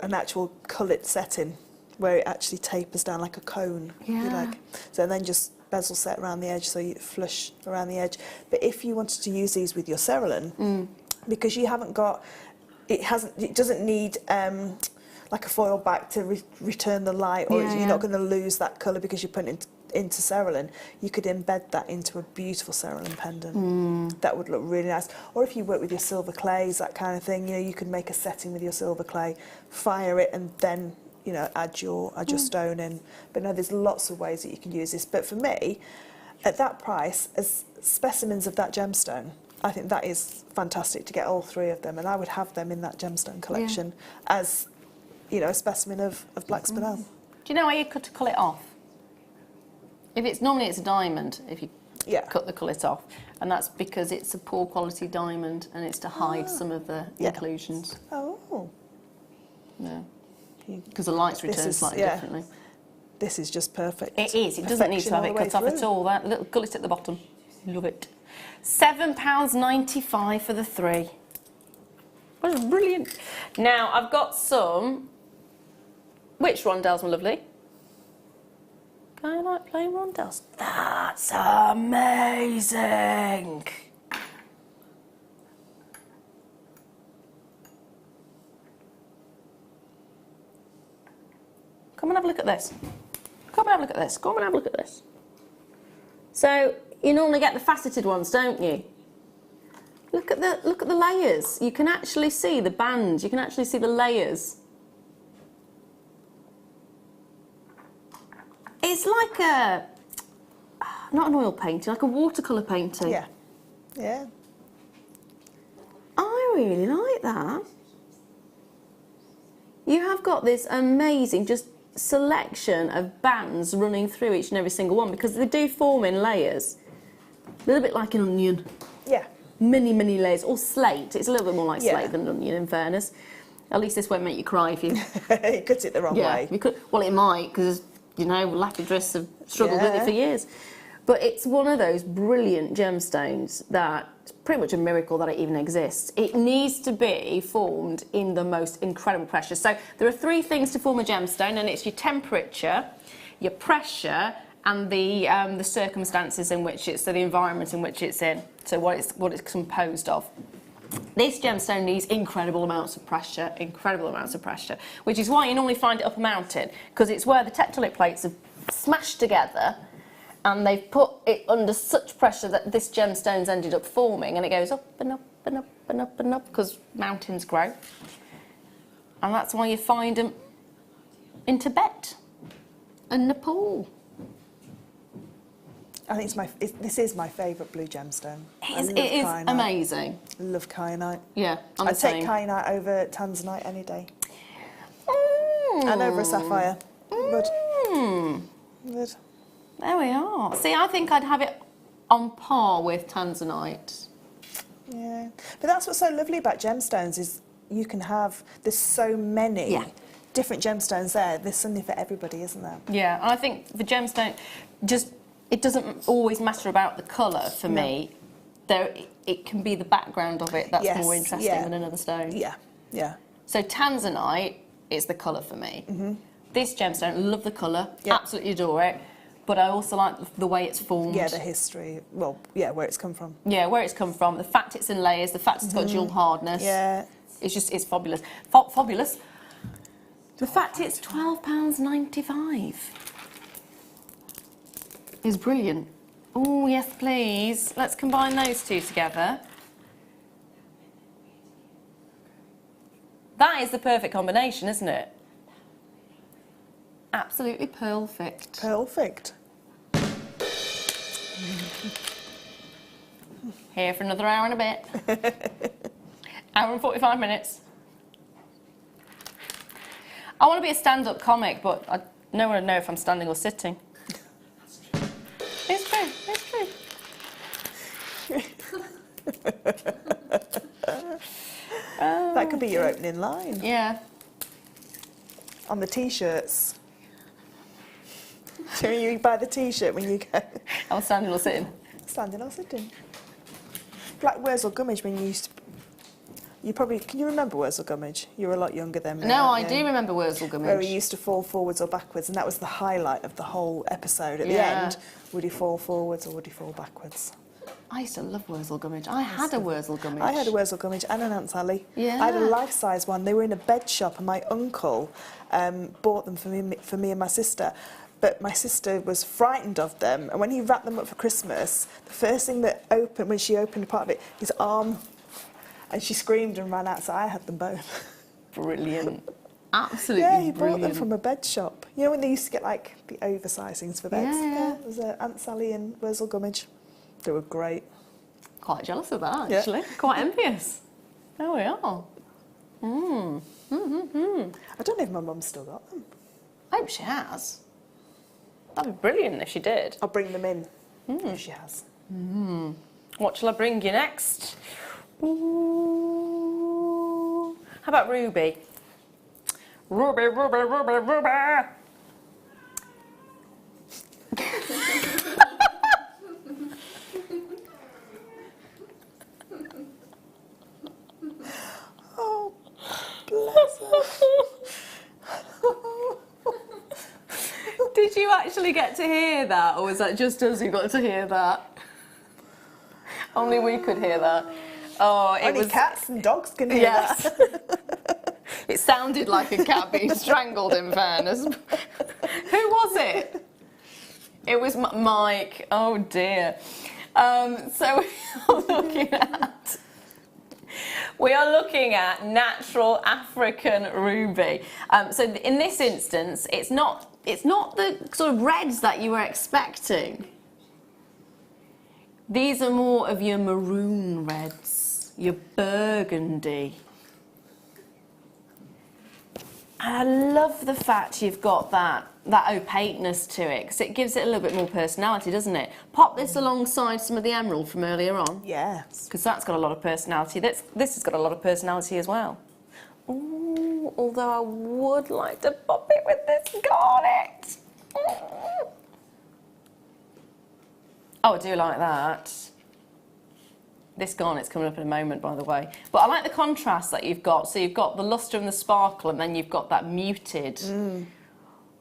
actual cullet setting where it actually tapers down like a cone, if you like. So then just bezel set around the edge, so you flush around the edge. But if you wanted to use these with your cerulean, because you haven't got, it doesn't need like a foil back to return the light, or you're not going to lose that colour because you put it into cerulean. You could embed that into a beautiful cerulean pendant. That would look really nice. Or if you work with your silver clays, that kind of thing, you could make a setting with your silver clay, fire it, and then add your stone in. But no, there's lots of ways that you can use this. But for me, at that price, as specimens of that gemstone, I think that is fantastic to get all three of them, and I would have them in that gemstone collection as a specimen of black spinel.
Do you know how you cut it off? If it's normally it's a diamond, if you cut the cullet off, and that's because it's a poor quality diamond and it's to hide some of the inclusions.
Oh.
Yeah. Because the light's returned slightly differently.
This is just perfect.
It is. It doesn't need to have it cut off at all. That little gullet at the bottom. Love it. £7.95 for the three. That's brilliant. Now, I've got some... Which rondelles, my lovely? Kyanite plain rondelles. That's amazing. Come and have a look at this. Come and have a look at this. Come and have a look at this. So you normally get the faceted ones, don't you? Look at the layers. You can actually see the bands. You can actually see the layers. It's like not an oil painting, like a watercolour painting.
Yeah. Yeah.
I really like that. You have got this amazing just selection of bands running through each and every single one, because they do form in layers. A little bit like an onion.
Yeah.
Many, many layers. Or slate. It's a little bit more like slate than an onion, in fairness. At least this won't make you cry if you...
you cut it the wrong way.
You could, well, it might, because, lapidarists have struggled with it for years. But it's one of those brilliant gemstones that it's pretty much a miracle that it even exists. It needs to be formed in the most incredible pressure. So there are three things to form a gemstone, and it's your temperature, your pressure, and the circumstances in which it's, so the environment in which it's in, so what it's composed of. This gemstone needs incredible amounts of pressure, which is why you normally find it up a mountain, because it's where the tectonic plates have smashed together and they've put it under such pressure that this gemstone's ended up forming, and it goes up and up and up and up and up because mountains grow. And that's why you find them in Tibet and Nepal.
I think this is my favourite blue gemstone.
It is amazing.
I love kyanite.
Yeah,
I'd take kyanite over tanzanite any day. And over a sapphire. Good.
There we are. See, I think I'd have it on par with tanzanite.
Yeah. But that's what's so lovely about gemstones is you can have, there's so many different gemstones there. There's something for everybody, isn't there?
Yeah, and I think the gemstone it doesn't always matter about the colour for me. It can be the background of it that's more interesting than another stone.
Yeah, yeah.
So tanzanite is the colour for me. This gemstone, love the colour, absolutely adore it. But I also like the way it's formed.
Yeah, the history. Well, yeah, where it's come from.
Yeah, where it's come from. The fact it's in layers, the fact it's got dual hardness.
Yeah.
It's fabulous. Fabulous. The fact it's £12.95 is brilliant. Oh, yes, please. Let's combine those two together. That is the perfect combination, isn't it? Absolutely perfect.
Perfect.
Here for another hour and a bit. Hour and 45 minutes. I want to be a stand-up comic, but I no one would know if I'm standing or sitting. It's true, it's true.
That could be your opening line.
Yeah.
On the t-shirts. So you buy the t-shirt when you go.
I'm standing or sitting.
Standing or sitting. Like Wurzel Gummidge when you used to... You probably... Can you remember Wurzel Gummidge? You were a lot younger then.
No, I do remember Wurzel Gummidge.
Where he used to fall forwards or backwards, and that was the highlight of the whole episode. At the end, would he fall forwards or would he fall backwards?
I used to love Wurzel Gummidge. I had a Wurzel Gummidge.
I had a Wurzel Gummidge and an Aunt Sally.
Yeah.
I had a life-size one. They were in a bed shop, and my uncle bought them for me and my sister. But my sister was frightened of them, and when he wrapped them up for Christmas, the first thing that opened, when she opened a part of it, his arm, and she screamed and ran out, so I had them both.
Brilliant. Absolutely
Yeah, he
brilliant.
bought them from a bed shop. You know when they used to get, like, the oversized things for beds?
Yeah.
It was Aunt Sally and Wurzel Gummidge. They were great.
Quite jealous of that,
Yeah.
actually. Quite envious. There we are.
I don't know if my mum's still got them.
I hope she has. That'd be brilliant if she did.
I'll bring them in if she has.
What shall I bring you next? Ooh. How about ruby? Ruby, ruby, ruby, ruby.
Oh, bless her.
Did you actually get to hear that, or was that just us who got to hear that? Only we could hear that. Oh, it
Only
was.
cats and dogs can hear
Yes.
that.
It sounded like a cat being strangled, in fairness. Who was it? It was Mike. Oh dear. So we are looking at natural African ruby. So in this instance, it's not the sort of reds that you were expecting. These are more of your maroon reds, your burgundy. And I love the fact you've got that opaqueness to it, because it gives it a little bit more personality, doesn't it? Pop this alongside some of the emerald from earlier on.
Yes.
Because that's got a lot of personality. This has got a lot of personality as well. Ooh, although I would like to pop it with this garnet. Oh, I do like that. This garnet's coming up in a moment, by the way. But I like the contrast that you've got. So you've got the lustre and the sparkle, and then you've got that muted,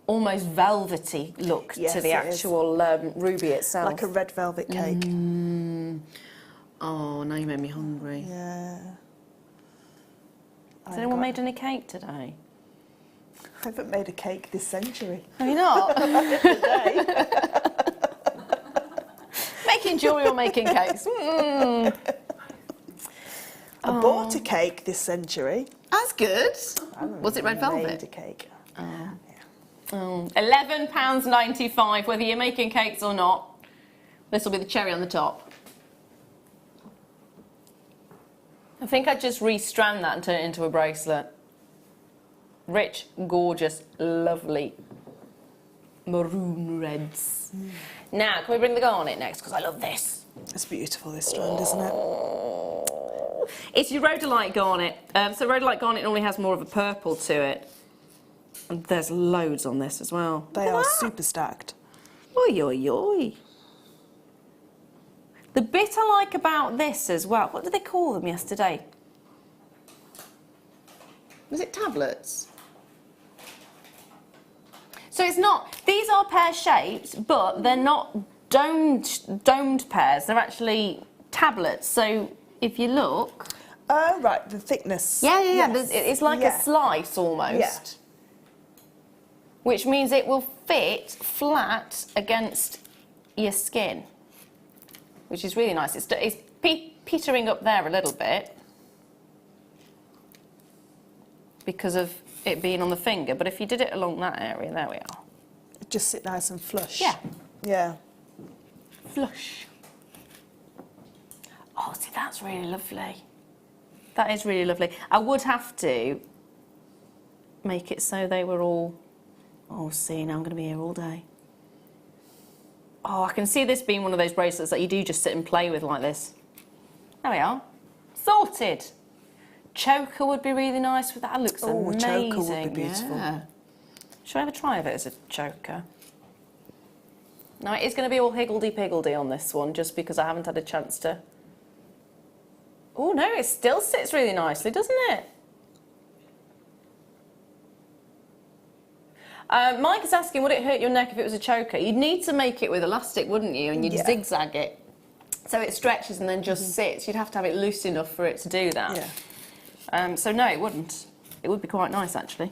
almost velvety look
Yes,
to the actual ruby itself.
Like a red velvet cake.
Oh, now you made me hungry.
Yeah.
Has anyone made any cake today?
I haven't made a cake this century.
Have you not? Making jewellery or making cakes?
I bought a cake this century.
That's good. Was it red
Made
velvet?
a cake.
£11.95, whether you're making cakes or not. This will be the cherry on the top. I think I'd just restrand that and turn it into a bracelet. Rich, gorgeous, lovely maroon reds. Now, can we bring the garnet next? Because I love this.
It's beautiful, this strand, isn't it?
It's your rhodolite garnet. So rhodolite garnet normally has more of a purple to it. And there's loads on this as well.
They are super stacked.
Oi, oi, oi. The bit I like about this as well, what did they call them yesterday? Was it tablets? So it's not, these are pear-shaped, but they're not domed pears. They're actually tablets. So if you look...
Oh, right, the thickness.
Yeah.
Yes.
It's like a slice almost.
Yeah.
Which means it will fit flat against your skin, which is really nice. It's petering up there a little bit because of it being on the finger, but if you did it along that area, there we are.
Just sit nice and flush.
Yeah.
Yeah.
Flush. Oh, see, that's really lovely. That is really lovely. I would have to make it so they were all... Oh, see, now I'm going to be here all day. Oh, I can see this being one of those bracelets that you do just sit and play with like this. There we are. Sorted. Choker would be really nice with that. That looks amazing.
A choker would be beautiful.
Yeah. Should I have a try of it as a choker? No, it is going to be all higgledy-piggledy on this one, just because I haven't had a chance to... Oh, no, it still sits really nicely, doesn't it? Mike is asking, would it hurt your neck if it was a choker? You'd need to make it with elastic, wouldn't you? And you'd zigzag it so it stretches and then just sits. You'd have to have it loose enough for it to do that.
Yeah.
So no, it wouldn't. It would be quite nice, actually.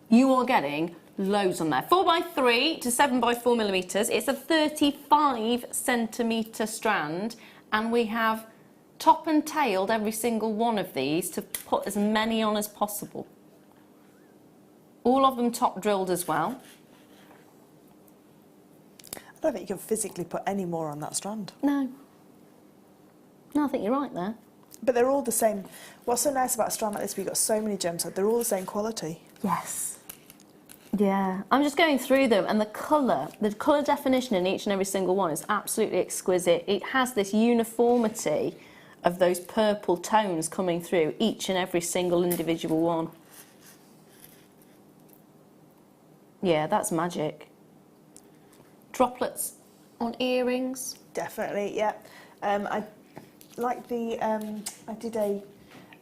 You are getting loads on there. 4x3 to 7x4 millimetres. It's a 35 centimetre strand, and we have top and tailed every single one of these to put as many on as possible. All of them top drilled as well.
I don't think you can physically put any more on that strand.
No. No, I think you're right there.
But they're all the same. What's so nice about a strand like this, we've got so many gems, they're all the same quality.
Yes. Yeah. I'm just going through them, and the colour definition in each and every single one is absolutely exquisite. It has this uniformity of those purple tones coming through each and every single individual one. Yeah, that's magic. Droplets on earrings.
Definitely, yeah. I like the, I did a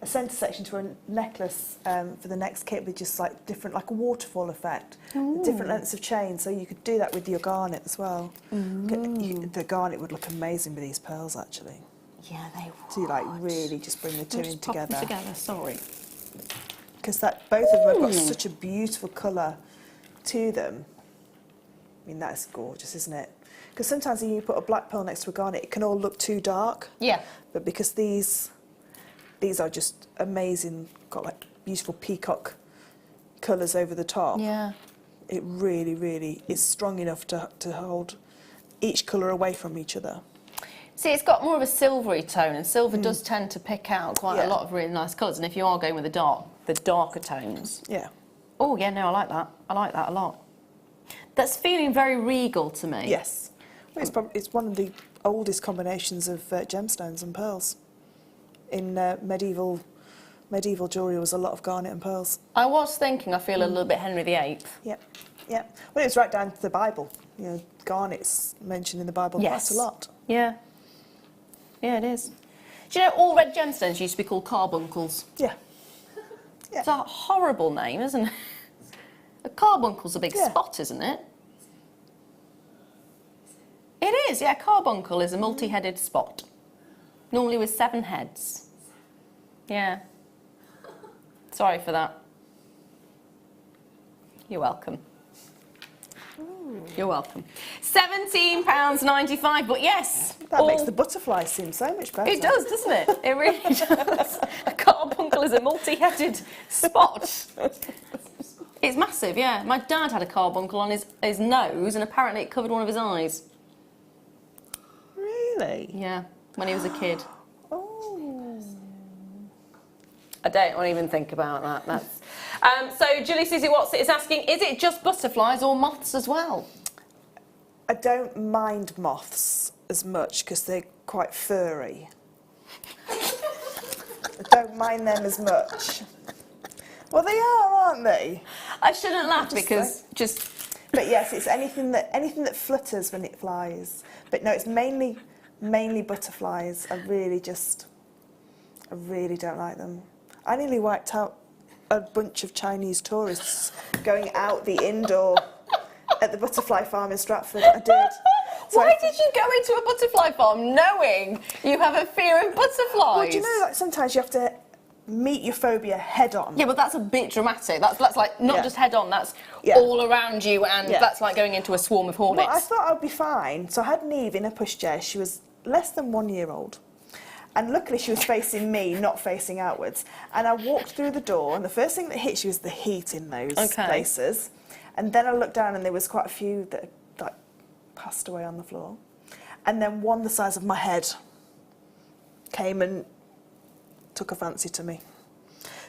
centre section to a necklace for the next kit with just like different, like a waterfall effect, different lengths of chain, so you could do that with your garnet as well. The garnet would look amazing with these pearls, actually.
Yeah, they would.
So you like really just bring the two in together.
Pop them together, sorry.
Because that both of them have got such a beautiful colour to them. I mean, that's gorgeous, isn't it? Because sometimes when you put a black pearl next to a garnet, it can all look too dark.
Yeah.
But because these are just amazing, got like beautiful peacock colours over the top.
Yeah.
It really, really is strong enough to hold each colour away from each other.
See, it's got more of a silvery tone, and silver does tend to pick out quite a lot of really nice colours. And if you are going with the darker tones.
Yeah.
Oh, yeah, no, I like that. I like that a lot. That's feeling very regal to me.
Yes. Well, it's one of the oldest combinations of gemstones and pearls. In medieval jewellery was a lot of garnet and pearls.
I was thinking, I feel a little bit Henry VIII.
Yep, yep. Well, it was right down to the Bible. You know, garnet's mentioned in the Bible quite a lot.
Yeah. Yeah, it is. Do you know all red gemstones used to be called carbuncles?
Yeah. Yeah.
It's a horrible name, isn't it? A carbuncle's a big spot, isn't it? It is, yeah. Carbuncle is a multi-headed spot, normally with 7 heads. Yeah. Sorry for that. You're welcome. You're welcome. £17.95, but yes.
That makes the butterfly seem so much better.
It does, doesn't it? It really does. A carbuncle is a multi-headed spot. It's massive, yeah. My dad had a carbuncle on his nose, and apparently it covered one of his eyes.
Really?
Yeah, when he was a kid.
Oh.
I don't want to even think about that. That's so Julie Susie Watts is asking, is it just butterflies or moths as well?
I don't mind moths as much because they're quite furry. I don't mind them as much. Well, they are, aren't they?
I shouldn't laugh because just...
But yes, it's anything that flutters when it flies. But no, it's mainly butterflies. I really don't like them. I nearly wiped out a bunch of Chinese tourists going out the indoor at the butterfly farm in Stratford. I did. So
Why did you go into a butterfly farm knowing you have a fear of butterflies?
Well, do you know, like, sometimes you have to meet your phobia head on.
Yeah, but that's a bit dramatic. That's like not just head on, that's
Yeah.
all around you, and
Yeah.
that's like going into a swarm of hornets.
Well, I thought I'd be fine. So I had Neve in a pushchair. She was less than 1 year old. And luckily she was facing me, not facing outwards. And I walked through the door, and the first thing that hit you was the heat in those places. And then I looked down, and there was quite a few that like passed away on the floor. And then one the size of my head came and took a fancy to me.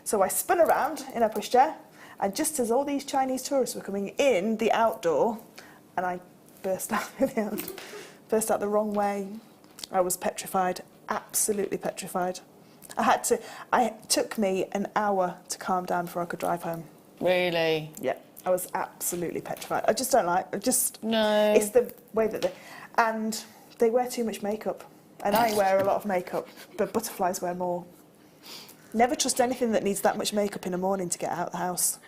So I spun around in a pushchair, and just as all these Chinese tourists were coming in the outdoor, and I burst out the wrong way. I was petrified, absolutely petrified. It took me an hour to calm down before I could drive home.
Really?
Yeah, I was absolutely petrified. I just don't like,
No.
It's the way that and they wear too much makeup. And I wear a lot of makeup, but butterflies wear more. Never trust anything that needs that much makeup in the morning to get out of the house.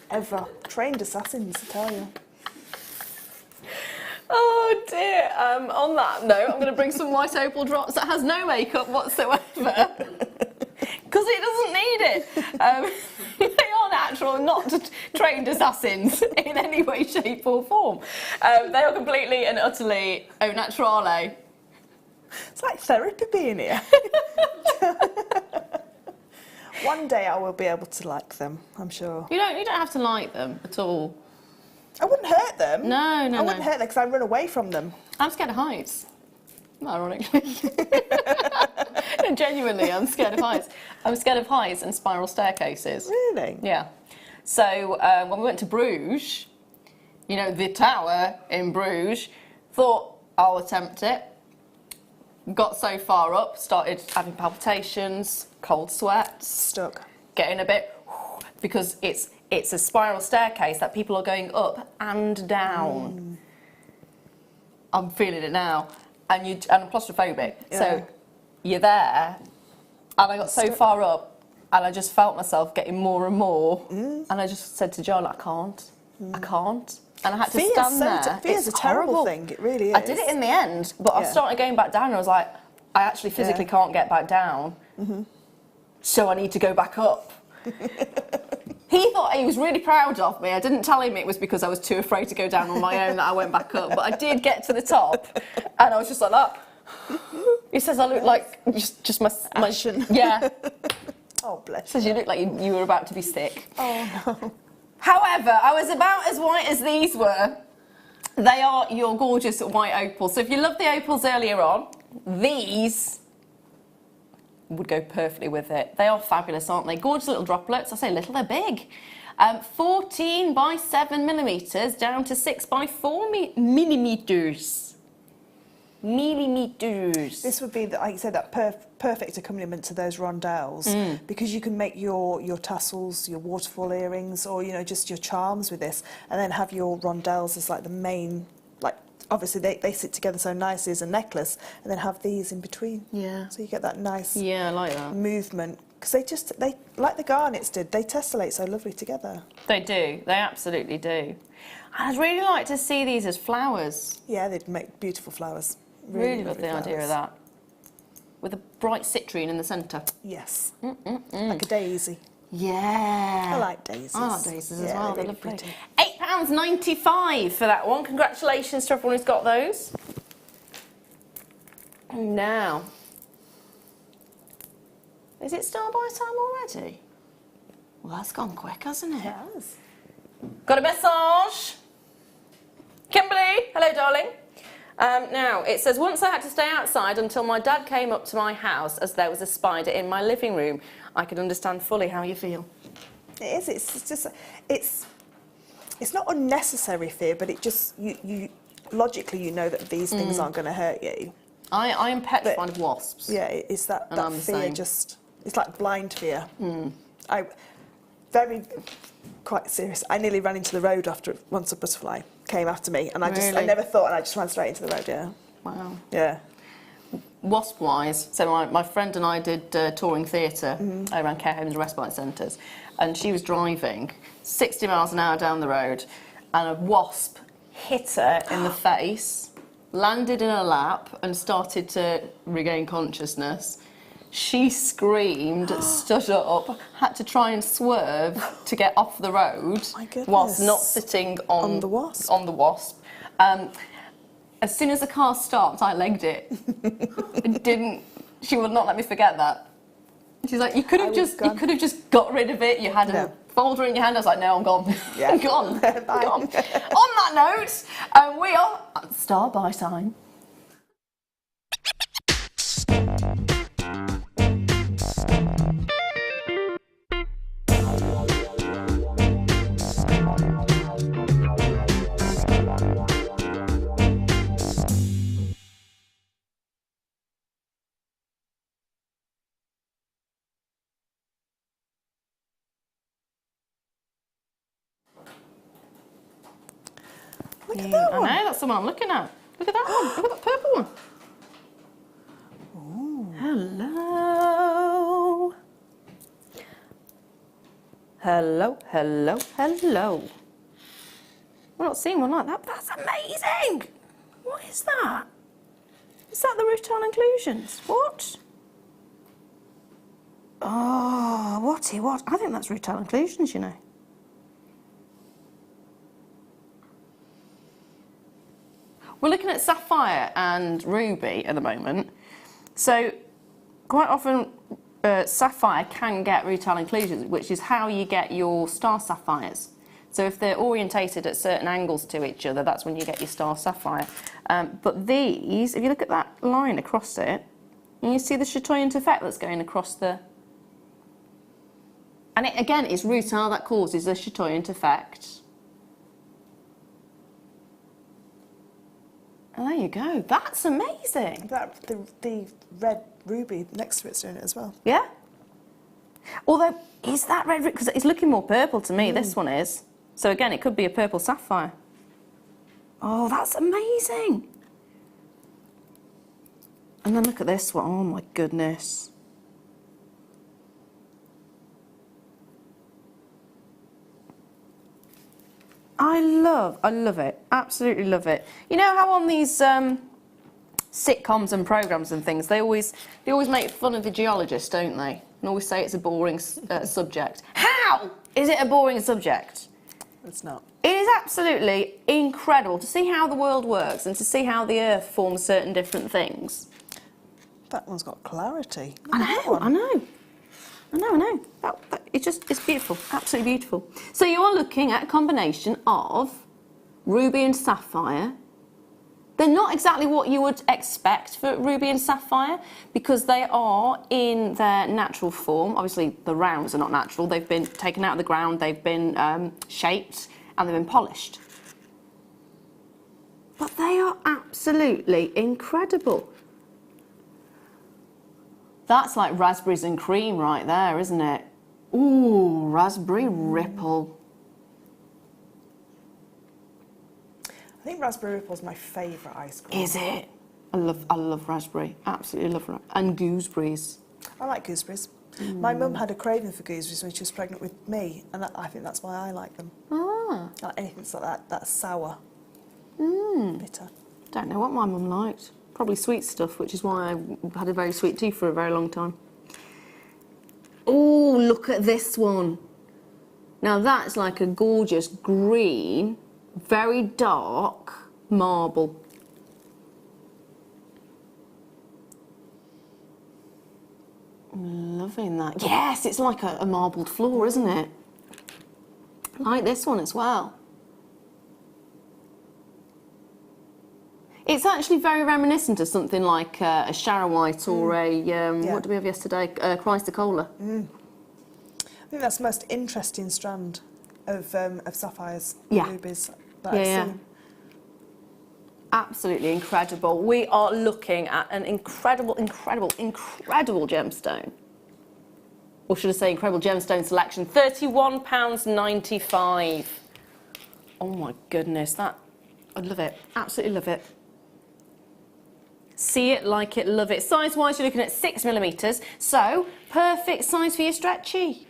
Ever. Trained assassins, I tell you.
Oh dear. On that note, I'm going to bring some white opal drops that has no makeup whatsoever. Because it doesn't need it. They are natural, not trained assassins in any way, shape or form. They are completely and utterly au naturale.
It's like therapy being here. One day I will be able to like them, I'm sure.
You don't have to like them at all.
I wouldn't hurt them.
No.
I wouldn't hurt them because I run away from them.
I'm scared of heights. Ironically. No, genuinely, I'm scared of heights. I'm scared of heights and spiral staircases.
Really?
Yeah. So when we went to Bruges, you know, the tower in Bruges, thought I'll attempt it. Got so far up, started having palpitations, cold sweats.
Stuck.
Getting a bit, because it's a spiral staircase that people are going up and down. I'm feeling it now. And I'm claustrophobic.
Yeah.
So you're there, and I got so far up, and I just felt myself getting more and more. And I just said to John, I can't. And I had to stand there.
Fear's a terrible thing, it really is.
I did it in the end, but I started going back down, and I was like, I actually physically can't get back down. So I need to go back up. He thought he was really proud of me. I didn't tell him it was because I was too afraid to go down on my own that I went back up. But I did get to the top, and I was just like that. He says I look like just my
Ashen.
Yeah.
Oh, bless.
Says you look like you were about to be sick.
Oh, no.
However, I was about as white as these were. They are your gorgeous white opals. So if you loved the opals earlier on, these would go perfectly with it. They are fabulous, aren't they? Gorgeous little droplets. I say little, they're big. 14 by 7 millimetres down to 6 by 4 millimetres.
This would be, like you said, that perfect accompaniment to those rondelles, because you can make your tassels, your waterfall earrings, or, you know, just your charms with this, and then have your rondelles as like the main, like, obviously they sit together so nicely as a necklace, and then have these in between.
Yeah.
So you get that nice
I like that.
movement. Because they like the garnets did, they tessellate so lovely together.
They do. They absolutely do. I'd really like to see these as flowers.
Yeah, they'd make beautiful flowers.
Really love
lovely
the idea of that. With a bright citrine in the centre.
Yes. Like a daisy.
Yeah.
I like daisies.
I like daisies as well.
They're
They're
really
lovely.
pretty.
£8.95 for that one. Congratulations to everyone who's got those. Now, is it start by time already? Well, that's gone quick, hasn't it?
Yes.
Got a message. Kimberly, hello, darling. Now, it says, once I had to stay outside until my dad came up to my house as there was a spider in my living room. I could understand fully how you feel.
It is. It's just, it's not unnecessary fear, but it just, you logically you know that these things aren't going to hurt you.
I am petrified of wasps.
Yeah, it's that
I'm the
fear.
same.
Just, it's like blind fear. Quite serious. I nearly ran into the road once a butterfly came after me, and I
Really?
never thought, and I just ran straight into the road. Yeah.
Wow.
Yeah.
wasp-wise, so my friend and I did touring theatre around care homes and respite centres, and she was driving 60 miles an hour down the road, and a wasp hit her in the face, landed in her lap, and started to regain consciousness. She screamed, stood up, had to try and swerve to get off the road whilst not sitting on the wasp. As soon as the car stopped, I legged it. She would not let me forget that. She's like, you could have just got rid of it. You had a folder in your hand. I was like, no, I'm gone. Yeah. I'm gone. I'm gone. On that note, we are at Star by Sign.
Look at that one.
I know, that's the one I'm looking at. Look at that one. Look at that purple one. Ooh. Hello. Hello, hello, hello. We're not seeing one like that. That's amazing. What is that? Is that the rutile inclusions? What? Oh, what? I think that's rutile inclusions, you know. We're looking at sapphire and ruby at the moment. So quite often sapphire can get rutile inclusions, which is how you get your star sapphires. So if they're orientated at certain angles to each other, that's when you get your star sapphire. But these, if you look at that line across it, and you see the chatoyant effect that's going across the... And again, it's rutile that causes the chatoyant effect. And there you go. That's amazing.
The red ruby next to it's doing it as well.
Yeah. Although, is that red? Because it's looking more purple to me. This one is. So again, it could be a purple sapphire. Oh, that's amazing. And then look at this one. Oh my goodness. I love it. Absolutely love it. You know how on these sitcoms and programmes and things, they always make fun of the geologist, don't they? And always say it's a boring subject. How is it a boring subject?
It's not.
It is absolutely incredible to see how the world works and to see how the Earth forms certain different things.
That one's got clarity.
I know. It's beautiful, absolutely beautiful. So you are looking at a combination of ruby and sapphire. They're not exactly what you would expect for ruby and sapphire because they are in their natural form. Obviously, the rounds are not natural. They've been taken out of the ground, they've been shaped, and they've been polished. But they are absolutely incredible. That's like raspberries and cream right there, isn't it? Ooh, raspberry ripple.
I think raspberry ripple is my favourite ice cream.
Is it? I love raspberry. Absolutely love raspberry. And gooseberries.
I like gooseberries. My mum had a craving for gooseberries when she was pregnant with me, and I think that's why I like them.
Ah.
I like anything like that's sour. Bitter.
Don't know what my mum liked. Probably sweet stuff, which is why I had a very sweet tooth for a very long time. Oh, look at this one. Now that's like a gorgeous green, very dark marble. Loving that. Yes, it's like a marbled floor, isn't it? I like this one as well. It's actually very reminiscent of something like a Sharawhite or a, what did we have yesterday? Chrysocolla.
I think that's the most interesting strand of sapphires, rubies that I've seen.
Absolutely incredible. We are looking at an incredible gemstone. Or should I say incredible gemstone selection. £31.95. Oh my goodness, I love it. Absolutely love it. See it, like it, love it. Size-wise, you're looking at 6mm, so perfect size for your stretchy.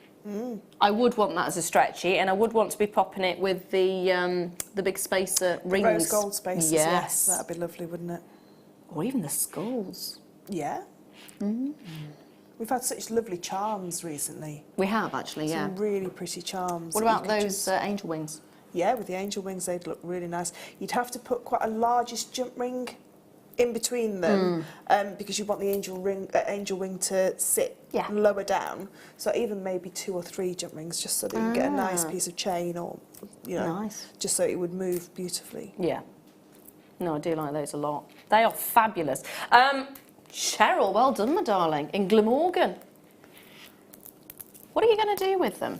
I would want that as a stretchy, and I would want to be popping it with the big spacer rings.
Rose gold spaces,
yes.
yes. That'd be lovely, wouldn't it?
Or even the skulls.
Yeah. We've had such lovely charms recently.
We have, actually, yeah.
Some really pretty charms.
What
that you
about
could
those angel wings?
Yeah, with the angel wings, they'd look really nice. You'd have to put quite a largest jump ring in between them because you want the angel wing to sit lower down. So even maybe 2 or 3 jump rings, just so that you can get a nice piece of chain, or just so it would move beautifully.
Yeah. No, I do like those a lot. They are fabulous. Cheryl, well done, my darling, in Glamorgan. What are you going to do with them?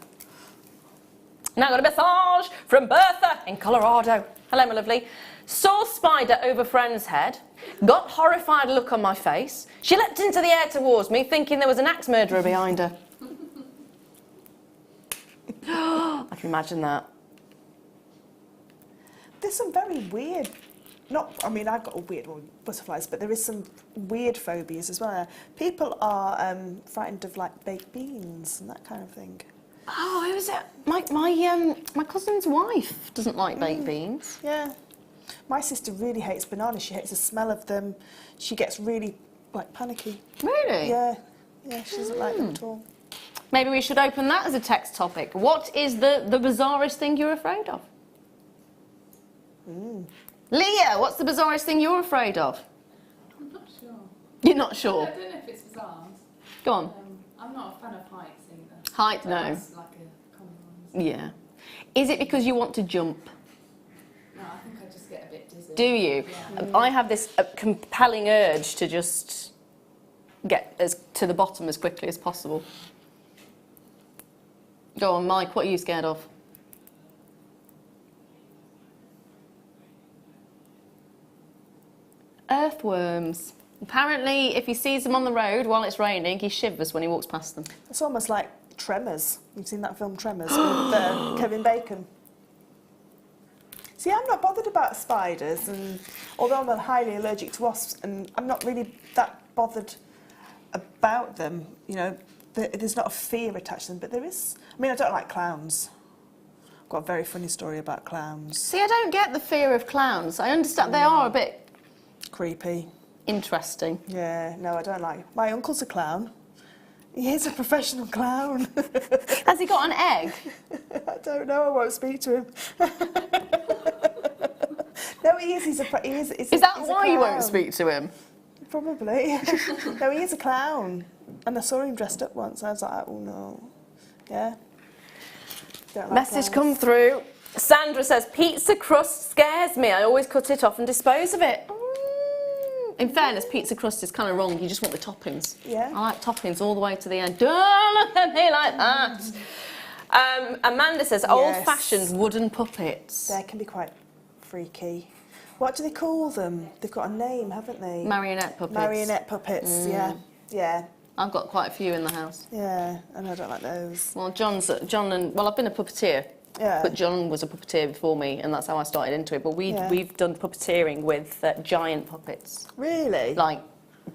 Now got a massage from Bertha in Colorado. Hello, my lovely. Saw spider over friend's head, got horrified look on my face. She leapt into the air towards me, thinking there was an axe murderer behind her. I can imagine that.
There's some very weird, I mean, I've got a weird one, butterflies, but there is some weird phobias as well. People are frightened of like baked beans and that kind of thing.
Oh, who is it? My cousin's wife doesn't like baked beans.
Yeah. My sister really hates bananas. She hates the smell of them. She gets really, like, panicky.
Really?
Yeah. Yeah, she doesn't like them at all.
Maybe we should open that as a text topic. What is the bizarrest thing you're afraid of? Leah, what's the bizarrest thing you're afraid of?
I'm not sure.
You're not sure?
I don't know if it's bizarre.
Go on.
I'm not a fan of heights either.
Height, no.
That's like a common one.
Yeah. Is it because you want to jump?
No, I think I just get a bit dizzy.
Do you?
Yeah.
I have this compelling urge to just get to the bottom as quickly as possible. Go on, Mike, what are you scared of? Earthworms. Apparently, if he sees them on the road while it's raining, he shivers when he walks past them.
It's almost like Tremors. You've seen that film Tremors with Kevin Bacon. See, I'm not bothered about spiders, and although I'm highly allergic to wasps, and I'm not really that bothered about them, you know, there's not a fear attached to them, but there is. I mean, I don't like clowns. I've got a very funny story about clowns.
See, I don't get the fear of clowns. I understand they are a bit
creepy.
Interesting.
Yeah, no, I don't like. My uncle's a clown. He is a professional clown.
Has he got an egg?
I don't know. I won't speak to him. No, he is. Is
that why you won't speak to him?
Probably. No, he is a clown. And I saw him dressed up once. And I was like, oh no. Yeah. Don't like
Message
clowns.
come through. Sandra says, pizza crust scares me. I always cut it off and dispose of it. In fairness, pizza crust is kind of wrong. You just want the toppings.
Yeah.
I like toppings all the way to the end. Don't look at me like that. Amanda says, old-fashioned wooden puppets.
They can be quite freaky. What do they call them? They've got a name, haven't they?
Marionette puppets.
Marionette puppets, yeah. Yeah.
I've got quite a few in the house.
Yeah, and I don't like those.
Well, I've been a puppeteer.
Yeah.
But John was a puppeteer before me, and that's how I started into it. But we've done puppeteering with giant puppets.
Really?
Like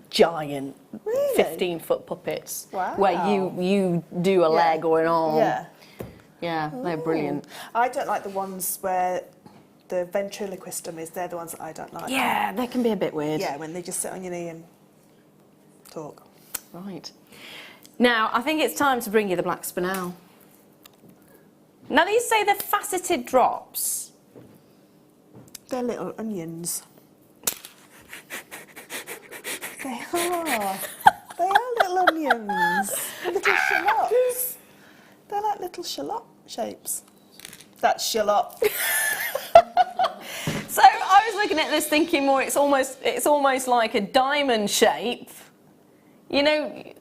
giant,
really?
15-foot puppets.
Wow.
Where you do a leg or an arm.
Yeah.
Yeah, they're brilliant.
I don't like the ones where the ventriloquist dummies. They're the ones that I don't like.
Yeah, they can be a bit weird.
Yeah, when they just sit on your knee and talk.
Right. Now, I think it's time to bring you the black spinel. Now, these say they're faceted drops.
They're little onions. They are. They are little onions. Little shallots. They're like little shallot shapes. That's shallot.
So I was looking at this thinking more, it's almost like a diamond shape. You know,
Onions.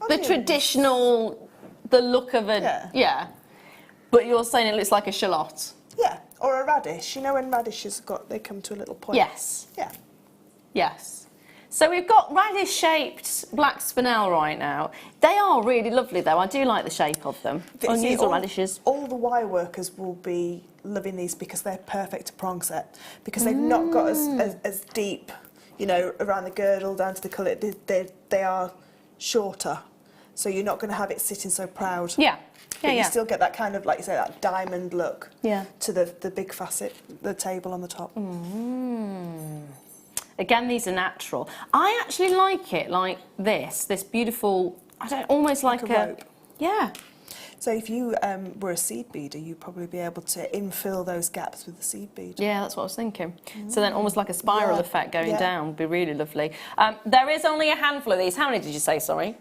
the traditional, the look of a, yeah. But you're saying it looks like a shallot.
Yeah, or a radish. You know when radishes they come to a little point?
Yes.
Yeah.
Yes. So we've got radish-shaped black spinel right now. They are really lovely, though. I do like the shape of them. Onions or radishes.
All the wire workers will be loving these because they're perfect to prong set. Because they've not got as deep, you know, around the girdle down to the colour, they are shorter. So you're not going to have it sitting so proud.
Yeah.
But you still get that kind of, like you say, that diamond look to the big facet, the table on the top.
Again, these are natural. I actually like it like this beautiful, I don't, almost like a
rope.
Yeah.
So if you were a seed beader, you'd probably be able to infill those gaps with the seed bead.
Yeah, that's what I was thinking. So then almost like a spiral effect going down would be really lovely. There is only a handful of these. How many did you say, sorry?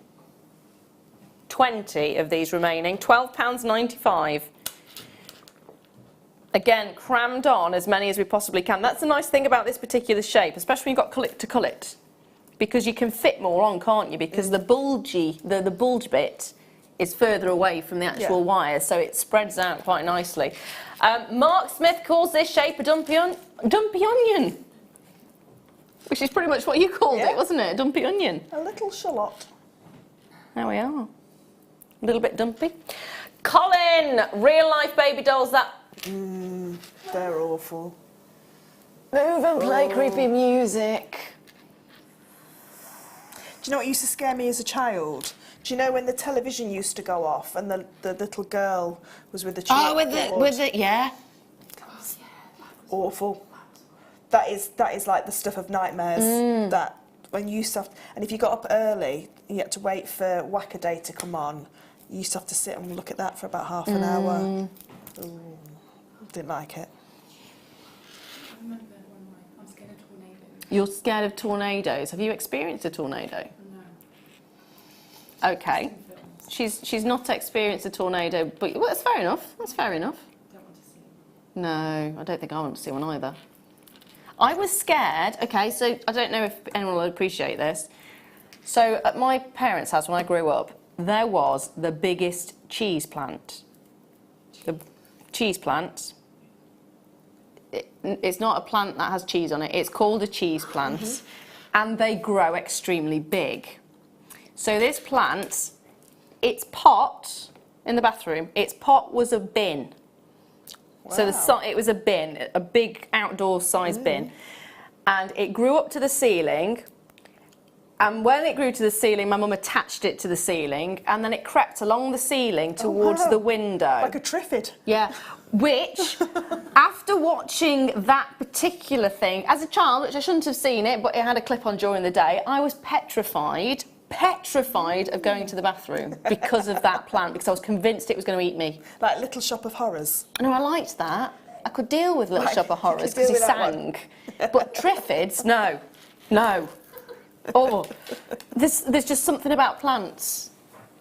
20 of these remaining, £12.95. Again, crammed on as many as we possibly can. That's the nice thing about this particular shape, especially when you've got cullet to cullet, because you can fit more on, can't you? Because the bulge bit is further away from the actual wire, so it spreads out quite nicely. Mark Smith calls this shape a dumpy onion, which is pretty much what you called it, wasn't it? A dumpy onion.
A little shallot.
There we are. A little bit dumpy. Colin, real life baby dolls that...
They're awful.
Move and play creepy music.
Do you know what used to scare me as a child? Do you know when the television used to go off and the little girl was with the child?
Oh, with it, yeah.
Awful. That is like the stuff of nightmares. That when you used to have, and if you got up early, you had to wait for Whack-A-Day to come on. You used to have to sit and look at that for about half an hour. Ooh, didn't like it.
I remember I'm scared of tornadoes.
You're scared of tornadoes. Have you experienced a tornado?
No.
Okay. She's not experienced a tornado, but well, that's fair enough. That's fair enough.
Don't want to see them.
No, I don't think I want to see one either. I was scared. Okay, so I don't know if anyone will appreciate this. So at my parents' house when I grew up, there was the biggest cheese plant. The cheese plant. It's not a plant that has cheese on it. It's called a cheese plant, and they grow extremely big. So this plant, its pot in the bathroom, its pot was a bin. Wow. So it was a bin, a big outdoor sized bin, and it grew up to the ceiling. And when it grew to the ceiling, my mum attached it to the ceiling, and then it crept along the ceiling towards the window.
Like a triffid.
Yeah, which, after watching that particular thing, as a child, which I shouldn't have seen it, but it had a clip on during the day, I was petrified of going to the bathroom because of that plant, because I was convinced it was going to eat me.
Like Little Shop of Horrors.
No, I liked that. I could deal with Little Shop of Horrors because he sang. But triffids, no. Oh, there's just something about plants.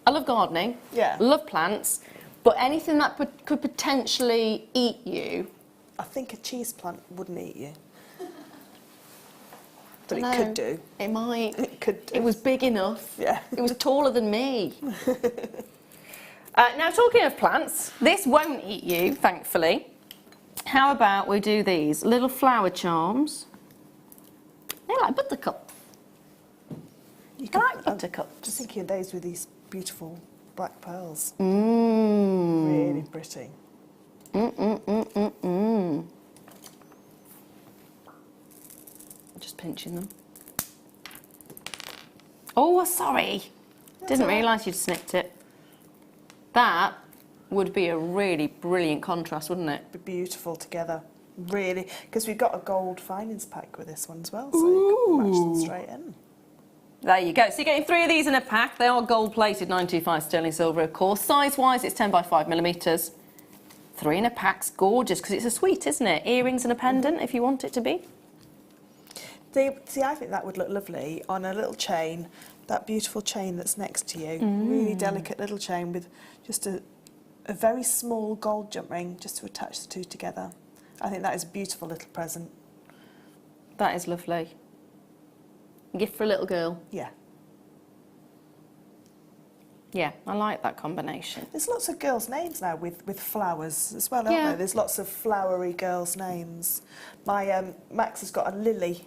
I love gardening. Yeah. Love plants, but anything that could potentially eat you.
I think a cheese plant wouldn't eat you. But it could do.
It might.
It could do.
It was big enough.
Yeah.
It was taller than me. Now, talking of plants, this won't eat you, thankfully. How about we do these little flower charms? They're like buttercups. I like buttercups.
Just thinking of those with these beautiful black pearls.
Mmm.
Really pretty.
Just pinching them. Oh, sorry. Didn't realise you'd snipped it. That would be a really brilliant contrast, wouldn't it?
Be beautiful together. Really. Because we've got a gold finings pack with this one as well, so you can match them straight in.
There you go. So you're getting 3 of these in a pack. They are gold-plated, 925 sterling silver, of course. Size-wise, it's 10 by 5 millimetres. 3 in a pack's gorgeous because it's a suite, isn't it? Earrings and a pendant, if you want it to be.
See, I think that would look lovely on a little chain, that beautiful chain that's next to you. Really delicate little chain with just a very small gold jump ring just to attach the two together. I think that is a beautiful little present.
That is lovely. Gift for a little girl.
Yeah.
Yeah, I like that combination.
There's lots of girls' names now with flowers as well, aren't there? There's lots of flowery girls' names. My Max has got a lily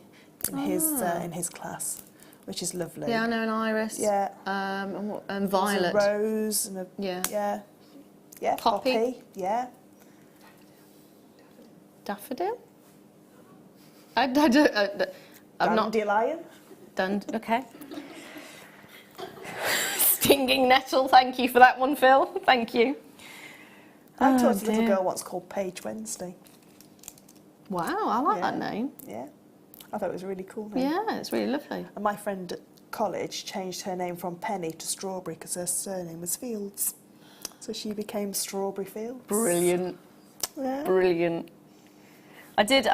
in his class, which is lovely.
Yeah, I know an iris.
Yeah.
And violet.
There's a rose and yeah. Poppy. Yeah.
Daffodil. I don't.
Dandelion.
Okay. Stinging nettle, thank you for that one, Phil. Thank you.
I taught a little girl once called Paige Wednesday.
Wow, I like that name.
Yeah. I thought it was a really cool name.
Yeah, it's really lovely.
And my friend at college changed her name from Penny to Strawberry because her surname was Fields. So she became Strawberry Fields.
Brilliant.
Yeah.
Brilliant. I did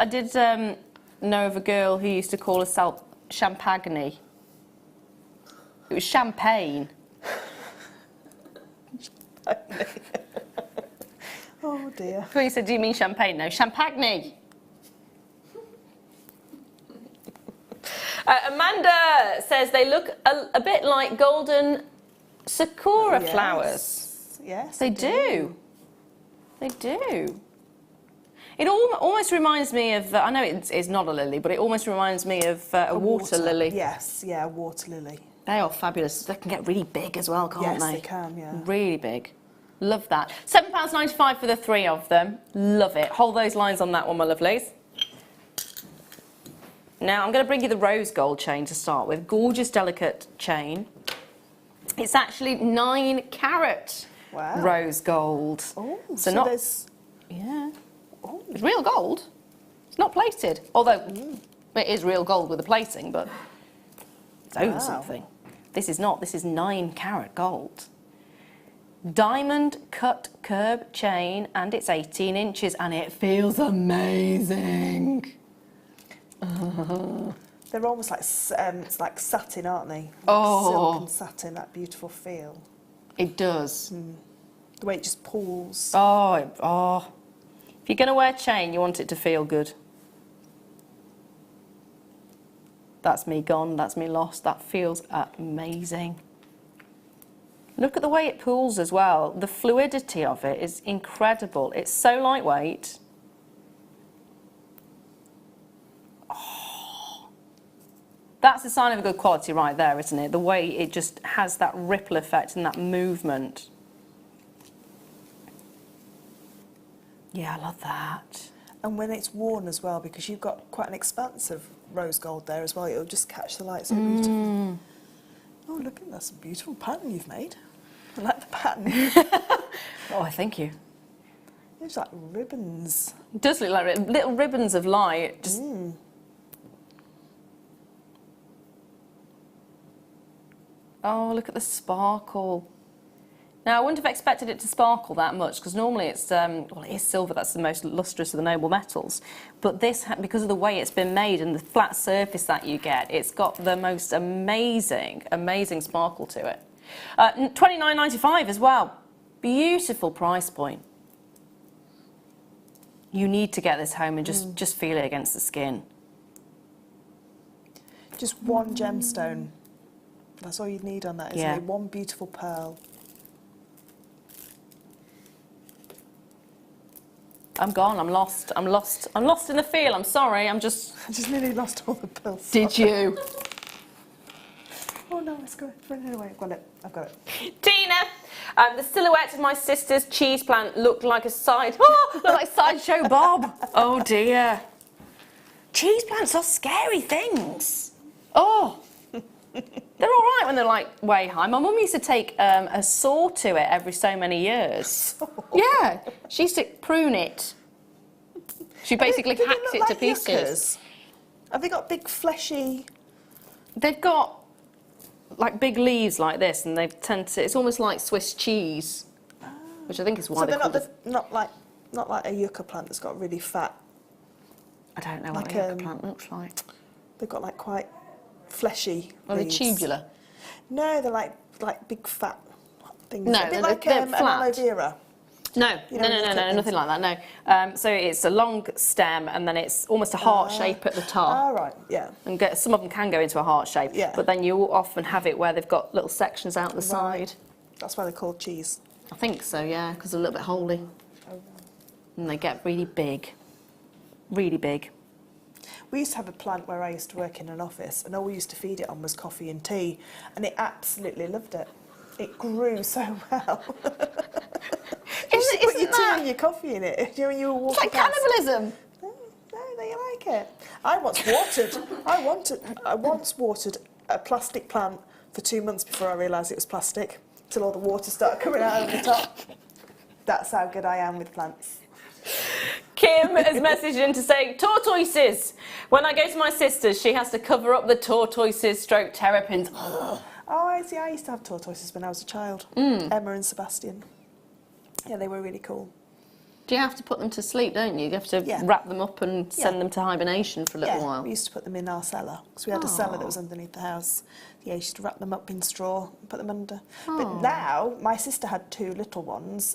know of a girl who used to call herself Champagne. It was champagne.
Oh dear.
So you said, do you mean champagne? No, champagne. Amanda says they look a bit like golden sakura flowers.
Yes,
They do. They do. It almost reminds me of, I know it's not a lily, but it almost reminds me of a water lily.
Yes, yeah, a water lily.
They are fabulous. They can get really big as well, can't
Yes,
they?
they can, yeah.
Really big. Love that. £7.95 for the 3 of them. Love it. Hold those lines on that one, my lovelies. Now, I'm going to bring you the rose gold chain to start with. Gorgeous, delicate chain. It's actually 9 carat rose gold.
Oh,
so not...
there's...
Yeah. Oh, it's real gold. It's not plated. Although, it is real gold with the plating, but it's over something. This is not. This is 9 carat gold. Diamond cut curb chain, and it's 18 inches, and it feels amazing.
They're almost like it's like satin, aren't they?
Oh.
Silk and satin, that beautiful feel.
It does.
The way it just pulls.
Oh. If you're going to wear a chain, you want it to feel good. That's me gone, that's me lost. That feels amazing. Look at the way it pulls as well. The fluidity of it is incredible. It's so lightweight. That's a sign of a good quality right there, isn't it? The way it just has that ripple effect and that movement. Yeah, I love that.
And when it's worn as well, because you've got quite an expanse of rose gold there as well, it'll just catch the light so beautifully. Oh, look at that, some beautiful pattern you've made. I like the pattern.
Oh, thank you.
It's like ribbons.
It does look like little ribbons of light. Just Oh, look at the sparkle. Now, I wouldn't have expected it to sparkle that much, because normally it's, well, it is silver, that's the most lustrous of the noble metals. But this, because of the way it's been made and the flat surface that you get, it's got the most amazing, amazing sparkle to it. $29.95 as well. Beautiful price point. You need to get this home and just feel it against the skin.
Just one gemstone. That's all you need on that, isn't
Yeah.
it? One beautiful pearl.
I'm gone, I'm lost, I'm lost. I'm lost in the feel, I'm sorry,
I just nearly lost all the pearls.
Did you?
Oh no, it's going away. I've got it.
Tina! The silhouette of my sister's cheese plant looked like a sideshow Bob. Oh dear. Cheese plants are scary things. Oh. They're all right when they're like way high. My mum used to take a saw to it every so many years. Yeah, she used to prune it. She basically
Do they
hacked
look
it
like
to pieces.
yuccas? Have they got big fleshy?
They've got like big leaves like this, and they tend to. It's almost like Swiss cheese, which I think is why
So
they
they're
call it.
not like a yucca plant that's got really fat.
I don't know
like,
what a yucca plant looks like.
They've got like quite fleshy.
Are they
leaves.
tubular?
No, they're like big fat things.
No,
a bit
they're-
like
they're
an
flat.
aloe vera.
No,
You know, look at
no,
these.
nothing like that, no. So it's a long stem, and then it's almost a heart shape at the top.
All right, yeah.
And some of them can go into a heart shape,
Yeah.
but then you often have it where they've got little sections out the side.
That's why they're called cheese.
I think so, yeah, because they're a little bit holy. And they get really big. Really big.
We used to have a plant where I used to work in an office, and all we used to feed it on was coffee and tea, and it absolutely loved it. It grew so well. You used to put your tea and your coffee in it. You know, when you were walking
It's like
past.
cannibalism.
No, that you like it. I once watered a plastic plant for 2 months before I realised it was plastic, till all the water started coming out of the top. That's how good I am with plants.
Kim has messaged in to say, tortoises. When I go to my sister's, she has to cover up the tortoises stroke terrapins.
Oh, I see. I used to have tortoises when I was a child. Emma and Sebastian. Yeah, they were really cool.
Do you have to put them to sleep, don't you? You have to wrap them up and send them to hibernation for a little while.
We used to put them in our cellar, because we had a cellar that was underneath the house. Yeah, you used to wrap them up in straw and put them under. But now, my sister had 2 little ones,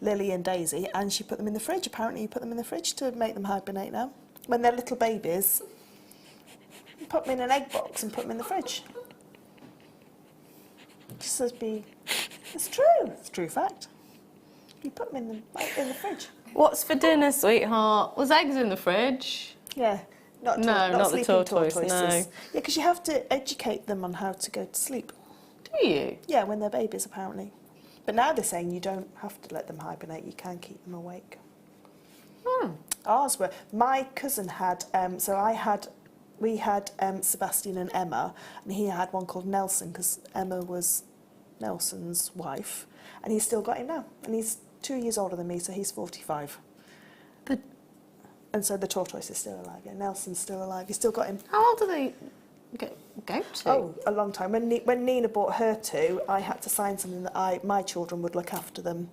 Lily and Daisy, and she put them in the fridge. Apparently you put them in the fridge to make them hibernate now. When they're little babies, you put them in an egg box and put them in the fridge. Just says it's true. It's a true fact. You put them in the fridge.
What's for dinner, sweetheart? Was eggs in the fridge?
Yeah. Not
the tortoise, no.
Yeah, because you have to educate them on how to go to sleep.
Do you?
Yeah, when they're babies, apparently. But now they're saying you don't have to let them hibernate, you can keep them awake. Ours were... My cousin had... we had Sebastian and Emma, and he had one called Nelson, because Emma was Nelson's wife, and he's still got him now. And he's 2 years older than me, so he's 45. And so the tortoise is still alive. Yeah, Nelson's still alive. He's still got him.
How old do they go to?
Oh, a long time. When Nina bought her 2, I had to sign something that my children would look after them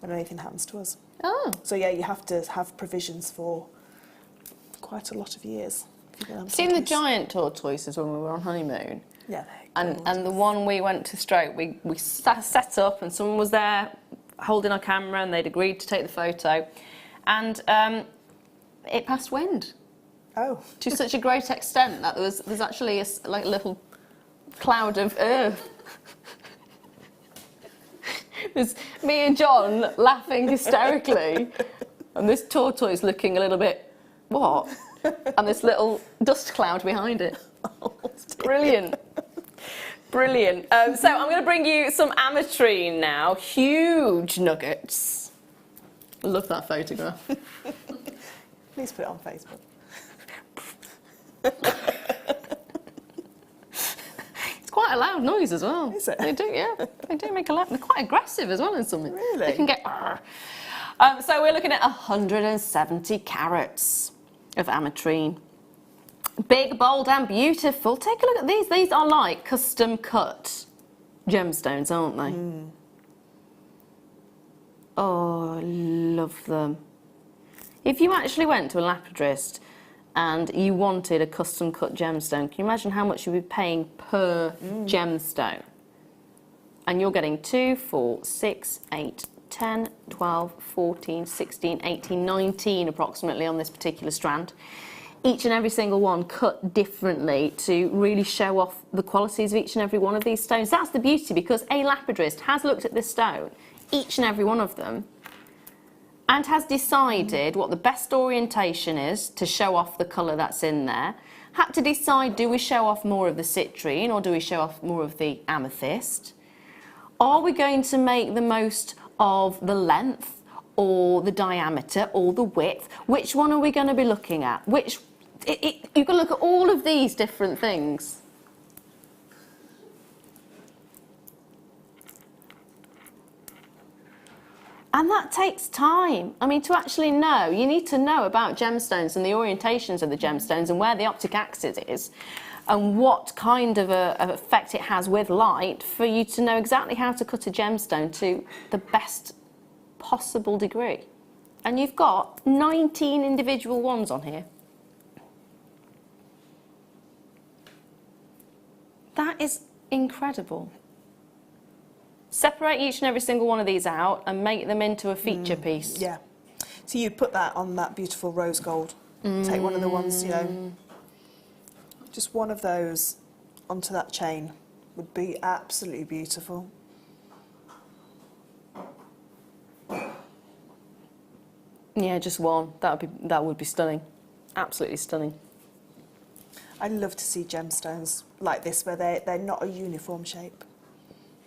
when anything happens to us.
Oh.
So yeah, you have to have provisions for quite a lot of years.
Seen the giant tortoises when we were on honeymoon?
Yeah.
And the one we went to stroke, we set up and someone was there holding our camera and they'd agreed to take the photo. And it passed wind.
Oh.
To such a great extent that there's actually a little cloud of earth. There's me and John laughing hysterically, and this tortoise looking a little bit, what? And this little dust cloud behind it. Brilliant. Brilliant. So I'm going to bring you some ametrine now. Huge nuggets. Love that photograph.
Please put it on Facebook.
It's quite a loud noise as well.
Is it?
They do, yeah. They do make a loud... They're quite aggressive as well in something.
Really?
They can get... so we're looking at 170 carats of ametrine. Big, bold and beautiful. Take a look at these. These are like custom cut gemstones, aren't they? Oh, love them. If you actually went to a lapidrist and you wanted a custom cut gemstone, can you imagine how much you'd be paying per gemstone? And you're getting 2, 4, 6, 8, 10, 12, 14, 16, 18, 19 approximately on this particular strand. Each and every single one cut differently to really show off the qualities of each and every one of these stones. That's the beauty, because a lapidrist has looked at this stone, each and every one of them, and has decided what the best orientation is to show off the colour that's in there. Had to decide, do we show off more of the citrine or do we show off more of the amethyst? Are we going to make the most of the length or the diameter or the width? Which one are we going to be looking at? You can look at all of these different things. And that takes time. I mean, to actually know, you need to know about gemstones and the orientations of the gemstones and where the optic axis is and what kind of an effect it has with light for you to know exactly how to cut a gemstone to the best possible degree. And you've got 19 individual ones on here. That is incredible. Separate each and every single one of these out and make them into a feature piece.
Yeah. So you put that on that beautiful rose gold. Take one of the ones, you know, just one of those onto that chain would be absolutely beautiful.
Yeah, just one. That would be stunning. Absolutely stunning.
I'd love to see gemstones like this where they're not a uniform shape,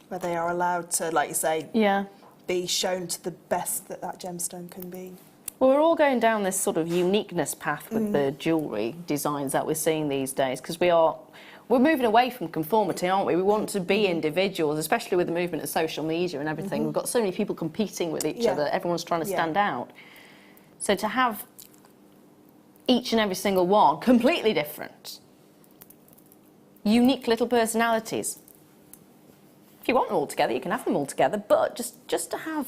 where they are allowed to, like you say,
yeah,
be shown to the best that gemstone can be.
Well, we're all going down this sort of uniqueness path with the jewellery designs that we're seeing these days, because we're moving away from conformity, aren't we? We want to be individuals, especially with the movement of social media and everything. We've got so many people competing with each other. Everyone's trying to stand out. So to have each and every single one completely different, unique little personalities. If you want them all together, you can have them all together, but just to have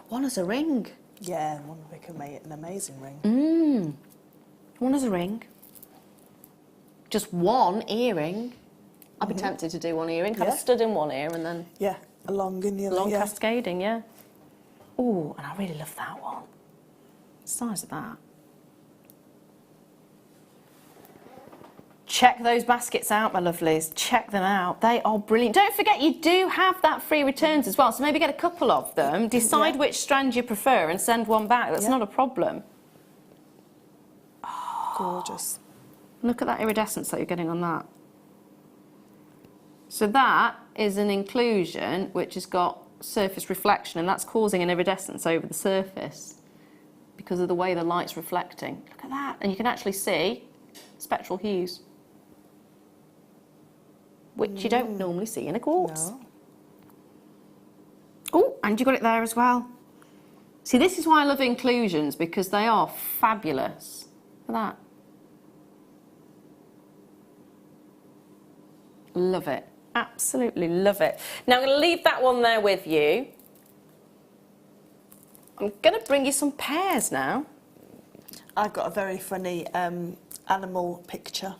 one as a ring.
Yeah, one we can make an amazing ring.
One as a ring. Just one earring. I'd be tempted to do one earring, have a stud in one ear and then...
Yeah, a long in the other.
Long cascading, yeah. Oh, and I really love that one. The size of that. Check those baskets out, my lovelies. Check them out. They are brilliant. Don't forget, you do have that free returns as well, so maybe get a couple of them, decide which strand you prefer and send one back. That's not a problem.
Oh, gorgeous.
Look at that iridescence that you're getting on that. So that is an inclusion which has got surface reflection, and that's causing an iridescence over the surface because of the way the light's reflecting. Look at that. And you can actually see spectral hues, which you don't normally see in a quartz.
No.
Oh, and you got it there as well. See, this is why I love inclusions, because they are fabulous. Look at that. Love it. Absolutely love it. Now I'm going to leave that one there with you. I'm going to bring you some pears now.
I've got a very funny animal picture.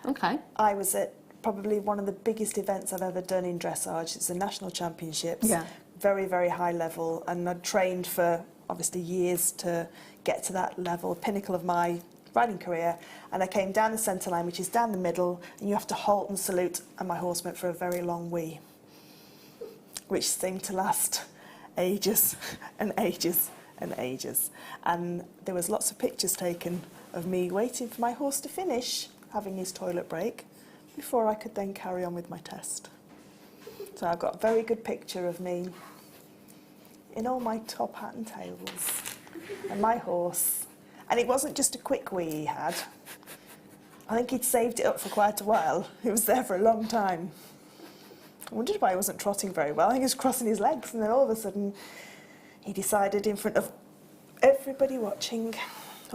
Okay.
I was at probably one of the biggest events I've ever done in dressage. It's the national championships.
Yeah.
Very, very high level, and I'd trained for obviously years to get to that level, pinnacle of my riding career. And I came down the centre line, which is down the middle, and you have to halt and salute, and my horse went for a very long wee, which seemed to last ages and ages and ages. And there was lots of pictures taken of me waiting for my horse to finish having his toilet break before I could then carry on with my test. So I've got a very good picture of me in all my top hat and tails and my horse. And it wasn't just a quick wee he had. I think he'd saved it up for quite a while. He was there for a long time. I wondered why he wasn't trotting very well. I think he was crossing his legs, and then all of a sudden he decided, in front of everybody watching,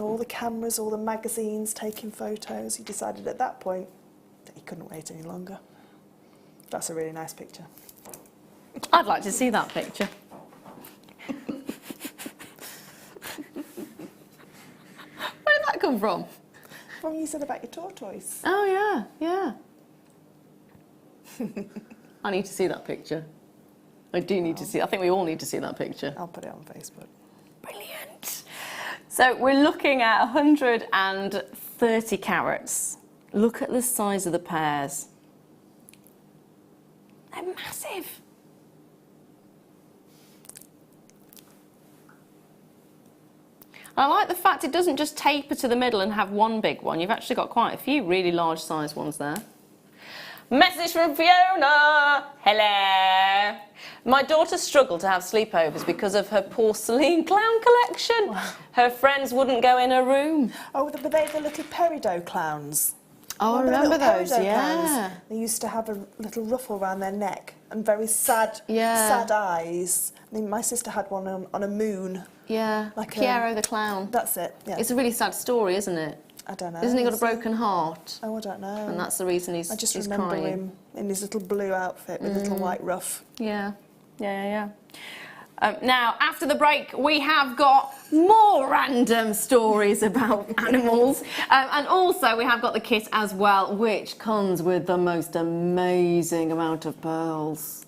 all the cameras, all the magazines taking photos, he decided at that point that he couldn't wait any longer. That's a really nice picture.
I'd like to see that picture. Where did that come from?
From you said about your tortoise.
Oh, yeah, yeah. I need to see that picture. I do need to see. I think we all need to see that picture.
I'll put it on Facebook.
Brilliant. So we're looking at 130 carats. Look at the size of the pears. They're massive. I like the fact it doesn't just taper to the middle and have one big one. You've actually got quite a few really large size ones there. Message from Fiona. Hello. My daughter struggled to have sleepovers because of her porcelain clown collection. Wow. Her friends wouldn't go in her room.
Oh, but they the little peridot clowns.
Oh, I remember those,
peridot
yeah.
clowns? They used to have a little ruffle around their neck and very sad, sad eyes. I mean, my sister had one on a moon.
Yeah, like Piero the clown.
That's it, yeah.
It's a really sad story, isn't it?
I don't know.
Isn't he got a broken heart?
Oh, I don't know.
And that's the reason he's
I just
he's
remember
crying.
him in his little blue outfit with a little white ruff.
Yeah, yeah. Now, after the break, we have got more random stories about animals. And also, we have got the kit as well, which comes with the most amazing amount of pearls.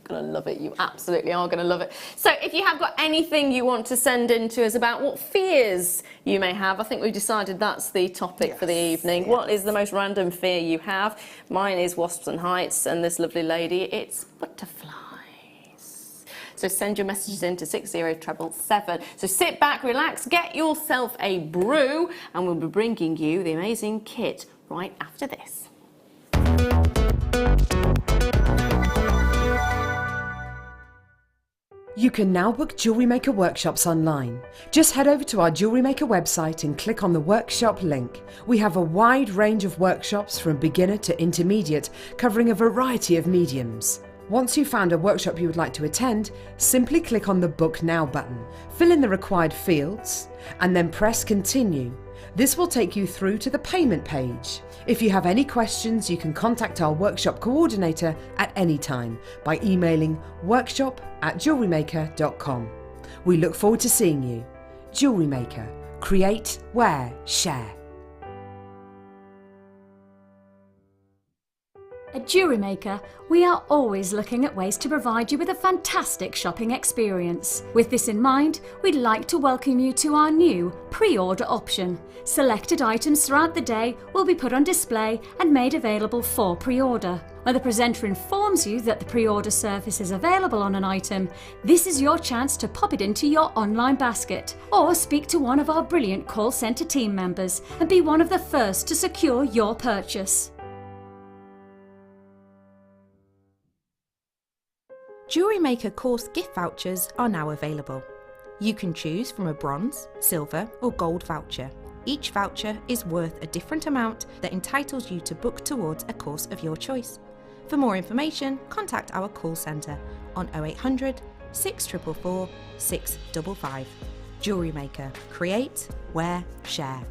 Gonna love it. You absolutely are gonna love it. So if you have got anything you want to send in to us about what fears you may have, I think we've decided that's the topic for the evening. Yes. What is the most random fear you have? Mine is wasps and heights, and this lovely lady, it's butterflies. So send your messages in to 60777. So sit back, relax, get yourself a brew, and we'll be bringing you the amazing kit right after this.
You can now book Jewellery Maker workshops online. Just head over to our Jewellery Maker website and click on the workshop link. We have a wide range of workshops from beginner to intermediate, covering a variety of mediums. Once you've found a workshop you would like to attend, simply click on the Book Now button, fill in the required fields, and then press Continue. This will take you through to the payment page. If you have any questions, you can contact our workshop coordinator at any time by emailing workshop@jewellerymaker.com. We look forward to seeing you. Jewellery Maker. Create, wear, share.
At Jewellery Maker, we are always looking at ways to provide you with a fantastic shopping experience. With this in mind, we'd like to welcome you to our new pre-order option. Selected items throughout the day will be put on display and made available for pre-order. When the presenter informs you that the pre-order service is available on an item, this is your chance to pop it into your online basket or speak to one of our brilliant call centre team members and be one of the first to secure your purchase.
Jewellery Maker course gift vouchers are now available. You can choose from a bronze, silver or gold voucher. Each voucher is worth a different amount that entitles you to book towards a course of your choice. For more information, contact our call centre on 0800 644 655. Jewellery Maker. Create, wear, share.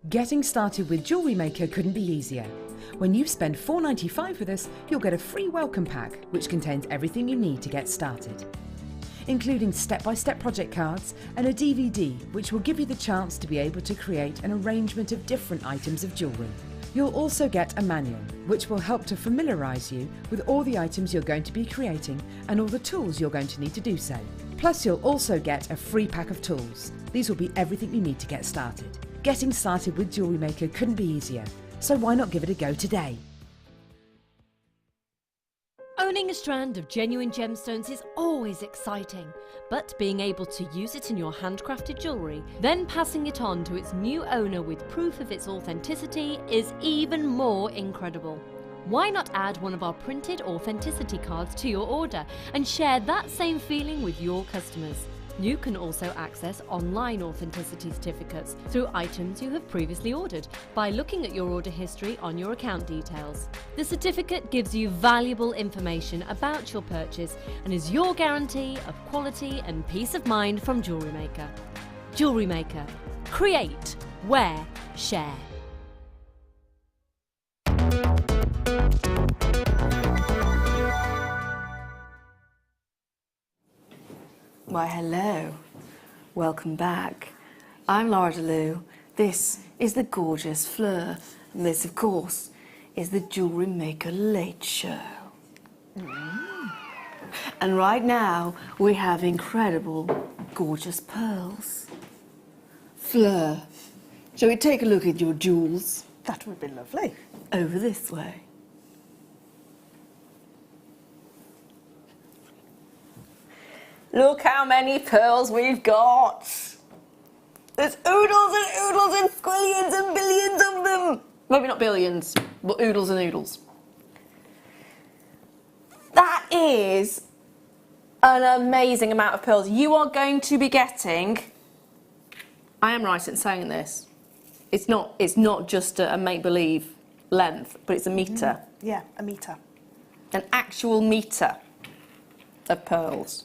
Getting started with Jewellery Maker couldn't be easier. When you spend $4.95 with us, you'll get a free welcome pack which contains everything you need to get started, including step-by-step project cards and a DVD which will give you the chance to be able to create an arrangement of different items of jewellery. You'll also get a manual which will help to familiarise you with all the items you're going to be creating and all the tools you're going to need to do so. Plus you'll also get a free pack of tools. These will be everything you need to get started. Getting started with Jewellery Maker couldn't be easier, so why not give it a go today?
Owning a strand of genuine gemstones is always exciting, but being able to use it in your handcrafted jewellery, then passing it on to its new owner with proof of its authenticity is even more incredible. Why not add one of our printed authenticity cards to your order and share that same feeling with your customers? You can also access online authenticity certificates through items you have previously ordered by looking at your order history on your account details. The certificate gives you valuable information about your purchase and is your guarantee of quality and peace of mind from Jewellery Maker. Jewellery Maker. Create, wear, share.
Why, hello. Welcome back. I'm Lara Leuw. This is the gorgeous Fleur. And this, of course, is the Jewellery Maker Late Show. And right now, we have incredible, gorgeous pearls. Fleur, shall we take a look at your jewels?
That would be lovely.
Over this way. Look how many pearls we've got. There's oodles and oodles and squillions and billions of them. Maybe not billions, but oodles and oodles. That is an amazing amount of pearls. You are going to be getting, I am right in saying this, it's not just a make-believe length, but it's a metre.
Yeah, a metre.
An actual metre of pearls.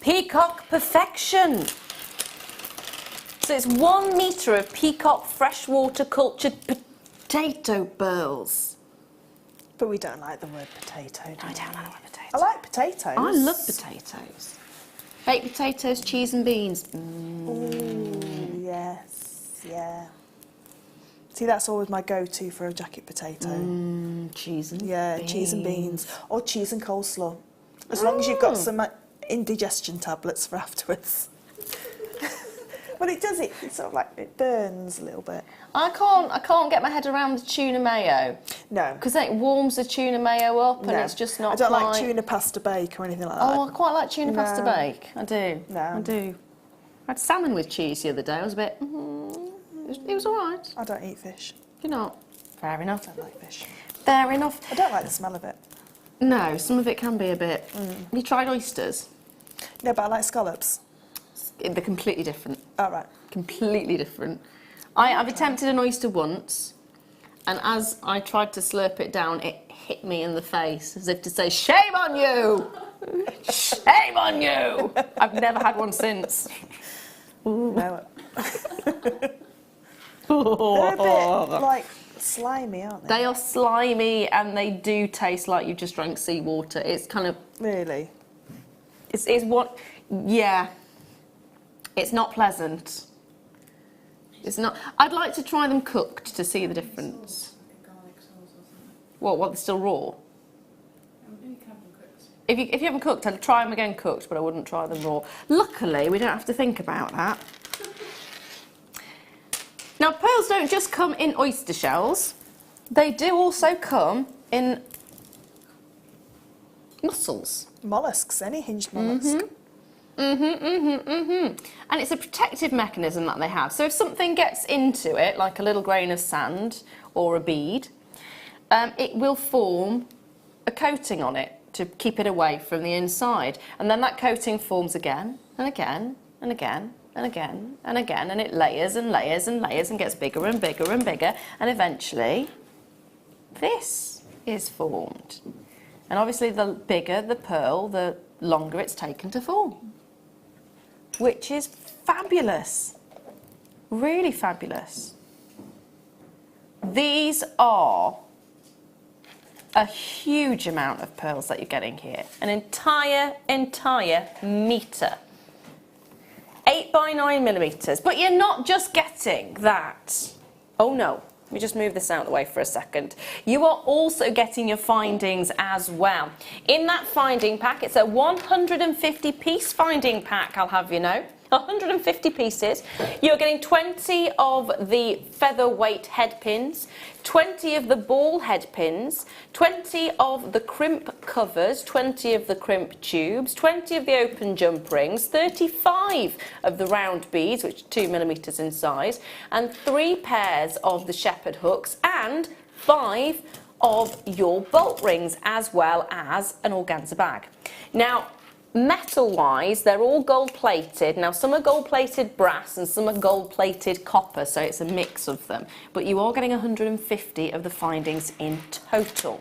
Peacock perfection. So it's 1 metre of peacock freshwater cultured potato pearls.
But we don't like the word potato, do we?
I don't like the word potato.
I like potatoes.
I love potatoes. Baked potatoes, cheese and beans.
Ooh, yes, yeah. See, that's always my go-to for a jacket potato.
Cheese and beans.
Yeah, cheese and beans. Or cheese and coleslaw. As long as you've got some indigestion tablets for afterwards. Well, it does. It sort of like it burns a little bit.
I can't get my head around the tuna mayo.
No.
Because then it warms the tuna mayo up and it's just not
I don't
quite...
like tuna pasta bake or anything like that.
Oh, I quite like tuna pasta
No.
bake. I do.
No.
I do. I had salmon with cheese the other day. I was a bit... it was all right.
I don't eat fish.
You're not? Fair enough.
I don't like fish.
Fair enough.
I don't like the smell of it.
No, some of it can be a bit... Have you tried oysters?
No, but I like scallops.
They're completely different.
All right.
Completely different. I've attempted an oyster once, and as I tried to slurp it down, it hit me in the face, as if to say, shame on you! Shame on you! I've never had one since.
No. They're a bit, like, slimy, aren't they?
They are slimy, and they do taste like you just drank seawater. It's kind of...
Really?
It's what... Yeah. It's not pleasant. It's not... I'd like to try them cooked to see the difference. What, they're still raw? If you haven't cooked, I'd try them again cooked, but I wouldn't try them raw. Luckily, we don't have to think about that. Now, pearls don't just come in oyster shells. They do also come in mussels.
Mollusks, any hinged mollusk.
And it's a protective mechanism that they have. So if something gets into it, like a little grain of sand or a bead, it will form a coating on it to keep it away from the inside. And then that coating forms again and again and again and again and again, and it layers and layers and layers and gets bigger and bigger and bigger, and eventually this is formed. And obviously the bigger the pearl, the longer it's taken to form, which is fabulous, really fabulous. These are a huge amount of pearls that you're getting here, an entire metre. 8 by 9 millimetres, but you're not just getting that. Oh no, let me just move this out of the way for a second. You are also getting your findings as well. In that finding pack, it's a 150 piece finding pack, I'll have you know. 150 pieces. You're getting 20 of the featherweight head pins, 20 of the ball head pins, 20 of the crimp covers, 20 of the crimp tubes, 20 of the open jump rings, 35 of the round beads, which are 2 millimetres in size, and 3 pairs of the shepherd hooks, and 5 of your bolt rings, as well as an organza bag. Now, metal-wise, they're all gold-plated. Now, some are gold-plated brass and some are gold-plated copper, so it's a mix of them. But you are getting 150 of the findings in total.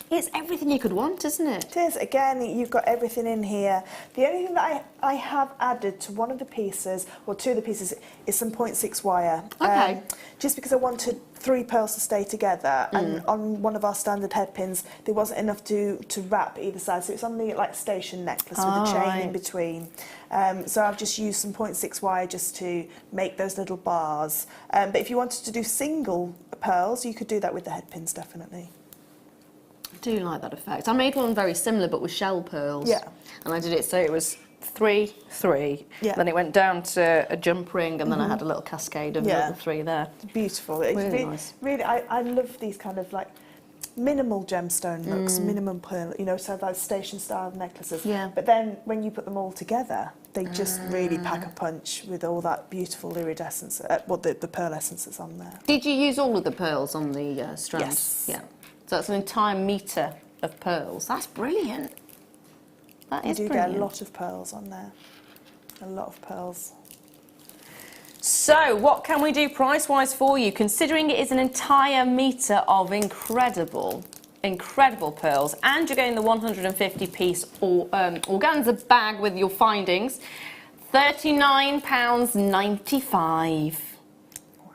It's everything you could want, isn't it?
It is. Again, you've got everything in here. The only thing that I have added to one of the pieces, or 2 of the pieces, is some 0.6 wire.
Okay.
Just because I wanted 3 pearls to stay together, and on one of our standard head pins, there wasn't enough to wrap either side, so it's on the like station necklace with a chain in between. So I've just used some 0.6 wire just to make those little bars. But if you wanted to do single pearls, you could do that with the head pins, definitely.
I do like that effect. I made one very similar, but with shell pearls.
Yeah.
And I did it so it was 3, 3.
Yeah.
Then it went down to a jump ring, and then I had a little cascade of little 3 there.
Beautiful.
Really nice.
Really, I love these kind of like minimal gemstone looks, minimum pearl, you know, so like station style necklaces.
Yeah.
But then when you put them all together, they just really pack a punch with all that beautiful iridescence, the pearl essence that's on there.
Did you use all of the pearls on the strand?
Yes.
Yeah. So that's an entire metre of pearls. That's brilliant. That is brilliant.
You do get a lot of pearls on there. A lot of pearls.
So, what can we do price-wise for you, considering it is an entire metre of incredible pearls, and you're getting the 150-piece organza bag with your findings? £39.95.
Wow.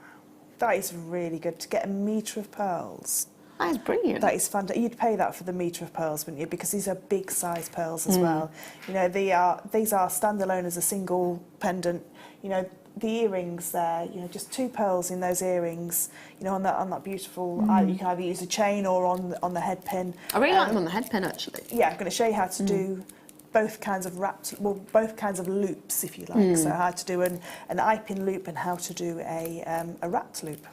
That is really good, to get a metre of pearls.
That is brilliant.
That is fantastic. You'd pay that for the metre of pearls, wouldn't you? Because these are big size pearls as well. You know, these are standalone as a single pendant. You know, the earrings there, you know, just 2 pearls in those earrings, you know, on that beautiful, you can either use a chain or on the head pin.
I really like them on the head pin, actually.
Yeah, I'm going to show you how to do both kinds of both kinds of loops, if you like. So how to do an eye-pin loop and how to do a wrapped loop.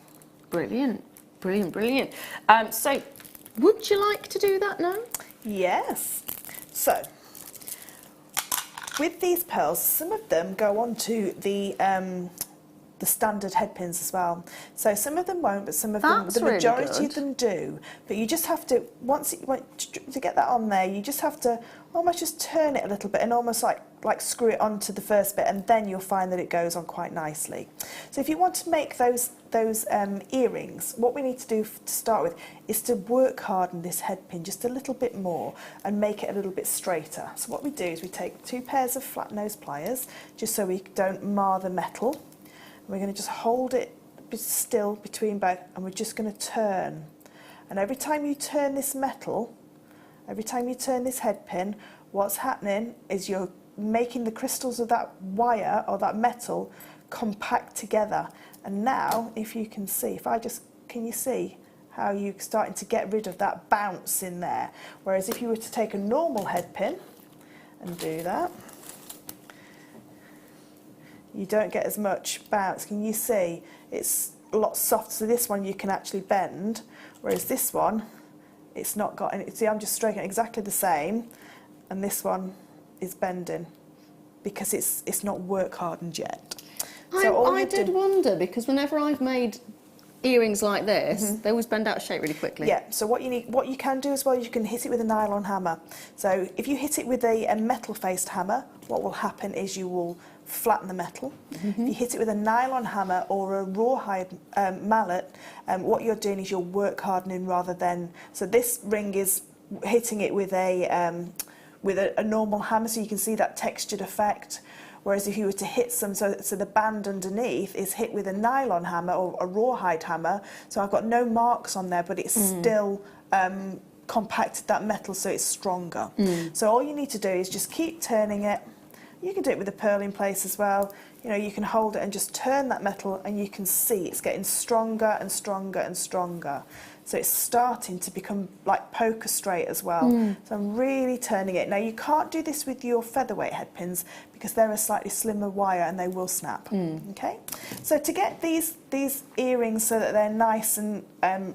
Brilliant, brilliant, brilliant. So, would you like to do that now?
Yes. So, with these pearls, some of them go onto the standard head pins as well. So some of them won't, but some of them, the majority of them do. But you just have to, once you want to get that on there, you just have to almost just turn it a little bit and almost like screw it onto the first bit, and then you'll find that it goes on quite nicely. So if you want to make those earrings, what we need to do to start with is to work harden this head pin just a little bit more and make it a little bit straighter. So what we do is we take 2 pairs of flat nose pliers, just so we don't mar the metal. We're going to just hold it still between both, and we're just going to turn. And every time you turn this metal, every time you turn this head pin, what's happening is you're making the crystals of that wire or that metal compact together. And now, if you can see, can you see how you're starting to get rid of that bounce in there? Whereas if you were to take a normal head pin and do that, you don't get as much bounce. Can you see? It's a lot softer. So this one you can actually bend, whereas this one, it's not got any. See, I'm just stroking it exactly the same, and this one is bending because it's not work hardened yet. So
I did wonder, because whenever I've made earrings like this, they always bend out of shape really quickly.
Yeah, so what you can do as well, you can hit it with a nylon hammer. So if you hit it with a metal-faced hammer, what will happen is you will flatten the metal. If you hit it with a nylon hammer or a rawhide mallet, what you're doing is you're work hardening rather than. So this ring is hitting it with a normal hammer, so you can see that textured effect. Whereas if you were to hit so the band underneath is hit with a nylon hammer or a rawhide hammer, so I've got no marks on there, but it's still compacted that metal, so it's stronger. So all you need to do is just keep turning it. You can do it with a pearl in place as well. You know, you can hold it and just turn that metal, and you can see it's getting stronger and stronger and stronger. So it's starting to become like poker straight as well. So I'm really turning it. Now you can't do this with your featherweight head pins because they're a slightly slimmer wire and they will snap. Okay. So to get these earrings so that they're nice and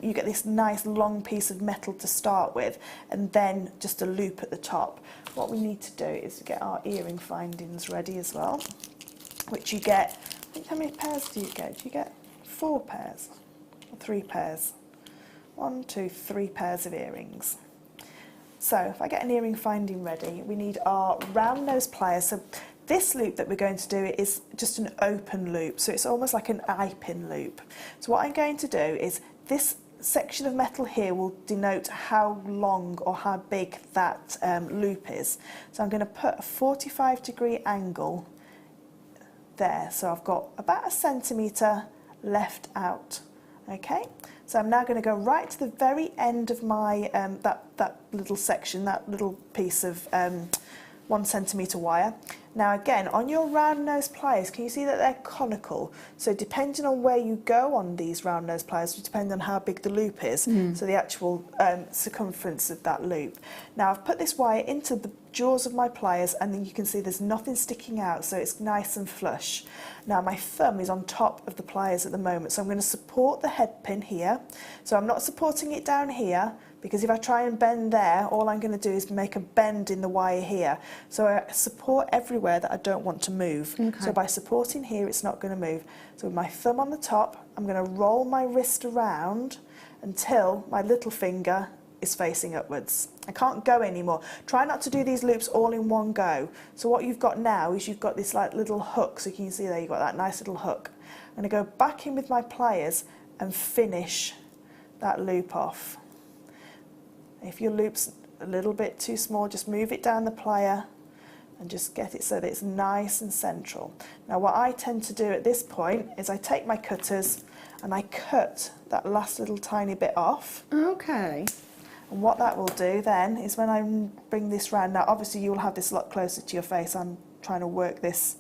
you get this nice long piece of metal to start with, and then just a loop at the top. What we need to do is get our earring findings ready as well, which you get. I think, how many pairs do you get? Do you get 4 pairs or 3 pairs? 1, 2, 3 pairs of earrings. So if I get an earring finding ready, we need our round nose pliers. So this loop that we're going to do is just an open loop, so it's almost like an eye pin loop. So what I'm going to do is this section of metal here will denote how long or how big that loop is. So I'm going to put a 45-degree angle there. So I've got about 1 centimetre left out. Okay, so I'm now going to go right to the very end of my that little section, that little piece of 1 centimetre wire. Now again, on your round nose pliers, can you see that they're conical? So depending on where you go on these round nose pliers, will depend on how big the loop is, so the actual circumference of that loop. Now I've put this wire into the jaws of my pliers, and then you can see there's nothing sticking out, so it's nice and flush. Now my thumb is on top of the pliers at the moment, so I'm going to support the head pin here. So I'm not supporting it down here, because if I try and bend there, all I'm going to do is make a bend in the wire here. So I support everywhere that I don't want to move. Okay. So by supporting here, it's not going to move. So with my thumb on the top, I'm going to roll my wrist around until my little finger is facing upwards. I can't go anymore. Try not to do these loops all in one go. So what you've got now is you've got this like little hook. So you can see there you've got that nice little hook. I'm going to go back in with my pliers and finish that loop off. If your loop's a little bit too small, just move it down the plier and just get it so that it's nice and central. Now what I tend to do at this point is I take my cutters and I cut that last little tiny bit off.
Okay.
And what that will do then is when I bring this round, now obviously you will have this a lot closer to your face. I'm trying to work this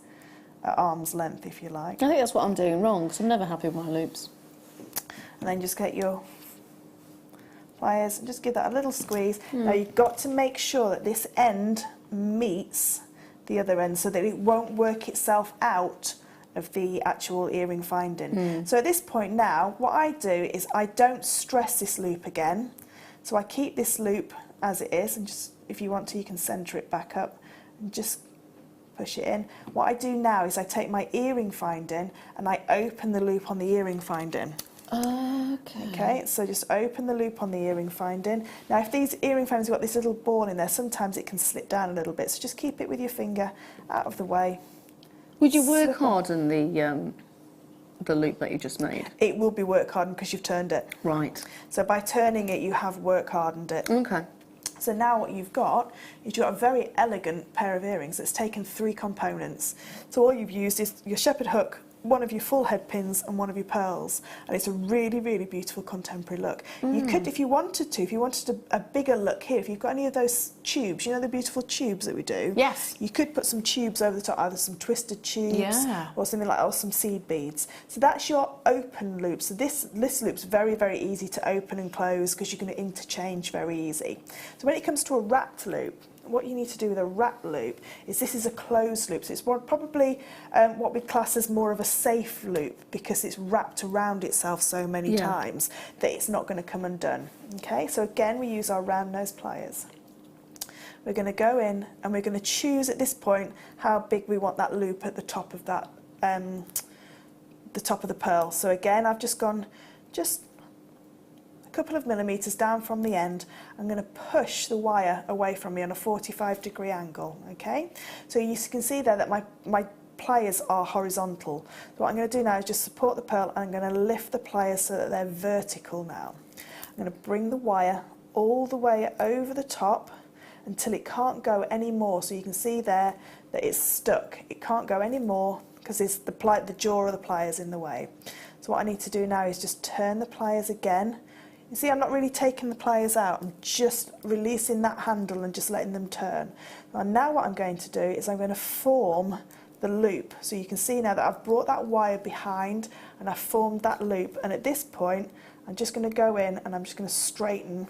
at arm's length, if you like.
I think that's what I'm doing wrong, because I'm never happy with my loops.
And then just get your pliers, and just give that a little squeeze. Now you've got to make sure that this end meets the other end so that it won't work itself out of the actual earring finding. So at this point now, what I do is I don't stress this loop again. So I keep this loop as it is, and just, if you want to, you can centre it back up and just push it in. What I do now is I take my earring finding and I open the loop on the earring finding. Okay, so just open the loop on the earring finding. Now if these earring findings have got this little ball in there, sometimes it can slip down a little bit, so just keep it with your finger out of the way.
Would you work harden the loop that you just made?
It will be work hardened because you've turned it.
Right.
So by turning it, you have work hardened it.
Okay.
So now what you've got is you've got a very elegant pair of earrings that's taken 3 components. So all you've used is your shepherd hook, one of your full head pins and one of your pearls, and it's a really, really beautiful contemporary look. You could, if you wanted a bigger look here, if you've got any of those tubes, you know the beautiful tubes that we do?
Yes.
You could put some tubes over the top, either some twisted tubes or something like, or some seed beads. So that's your open loop. So this loop's very, very easy to open and close because you can interchange very easy. So when it comes to a wrapped loop, what you need to do with a wrap loop is this is a closed loop, so it's probably what we class as more of a safe loop because it's wrapped around itself so many times that it's not going to come undone. Okay, so again we use our round nose pliers. We're going to go in and we're going to choose at this point how big we want that loop at the top of that, the top of the pearl. So again I've just gone just couple of millimetres down from the end. I'm going to push the wire away from me on a 45-degree angle. Okay, so you can see there that my pliers are horizontal. So what I'm going to do now is just support the pearl and I'm going to lift the pliers so that they're vertical now. I'm going to bring the wire all the way over the top until it can't go any more. So you can see there that it's stuck. It can't go any more because it's the jaw of the pliers in the way. So what I need to do now is just turn the pliers again. You see, I'm not really taking the pliers out, I'm just releasing that handle and just letting them turn. And now what I'm going to do is I'm going to form the loop. So you can see now that I've brought that wire behind and I've formed that loop, and at this point I'm just going to go in and I'm just going to straighten.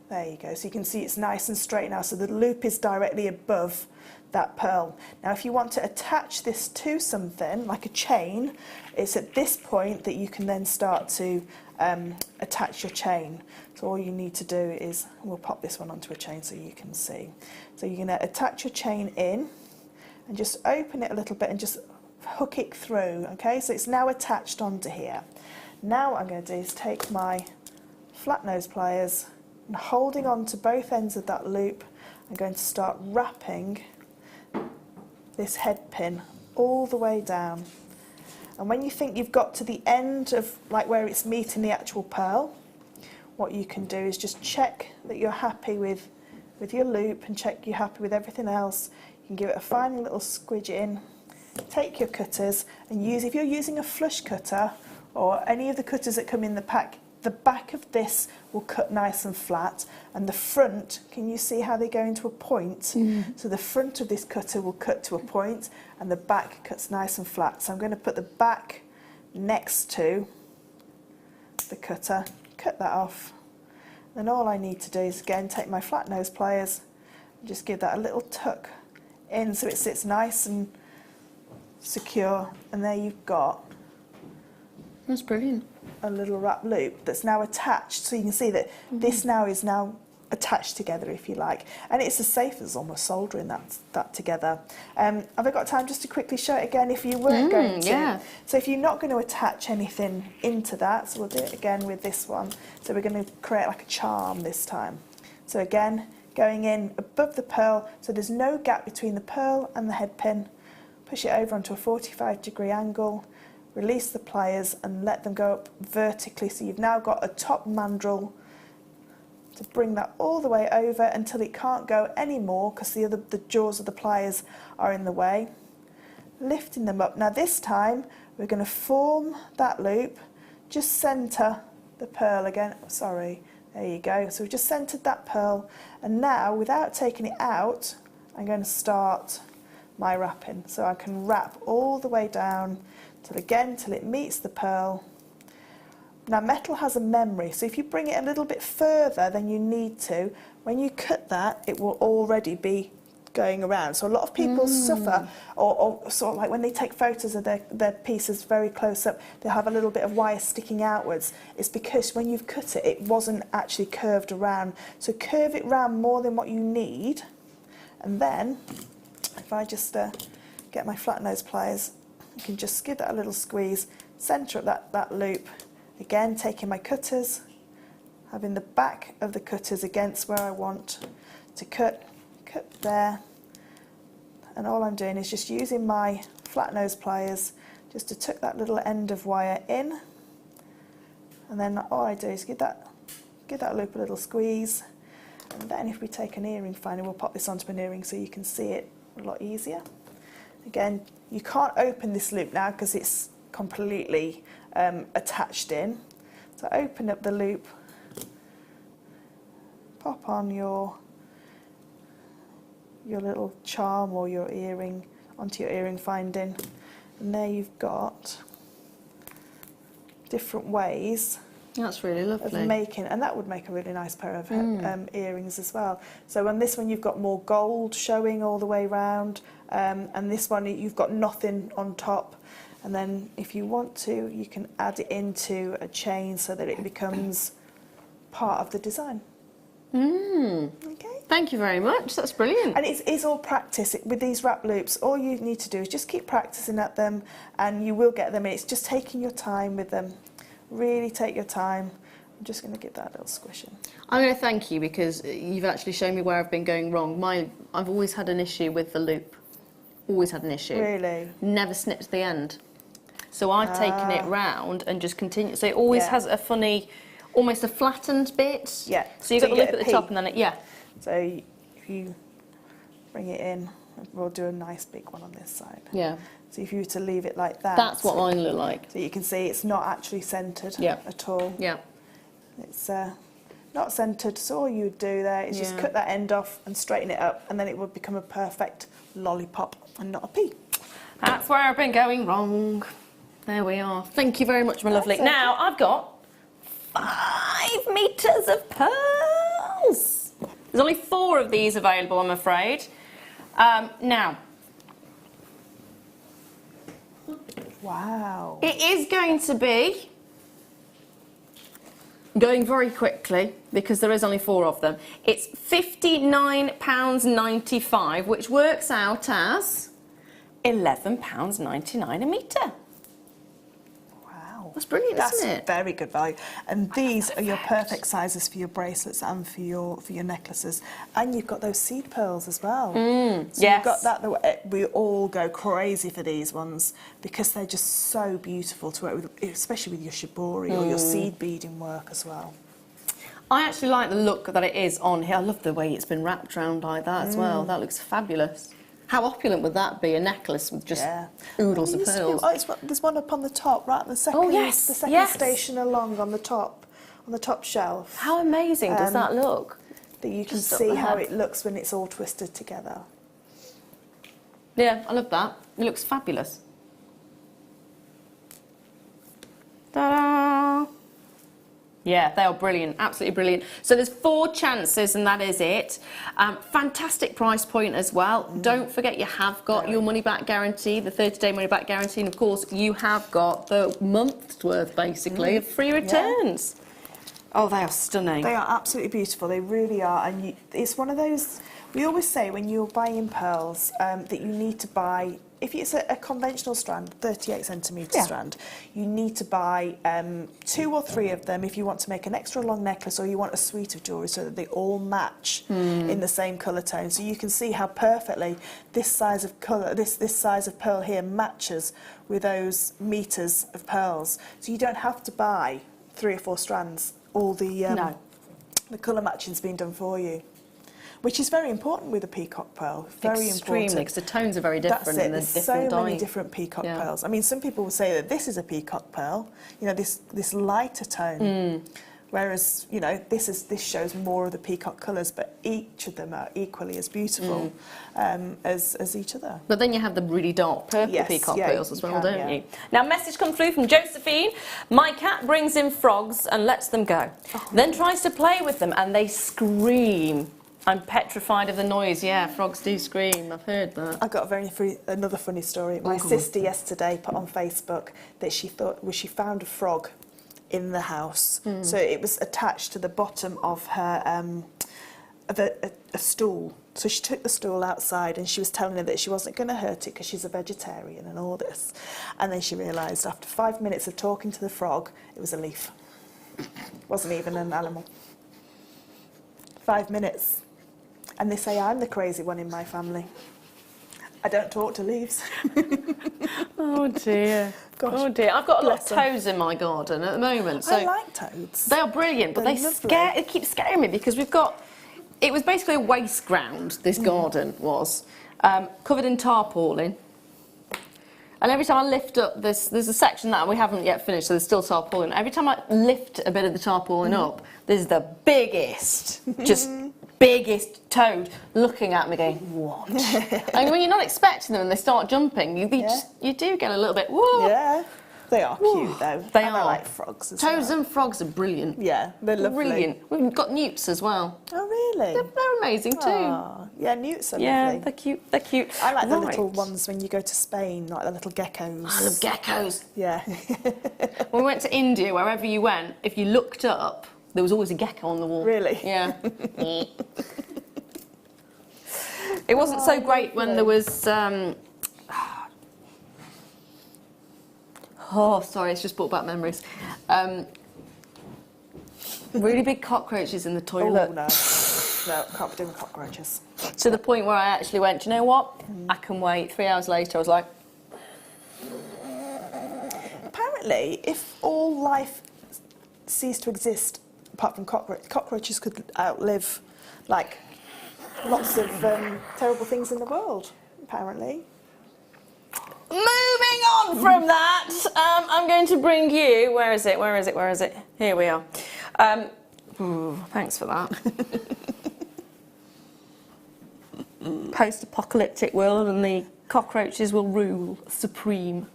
There you go, so you can see it's nice and straight now, so the loop is directly above that pearl. Now if you want to attach this to something like a chain, it's at this point that you can then start to attach your chain. So all you need to do is, we'll pop this one onto a chain so you can see. So you're going to attach your chain in and just open it a little bit and just hook it through. Okay, so it's now attached onto here. Now what I'm going to do is take my flat nose pliers and holding on to both ends of that loop, I'm going to start wrapping this head pin all the way down. And when you think you've got to the end of like where it's meeting the actual pearl, what you can do is just check that you're happy with your loop and check you're happy with everything else. You can give it a final little squidge in, take your cutters and use, if you're using a flush cutter or any of the cutters that come in the pack, the back of this will cut nice and flat, and the front, can you see how they go into a point? So the front of this cutter will cut to a point and the back cuts nice and flat. So I'm going to put the back next to the cutter, cut that off. Then all I need to do is again take my flat nose pliers and just give that a little tuck in so it sits nice and secure, and there you've got,
that's brilliant,
a little wrap loop that's now attached. So you can see that this now is attached together, if you like, and it's as safe as almost soldering that together. Have I got time just to quickly show it again if you weren't going to?
Yeah.
So if you're not going to attach anything into that, so we'll do it again with this one. So we're going to create like a charm this time. So again, going in above the pearl, so there's no gap between the pearl and the head pin. Push it over onto a 45-degree angle, release the pliers and let them go up vertically. So you've now got a top mandrel to bring that all the way over until it can't go anymore because the jaws of the pliers are in the way. Lifting them up. Now this time we're going to form that loop, just centre the pearl again. Sorry, there you go. So we've just centred that pearl, and now without taking it out I'm going to start my wrapping. So I can wrap all the way down till it meets the pearl. Now metal has a memory, so if you bring it a little bit further than you need to, when you cut that, it will already be going around. So a lot of people suffer, or sort of like when they take photos of their pieces very close up, they'll have a little bit of wire sticking outwards. It's because when you've cut it, it wasn't actually curved around. So curve it round more than what you need, and then if I just get my flat nose pliers, you can just give that a little squeeze, centre up that loop. Again, taking my cutters, having the back of the cutters against where I want to cut there, and all I'm doing is just using my flat nose pliers just to tuck that little end of wire in, and then all I do is give that loop a little squeeze, and then if we take an earring finder, we'll pop this onto an earring so you can see it a lot easier. Again, you can't open this loop now because it's completely attached in, so open up the loop, pop on your little charm or your earring onto your earring finding, and there you've got different ways.
That's really lovely.
Of making, and that would make a really nice pair of earrings as well. So on this one you've got more gold showing all the way round, and this one you've got nothing on top. And then if you want to, you can add it into a chain so that it becomes part of the design. Okay.
Thank you very much, that's brilliant.
And it's all practice. With these wrap loops, all you need to do is just keep practicing at them, and you will get them. It's just taking your time with them. Really take your time. I'm just going to give that a little squish in.
I'm going to thank you because you've actually shown me where I've been going wrong. I've always had an issue with the loop. Always had an issue.
Really?
Never snipped the end. So I've taken it round and just continued. So it always has a funny, almost a flattened bit.
Yeah.
So you've got the loop at the top and then it,
So if you bring it in, we'll do a nice big one on this side.
Yeah.
So if you were to leave it like that.
That's what mine look like.
So you can see it's not actually centred at all.
Yeah.
It's not centred, so all you would do there is just cut that end off and straighten it up, and then it would become a perfect lollipop and not a pea.
That's where I've been going wrong. There we are. Thank you very much, my lovely. Now, I've got 5 metres of pearls. There's only 4 of these available, I'm afraid. Now,
wow.
It is going to be going very quickly because there is only 4 of them. It's £59.95, which works out as £11.99 a metre. That's brilliant, isn't it?
That's very good value. And these are your perfect sizes for your bracelets and for your necklaces. And you've got those seed pearls as well. So you've got that. We all go crazy for these ones because they're just so beautiful to work with, especially with your shibori or your seed beading work as well.
I actually like the look that it is on here. I love the way it's been wrapped around like that as well. That looks fabulous. How opulent would that be? A necklace with just oodles of pearls.
There's one up on the top, right? The second, station along on the top shelf.
How amazing does that look?
That you can see how it looks when it's all twisted together.
Yeah, I love that. It looks fabulous. Ta-da! Yeah, they are brilliant, absolutely brilliant. So there's 4 chances and that is it. Fantastic price point as well. Don't forget you have got your money back guarantee, the 30-day money back guarantee, and of course you have got the month's worth basically of free returns. Oh, they are stunning.
They are absolutely beautiful, they really are. And it's one of those, we always say when you're buying pearls that you need to buy, if it's a conventional strand, 38 centimetre strand, you need to buy 2 or 3 of them if you want to make an extra long necklace or you want a suite of jewellery so that they all match in the same colour tone. So you can see how perfectly this size of colour, this size of pearl here matches with those metres of pearls. So you don't have to buy 3 or 4 strands. All the colour matching's been done for you. Which is very important with a peacock pearl. Very important.
Because the tones are very different.
That's it.
And
There's so many different peacock pearls. I mean, some people will say that this is a peacock pearl, you know, this lighter tone. Whereas, you know, this shows more of the peacock colours, but each of them are equally as beautiful as each other.
But then you have the really dark purple peacock pearls as well, don't you? Now, message come through from Josephine. My cat brings in frogs and lets them go. Then tries to play with them and they scream. I'm petrified of the noise. Yeah, frogs do scream. I've heard that.
I got another funny story. My sister yesterday put on Facebook that she found a frog in the house. So it was attached to the bottom of her a stool. So she took the stool outside and she was telling her that she wasn't going to hurt it because she's a vegetarian and all this. And then she realised after 5 minutes of talking to the frog, it was a leaf. Wasn't even an animal. 5 minutes. And they say I'm the crazy one in my family. I don't talk to leaves.
Oh dear. Gosh. Oh dear. I've got a lot of toads in my garden at the moment. So
I like toads.
They are brilliant, but they keep scaring me because it was basically a waste ground, this garden was, covered in tarpaulin. And every time I lift up there's a section that we haven't yet finished, so there's still tarpaulin. Every time I lift a bit of the tarpaulin up, there's the biggest, biggest toad looking at me going, what? And when you're not expecting them and they start jumping, you do get a little bit, whoa.
Yeah, they are cute though.
They are.
I like frogs as
Toads
well.
and frogs are brilliant.
Yeah, they're lovely.
Brilliant. We've got newts as well.
Oh really?
They're amazing too.
Oh, yeah, newts are lovely.
Yeah, they're cute. They're cute.
I like the little ones when you go to Spain, like the little geckos.
I love geckos.
Yeah.
When we went to India, wherever you went, if you looked up, there was always a gecko on the wall.
Really?
Yeah. It wasn't so great when there was... oh, sorry, it's just brought back memories. Really big cockroaches in the toilet.
Oh, no. No, can't be doing cockroaches.
To the point where I actually went, do you know what? I can wait. 3 hours later, I was like...
Apparently, if all life ceased to exist, apart from cockroaches could outlive, like, lots of terrible things in the world, apparently.
Moving on from that, I'm going to bring you... Where is it? Here we are. Thanks for that. Post-apocalyptic world and the cockroaches will rule supreme.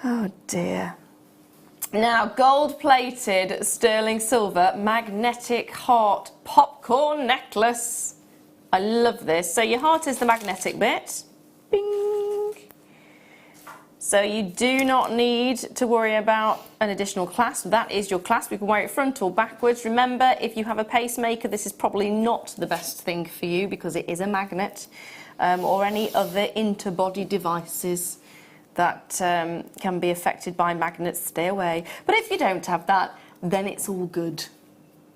Oh dear. Now, gold-plated sterling silver magnetic heart popcorn necklace. I love this. So your heart is the magnetic bit. Bing. So you do not need to worry about an additional clasp. That is your clasp. You can wear it front or backwards. Remember, if you have a pacemaker, this is probably not the best thing for you because it is a magnet, or any other interbody devices that can be affected by magnets. Stay away. But if you don't have that, then it's all good.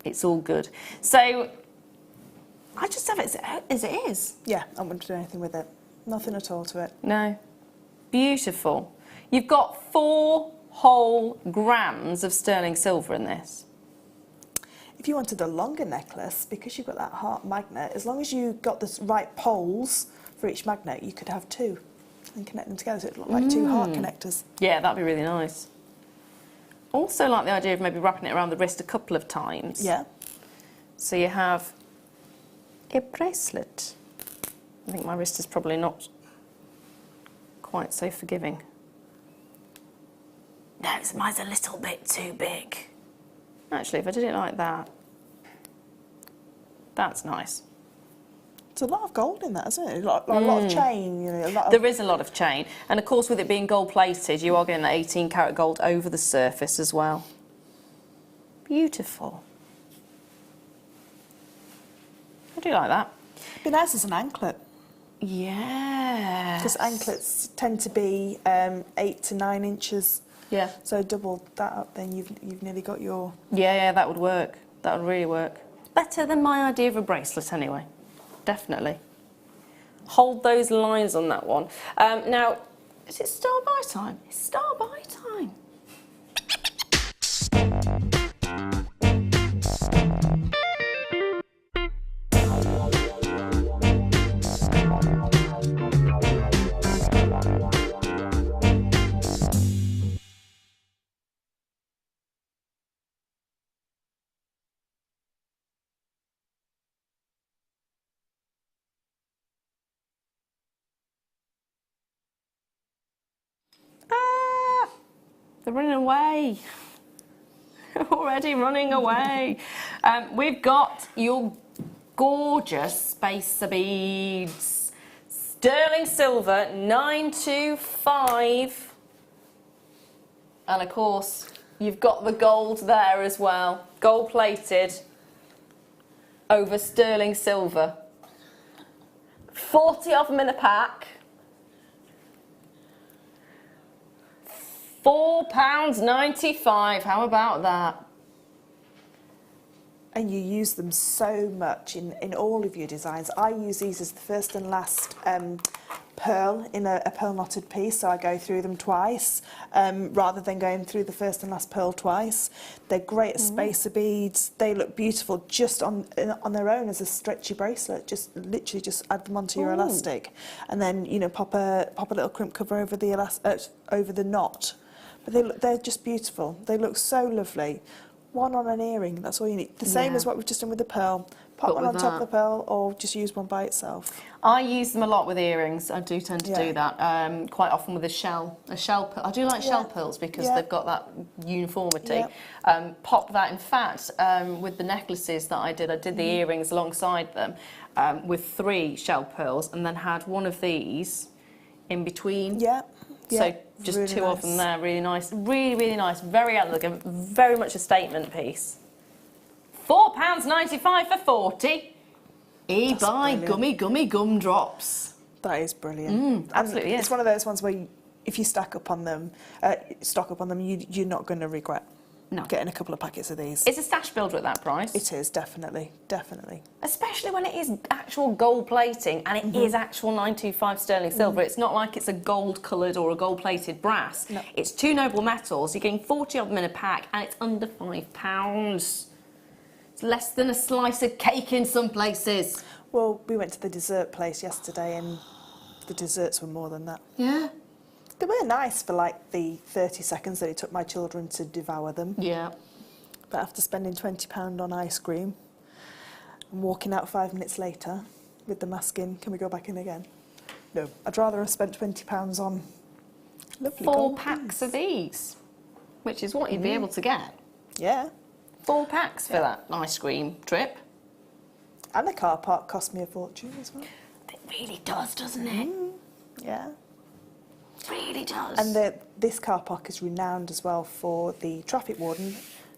It's all good. So I just have it as it is.
Yeah, I wouldn't do anything with it. Nothing at all to it.
No. Beautiful. You've got 4 whole grams of sterling silver in this.
If you wanted a longer necklace, because you've got that heart magnet, as long as you got the right poles for each magnet, you could have 2 and connect them together so it looked like 2 heart connectors.
Yeah, that'd be really nice. Also like the idea of maybe wrapping it around the wrist a couple of times.
Yeah.
So you have a bracelet. I think my wrist is probably not quite so forgiving. No, mine's a little bit too big. Actually, if I did it like that, that's nice.
It's a lot of gold in that, isn't it? A lot of chain, you know.
There is a lot of chain. And of course, with it being gold plated, you are getting that 18 karat gold over the surface as well. Beautiful. I do like that.
It'd be nice as an anklet.
Yeah.
Because anklets tend to be 8 to 9 inches.
Yeah.
So double that up, then you've nearly got your...
Yeah, that would work. That would really work. Better than my idea of a bracelet anyway. Definitely. Hold those lines on that one. Now, is it star by time? It's star by time. They're running away. Already running away. We've got your gorgeous spacer beads. Sterling silver 925. And of course, you've got the gold there as well. Gold plated over sterling silver. 40 of them in a pack. £4.95. How about that?
And you use them so much in all of your designs. I use these as the first and last pearl in a pearl knotted piece, so I go through them twice rather than going through the first and last pearl twice. They're great as spacer beads. They look beautiful just on their own as a stretchy bracelet. Just literally just add them onto your elastic, and then pop a little crimp cover over the over the knot. But they're just beautiful. They look so lovely. One on an earring, that's all you need. The same as what we've just done with the pearl. Pop one on top of the pearl, or just use one by itself.
I use them a lot with earrings. I do tend to do that. Quite often with a shell pearl. I do like shell pearls because they've got that uniformity. Pop that. In fact, with the necklaces that I did the earrings alongside them with 3 shell pearls, and then had one of these in between. So just really 2 of them there, really nice, really nice, very elegant, very much a statement piece. £4.95 for 40. Buy gummy gumdrops.
That is brilliant.
Absolutely,
It's one of those ones where if you stock up on them, you're not going to regret getting a couple of packets of these.
It's a stash builder at that price.
It is, definitely.
Especially when it is actual gold plating and it is actual 925 sterling silver. It's not like it's a gold coloured or a gold plated brass. No. It's 2 noble metals. You're getting 40 of them in a pack, and it's under £5. It's less than a slice of cake in some places.
Well, we went to the dessert place yesterday, and the desserts were more than that.
Yeah.
They were nice for like the 30 seconds that it took my children to devour them.
Yeah.
But after spending £20 on ice cream and walking out 5 minutes later with the mask in, can we go back in again? No. I'd rather have spent £20 on lovely
4 packs of these, which is what you'd be able to get.
Yeah.
4 packs for that ice cream trip.
And the car park cost me a fortune as well.
It really does, doesn't it?
Yeah.
Really does.
And this car park is renowned as well for the traffic warden,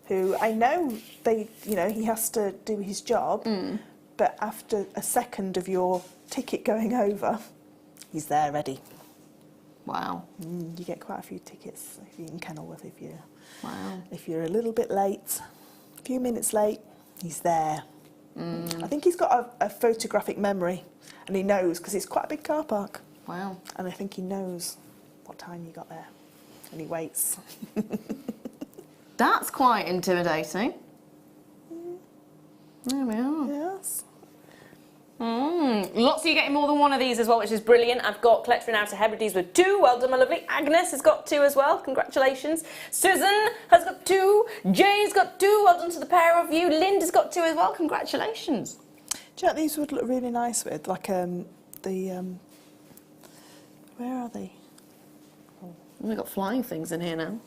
who I know he has to do his job, but after a second of your ticket going over, he's there ready.
Wow.
You get quite a few tickets if you're in Kenilworth. If you're a little bit late, a few minutes late, he's there. I think he's got a photographic memory, and he knows, because it's quite a big car park.
Wow.
And I think he knows what time you got there, and he waits.
That's quite intimidating. There we are.
Yes.
Lots of you getting more than one of these as well, which is brilliant. I've got Collector Now to Hebrides with 2. Well done, my lovely. Agnes has got 2 as well. Congratulations. Susan has got 2. Jay's got 2. Well done to the pair of you. Linda's got 2 as well. Congratulations.
Do you know what these would look really nice with? Like where are they?
We've got flying things in here now.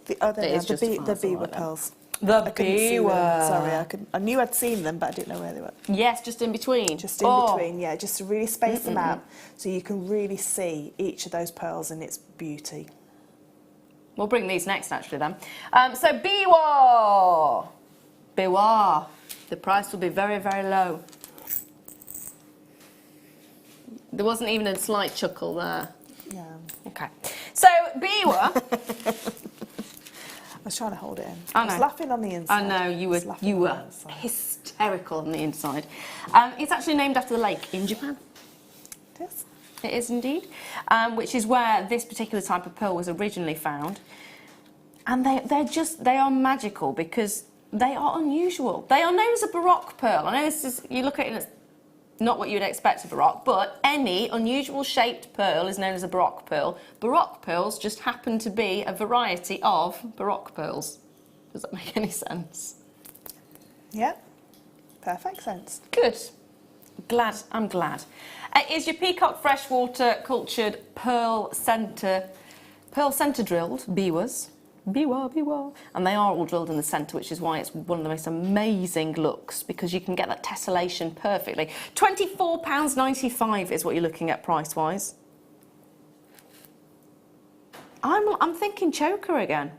The Biwa pearls.
The Biwa.
Sorry, I knew I'd seen them, but I didn't know where they were.
Yes, just in between.
Just in between, yeah, just to really space them out so you can really see each of those pearls in its beauty.
We'll bring these next, actually, then. So Biwa. Biwa. The price will be very, very low. There wasn't even a slight chuckle there.
Yeah.
Okay. So Biwa.
I was trying to hold it in.
I
was laughing on the inside.
I know, you were hysterical on the inside. It's actually named after the lake in Japan.
It is?
It is indeed. Which is where this particular type of pearl was originally found. And they are magical because they are unusual. They are known as a Baroque pearl. I know this is, you look at it and it's not what you'd expect of Baroque, but any unusual shaped pearl is known as a Baroque pearl. Baroque pearls just happen to be a variety of Baroque pearls. Does that make any sense?
Yeah, perfect sense.
Good. I'm glad. Is your peacock freshwater cultured pearl centre pearl centre drilled, biwas. Biwa, biwa. And they are all drilled in the centre, which is why it's one of the most amazing looks, because you can get that tessellation perfectly. £24.95 is what you're looking at price-wise. I'm thinking choker again.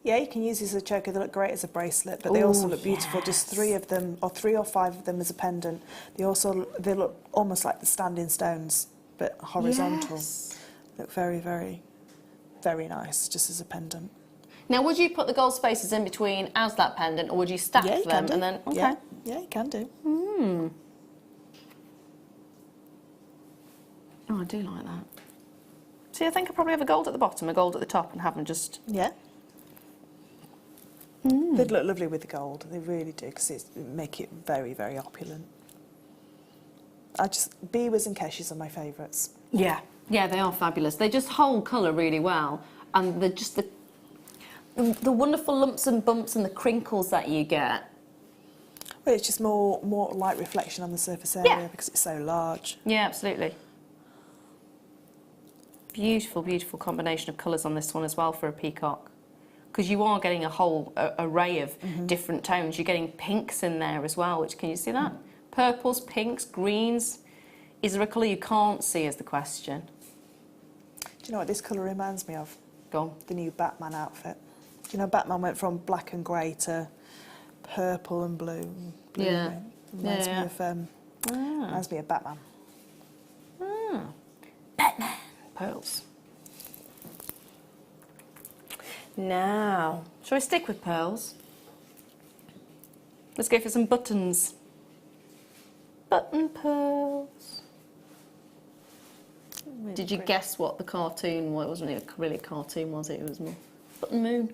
Yeah, you can use these as a choker. They look great as a bracelet, but they also look beautiful. Just 3 of them, or 3 or 5 of them as a pendant. They look almost like the standing stones, but horizontal.
Yes.
Look very, very, very nice, just as a pendant.
Now, would you put the gold spaces in between as that pendant, or would you stack them and then? Okay.
Yeah, you can do.
Oh, I do like that. See, I think I probably have a gold at the bottom, a gold at the top, and have them just.
Yeah. They'd look lovely with the gold. They really do, because it make it very, very opulent. Biwas and Keshes are my favourites.
Yeah, yeah, they are fabulous. They just hold colour really well, and they're just the wonderful lumps and bumps and the crinkles that you get.
Well, it's just more light reflection on the surface area because it's so large.
Yeah, absolutely. Beautiful, beautiful combination of colours on this one as well for a peacock, because you are getting a whole array of different tones. You're getting pinks in there as well, which, can you see that? Purples, pinks, greens. Is there a colour you can't see is the question.
Do you know what this colour reminds me of?
Go on.
The new Batman outfit. Do you know Batman went from black and grey to purple and blue?
Yeah.
Reminds me of Batman.
Batman. Pearls. Now, shall we stick with pearls? Let's go for some buttons. Button pearls.
Really
Did you guess what the cartoon was? It wasn't really a cartoon, was it? It was more Button Moon.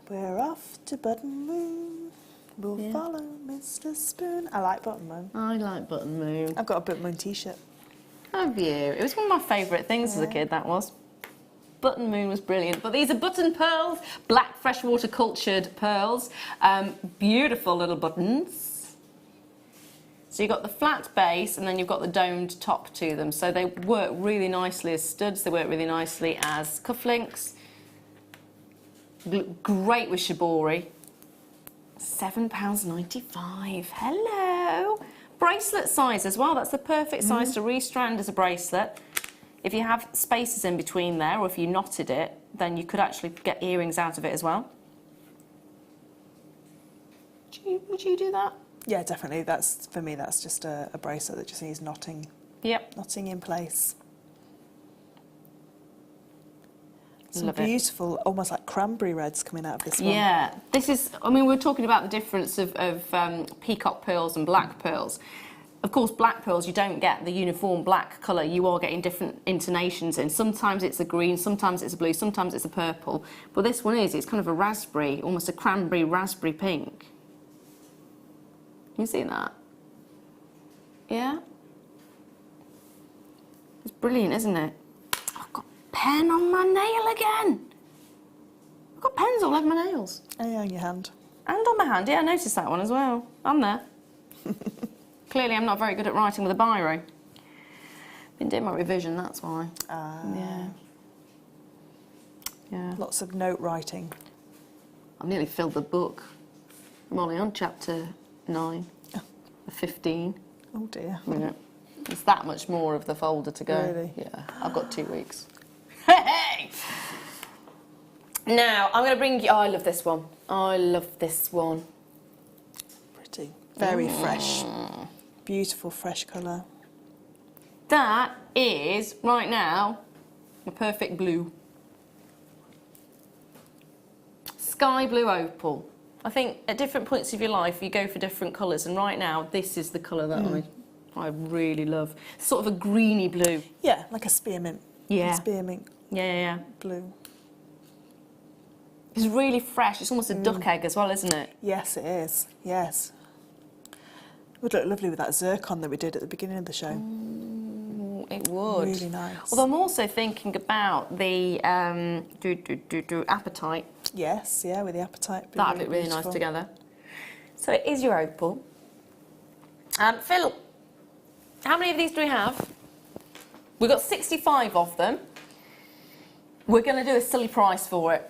We're off to Button Moon. We'll follow Mr. Spoon. I like Button Moon.
I like Button Moon.
I've got a Button Moon t-shirt.
Have you? It was one of my favourite things as a kid, that was. Button Moon was brilliant. But these are button pearls, black freshwater cultured pearls. Beautiful little buttons. So you've got the flat base and then you've got the domed top to them. So they work really nicely as studs, they work really nicely as cufflinks. Great with shibori. £7.95. Hello. Bracelet size as well. That's the perfect size to restrand as a bracelet. If you have spaces in between there, or if you knotted it, then you could actually get earrings out of it as well. Would you do that?
Yeah, definitely. For me, that's just a bracelet that just needs knotting.
Yep.
Knotting in place. Some
Love it.
beautiful, almost like cranberry reds coming out of this one.
Yeah, this is, I mean, we're talking about the difference of peacock pearls and black pearls. Of course, black pearls, you don't get the uniform black colour. You are getting different intonations in. Sometimes it's a green, sometimes it's a blue, sometimes it's a purple. But this one it's kind of a raspberry, almost a cranberry raspberry pink. Can you see that? Yeah? It's brilliant, isn't it? I've got a pen on my nail again. I've got pens all over my nails.
And on your hand.
And on my hand, yeah, I noticed that one as well. I'm there. Clearly I'm not very good at writing with a biro. Been doing my revision, that's why. Yeah. Yeah.
Lots of note writing.
I've nearly filled the book. I'm only on chapter 9 of 15.
Oh dear.
Yeah. It's that much more of the folder to go.
Really?
Yeah, I've got 2 weeks. Hey! Now, I'm going to bring you... Oh, I love this one. I love this one.
Pretty. Very fresh. Beautiful, fresh colour.
That is, right now, a perfect blue. Sky blue opal. I think at different points of your life, you go for different colours, and right now, this is the colour that I really love. Sort of a greeny blue.
Yeah, like a spearmint.
Yeah.
Spearmint
Yeah.
blue.
It's really fresh. It's almost a duck egg as well, isn't it?
Yes, it is. Yes. It would look lovely with that zircon that we did at the beginning of the show.
It would.
Really nice.
Although I'm also thinking about the apatite.
Yes, yeah, with the apatite.
That'd look really nice together. So it is your opal. Phil, how many of these do we have? We've got 65 of them. We're going to do a silly price for it.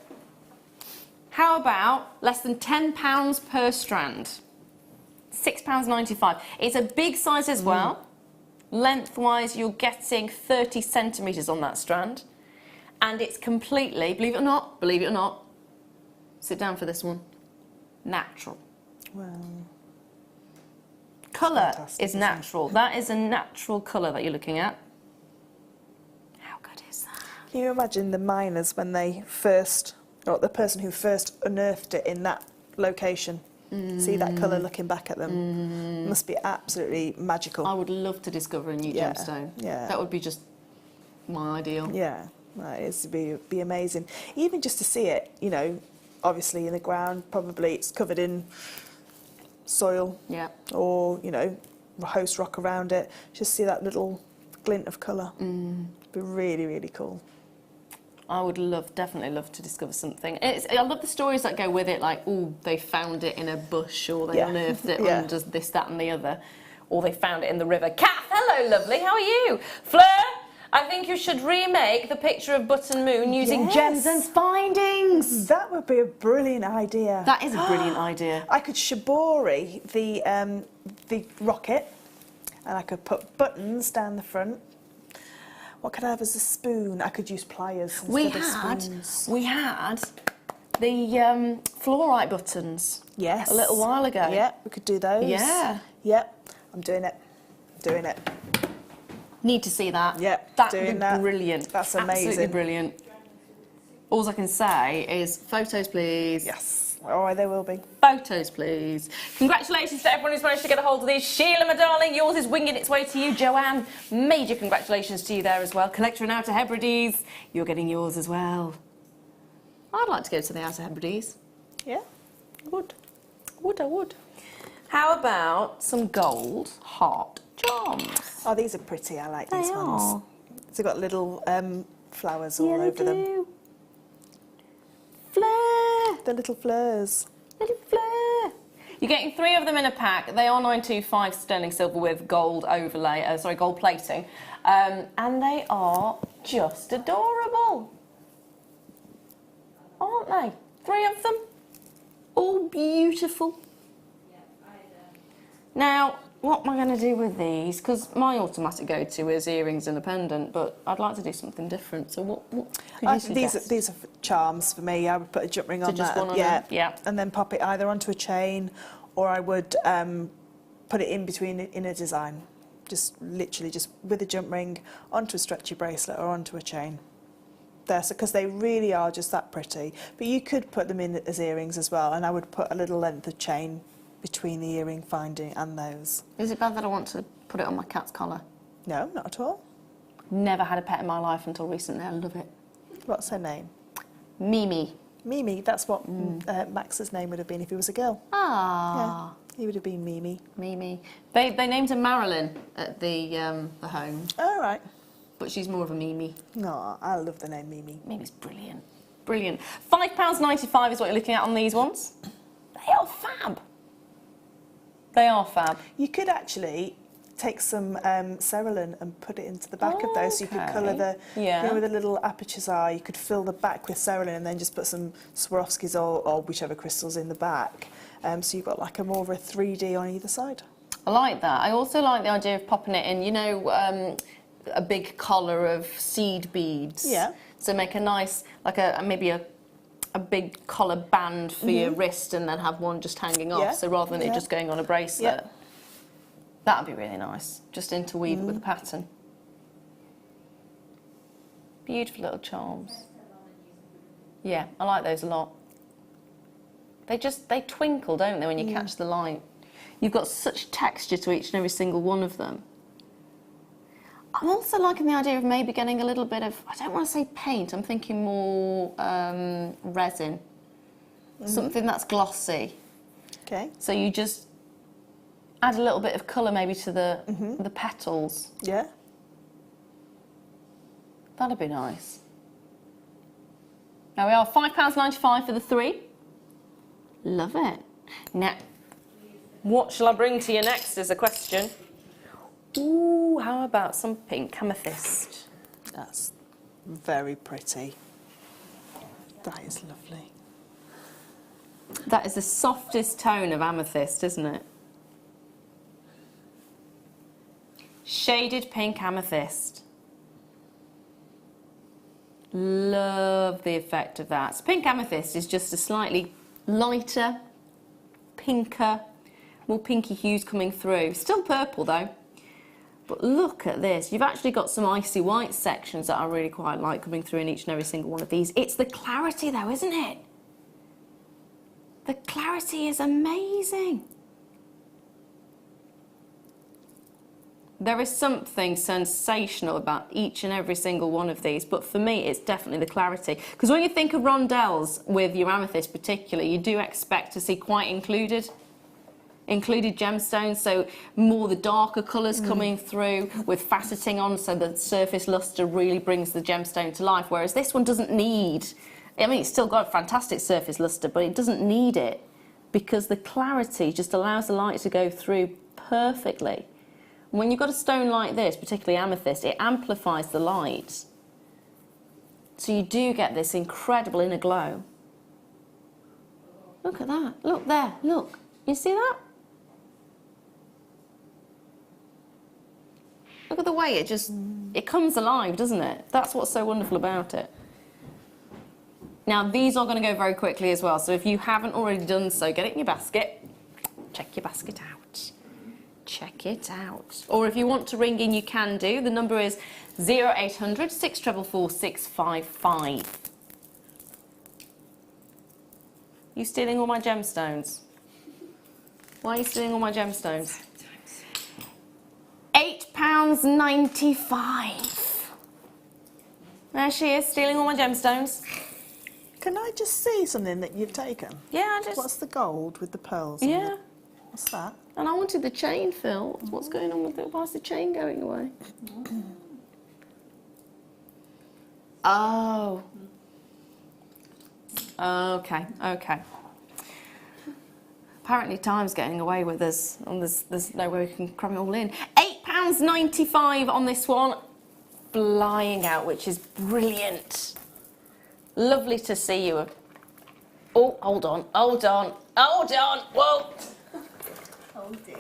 How about less than £10 per strand? £6.95. It's a big size as well. Lengthwise, you're getting 30 centimetres on that strand. And it's completely, believe it or not, sit down for this one, natural.
Well,
Colour
fantastic,
is
isn't
natural. That is a natural colour that you're looking at. How good is that?
Can you imagine the miners when they first, or the person who first unearthed it in that location? See that colour looking back at them? It must be absolutely magical.
I would love to discover a new gemstone.
Yeah.
That would be just my ideal.
Yeah, that is to be amazing. Even just to see it, you know, obviously in the ground, probably it's covered in soil.
Yeah.
Or, you know, host rock around it. Just see that little glint of colour. It'd be really, really cool.
I would definitely love to discover something. I love the stories that go with it, like, oh, they found it in a bush, or they unearthed it under this, that and the other, or they found it in the river. Kath, hello, lovely, how are you? Fleur, I think you should remake the picture of Button Moon using gems and findings.
That would be a brilliant idea.
That is a brilliant idea.
I could shibori the rocket, and I could put buttons down the front. What could I have as a spoon? I could use pliers instead of spoons.
We had the fluorite buttons.
Yes.
A little while ago.
Yeah, we could do those.
Yeah.
Yep. I'm doing it. Doing it.
Need to see that.
Yep.
That'd be brilliant.
That's amazing.
Absolutely brilliant. All I can say is photos, please.
Yes. Oh, there will be.
Photos, please. Congratulations to everyone who's managed to get a hold of these. Sheila, my darling, yours is winging its way to you. Joanne, major congratulations to you there as well. Collector and Outer Hebrides, you're getting yours as well. I'd like to go to the Outer Hebrides.
Yeah.
Would. I would. How about some gold heart charms?
Oh, these are pretty. I like these ones.
Are.
They've got little flowers all over them.
Fleur!
The little fleurs.
Little Fleur! You're getting 3 of them in a pack. They are 925 sterling silver with gold overlay, gold plating. And they are just adorable. Aren't they? 3 of them. All beautiful. Now, what am I going to do with these? Because my automatic go-to is earrings and a pendant, but I'd like to do something different. So what could you suggest?
These are charms for me. I would put a jump ring on
just
that.
one on them? Yeah.
And then pop it either onto a chain, or I would put it in between in a design. Just literally just with a jump ring onto a stretchy bracelet or onto a chain. Because they really are just that pretty. But you could put them in as earrings as well, and I would put a little length of chain between the earring finding and those.
Is it bad that I want to put it on my cat's collar?
No, not at all.
Never had a pet in my life until recently. I love it.
What's her name?
Mimi.
Mimi, that's what Max's name would have been if he was a girl.
Ah.
Yeah, he would have been Mimi.
Mimi. They named her Marilyn at the home,
All right.
but she's more of a Mimi.
No, I love the name Mimi.
Mimi's brilliant. Brilliant. £5.95 is what you're looking at on these ones. They are fab. They are fab.
You could actually take some cerulean and put it into the back of those, so you could colour the, you know, where the little apertures are. You could fill the back with cerulean and then just put some Swarovskis or whichever crystals in the back. So you've got like a more of a 3D on either side.
I like that. I also like the idea of popping it in, you know, a big collar of seed beads.
Yeah.
So make a nice, like maybe a big collar band for your wrist, and then have one just hanging off.
Yeah.
So rather than it just going on a bracelet.
Yeah.
That'd be really nice. Just interweave it with a pattern. Beautiful little charms. Yeah, I like those a lot. They twinkle, don't they, when you catch the light? You've got such texture to each and every single one of them. I'm also liking the idea of maybe getting a little bit of, I don't want to say paint, I'm thinking more resin. Something that's glossy.
Okay.
So you just add a little bit of colour maybe to the petals.
Yeah.
That'd be nice. There we are, £5.95 for the 3. Love it. Now, what shall I bring to you next is a question. Ooh, how about some pink amethyst?
That's very pretty. That is lovely.
That is the softest tone of amethyst, isn't it? Shaded pink amethyst. Love the effect of that. So pink amethyst is just a slightly lighter, pinker, more pinky hues coming through. Still purple though. But look at this. You've actually got some icy white sections that I really quite like coming through in each and every single one of these. It's the clarity though, isn't it? The clarity is amazing. There is something sensational about each and every single one of these, but for me it's definitely the clarity. Because when you think of rondelles with your amethyst particularly, you do expect to see quite included gemstones, so more the darker colours coming through with faceting on, so the surface lustre really brings the gemstone to life, whereas this one doesn't need, I mean, it's still got a fantastic surface lustre, but it doesn't need it because the clarity just allows the light to go through perfectly. When you've got a stone like this, particularly amethyst, it amplifies the light. So you do get this incredible inner glow. Look at that. Look there. Look. You see that? Look at the way it just, it comes alive, doesn't it? That's what's so wonderful about it. Now, these are going to go very quickly as well, so if you haven't already done so, get it in your basket. Check your basket out. Check it out. Or if you want to ring in, you can do. The number is 0800 644 655. You stealing all my gemstones? Why are you stealing all my gemstones? £8.95. There she is, stealing all my gemstones.
Can I just see something that you've taken?
Yeah, I just...
What's the gold with the pearls?
Yeah.
What's that?
And I wanted the chain, Phil. What's going on with it? Why's the chain going away? Oh. Okay, okay. Apparently time's getting away with us, and there's no way we can cram it all in. £8.95 on this one. Flying out, which is brilliant. Lovely to see you. Oh, hold on, hold on, hold on. Whoa.
Oh dear.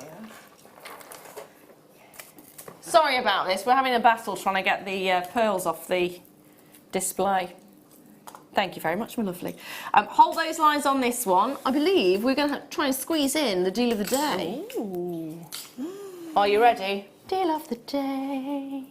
Sorry about this. We're having a battle trying to get the pearls off the display. Thank you very much, my lovely. Hold those lines on this one. I believe we're going to try and squeeze in the deal of the day.
Ooh.
Are you ready? Deal of the day.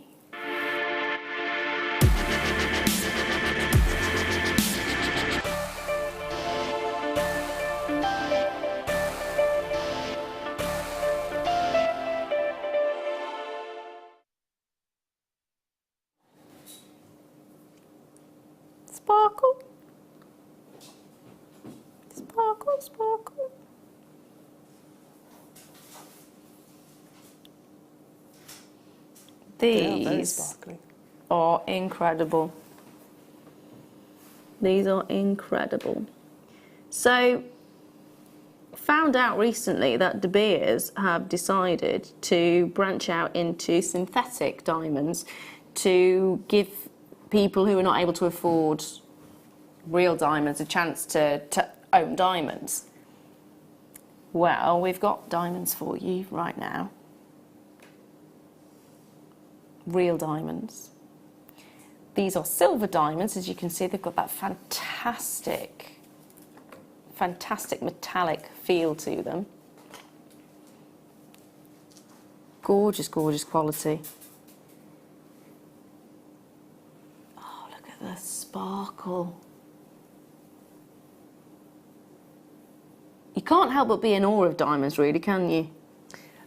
Sparkle. Sparkle, sparkle. These are incredible. These are incredible. So, found out recently that De Beers have decided to branch out into synthetic diamonds to give people who are not able to afford real diamonds a chance to own diamonds. Well, we've got diamonds for you right now. Real diamonds. These are silver diamonds. As you can see, they've got that fantastic metallic feel to them. Gorgeous, gorgeous quality. Oh, look at the sparkle. You can't help but be in awe of diamonds, really, can you?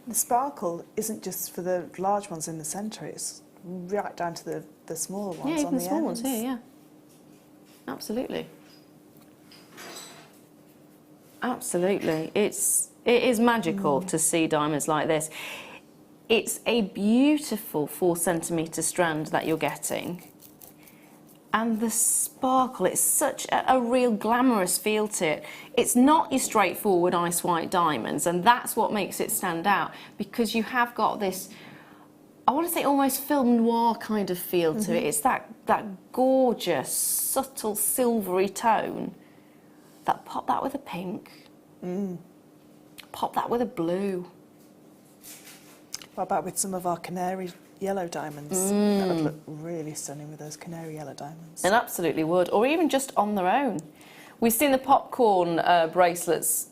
The sparkle isn't just for the large ones in the centre, it's right down to the smaller ones on the ends.
Yeah, even the small ones here, yeah. Absolutely. Absolutely. It is magical to see diamonds like this. It's a beautiful 4 centimetre strand that you're getting. And the sparkle, it's such a real glamorous feel to it. It's not your straightforward ice white diamonds, and that's what makes it stand out, because you have got this I want to say almost film noir kind of feel to it. It's that gorgeous, subtle, silvery tone. Pop that with a pink. Pop that with a blue.
What about with some of our canary yellow diamonds? That would look really stunning with those canary yellow diamonds.
It absolutely would, or even just on their own. We've seen the popcorn bracelets,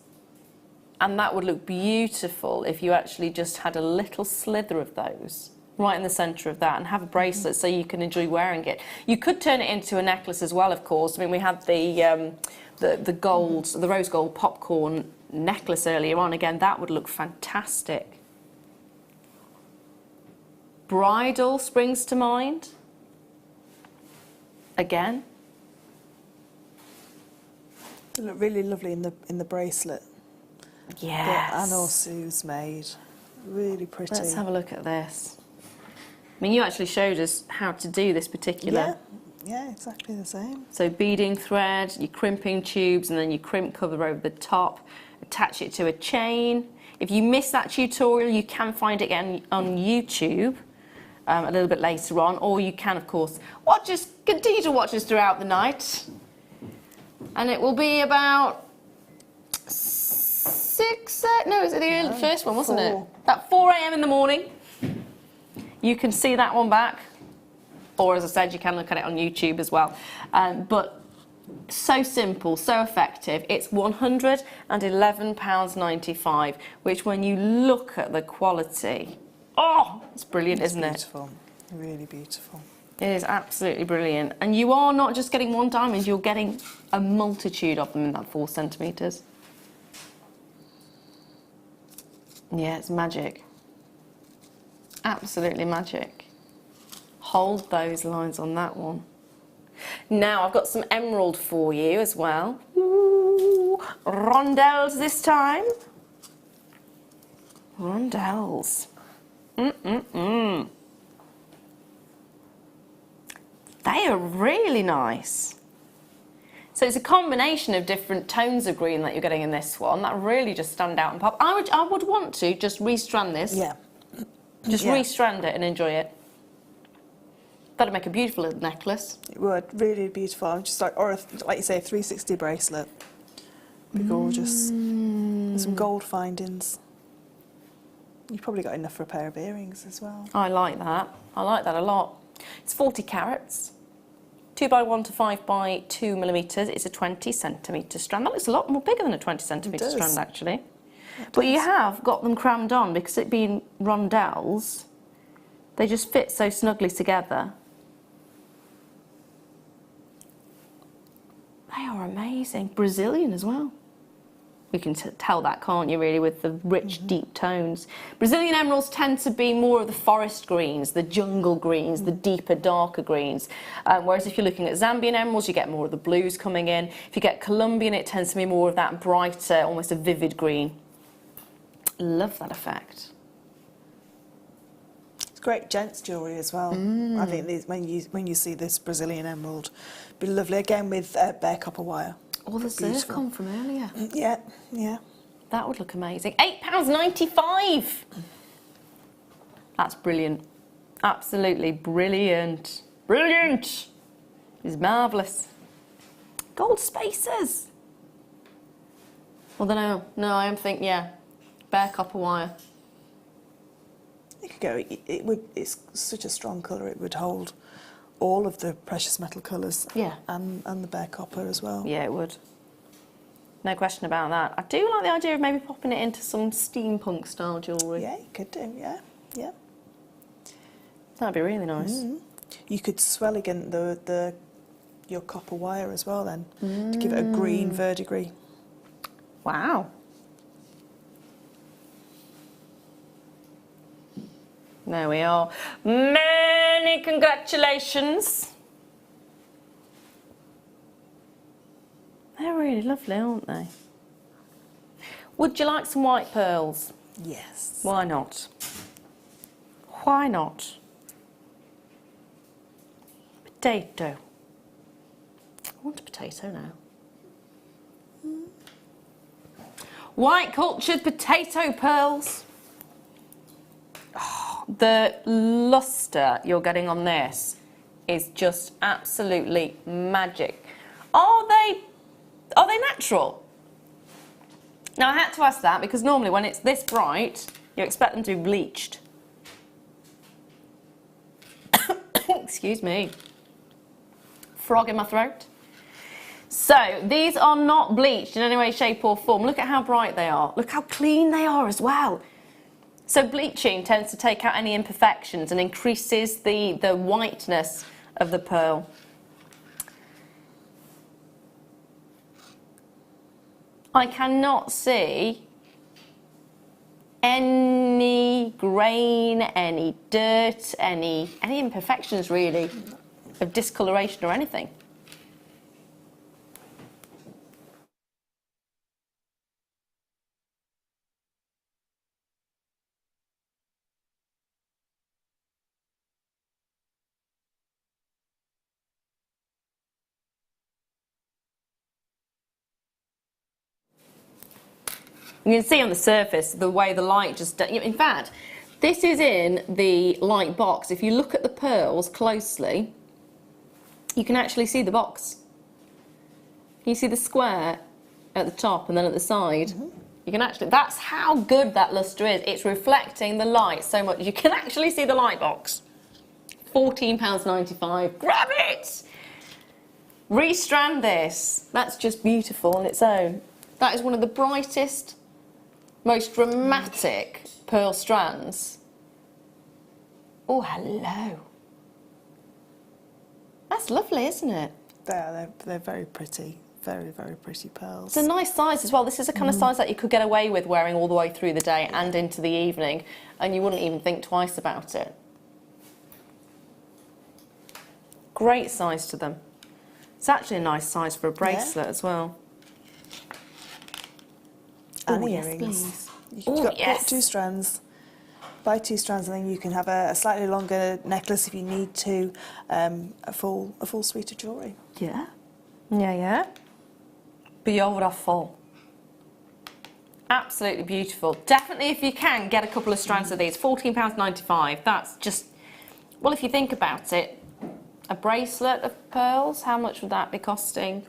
and that would look beautiful if you actually just had a little slither of those right in the centre of that and have a bracelet so you can enjoy wearing it. You could turn it into a necklace as well, of course. I mean, we had the gold, the rose gold popcorn necklace earlier on. Again, that would look fantastic. Bridal springs to mind. Again.
They look really lovely in the bracelet.
Yes.
That Anne or Sue's made. Really pretty.
Let's have a look at this. I mean, you actually showed us how to do this particular.
Yeah, exactly the same.
So beading thread, your crimping tubes, and then you crimp cover over the top, attach it to a chain. If you miss that tutorial, you can find it again on YouTube a little bit later on, or you can, of course, continue to watch us throughout the night. And it will be about 6, no, it was the first one, wasn't it? About 4 a.m. in the morning. You can see that one back, or as I said, you can look at it on YouTube as well. But so simple, so effective. It's £111.95, which when you look at the quality, it's brilliant, isn't it?
Beautiful, really beautiful.
It is absolutely brilliant. And you are not just getting one diamond, you're getting a multitude of them in that 4 centimetres. Yeah, it's magic. Absolutely magic. Hold those lines on that one. Now I've got some emerald for you as well. Ooh, rondelles this time. Rondelles. They are really nice. So it's a combination of different tones of green that you're getting in this one that really just stand out and pop. I would want to just restrand this.
Yeah.
Just restrand it and enjoy it. That'd make a beautiful little necklace.
It would, really beautiful. Just like, or like you say, a 360 bracelet. Be gorgeous. And some gold findings. You've probably got enough for a pair of earrings as well.
I like that. I like that a lot. It's 40 carats. 2x1 to 5x2 millimetres. It's a 20 centimetre strand. That looks a lot more bigger than a 20 centimetre strand, actually. But you have got them crammed on because it being rondelles, they just fit so snugly together. They are amazing. Brazilian as well. You can tell that, can't you, really, with the rich, deep tones. Brazilian emeralds tend to be more of the forest greens, the jungle greens, the deeper, darker greens. Whereas if you're looking at Zambian emeralds, you get more of the blues coming in. If you get Colombian, it tends to be more of that brighter, almost a vivid green. Love that effect.
It's great gents jewellery as well. I think these, when you see this Brazilian emerald, be lovely again with bare copper wire.
Or the Zircon from earlier.
Yeah, yeah.
That would look amazing. £8.95. That's brilliant. Absolutely brilliant. Brilliant. It's marvellous. Gold spacers. Well, no, I am thinking, yeah, bare copper wire.
It could go. It's such a strong colour. It would hold all of the precious metal colours.
Yeah.
And the bare copper as well.
Yeah, it would. No question about that. I do like the idea of maybe popping it into some steampunk style jewellery.
Yeah, you could do. Yeah, yeah.
That'd be really nice.
You could swell again your copper wire as well then to give it a green verdigris.
Wow. There we are. Many congratulations. They're really lovely, aren't they? Would you like some white pearls?
Yes.
Why not? Why not? Potato. I want a potato now. White cultured potato pearls. Oh, the luster you're getting on this is just absolutely magic. Are they natural? Now I had to ask that because normally when it's this bright, you expect them to be bleached. Excuse me. Frog in my throat. So these are not bleached in any way, shape or form. Look at how bright they are. Look how clean they are as well. So bleaching tends to take out any imperfections and increases the whiteness of the pearl. I cannot see any grain, any dirt, any imperfections really of discoloration or anything. You can see on the surface the way the light just... In fact, this is in the light box. If you look at the pearls closely, you can actually see the box. You see the square at the top and then at the side. Mm-hmm. You can actually... That's how good that luster is. It's reflecting the light so much. You can actually see the light box. £14.95. Grab it! Restrand this. That's just beautiful on its own. That is one of the brightest, most dramatic pearl strands. Oh, hello. That's lovely, isn't it?
They're very pretty. Very, very pretty pearls.
It's a nice size as well. This is a kind of size that you could get away with wearing all the way through the day and into the evening, and you wouldn't even think twice about it. Great size to them. It's actually a nice size for a bracelet as well.
And
yes,
earrings.
Please.
You've got 2 strands. Buy 2 strands, and then you can have a slightly longer necklace if you need to. A full suite of jewellery.
Yeah. Yeah. Beautiful. Absolutely beautiful. Definitely, if you can, get a couple of strands of these. £14.95. That's just... Well, if you think about it, a bracelet of pearls, how much would that be costing?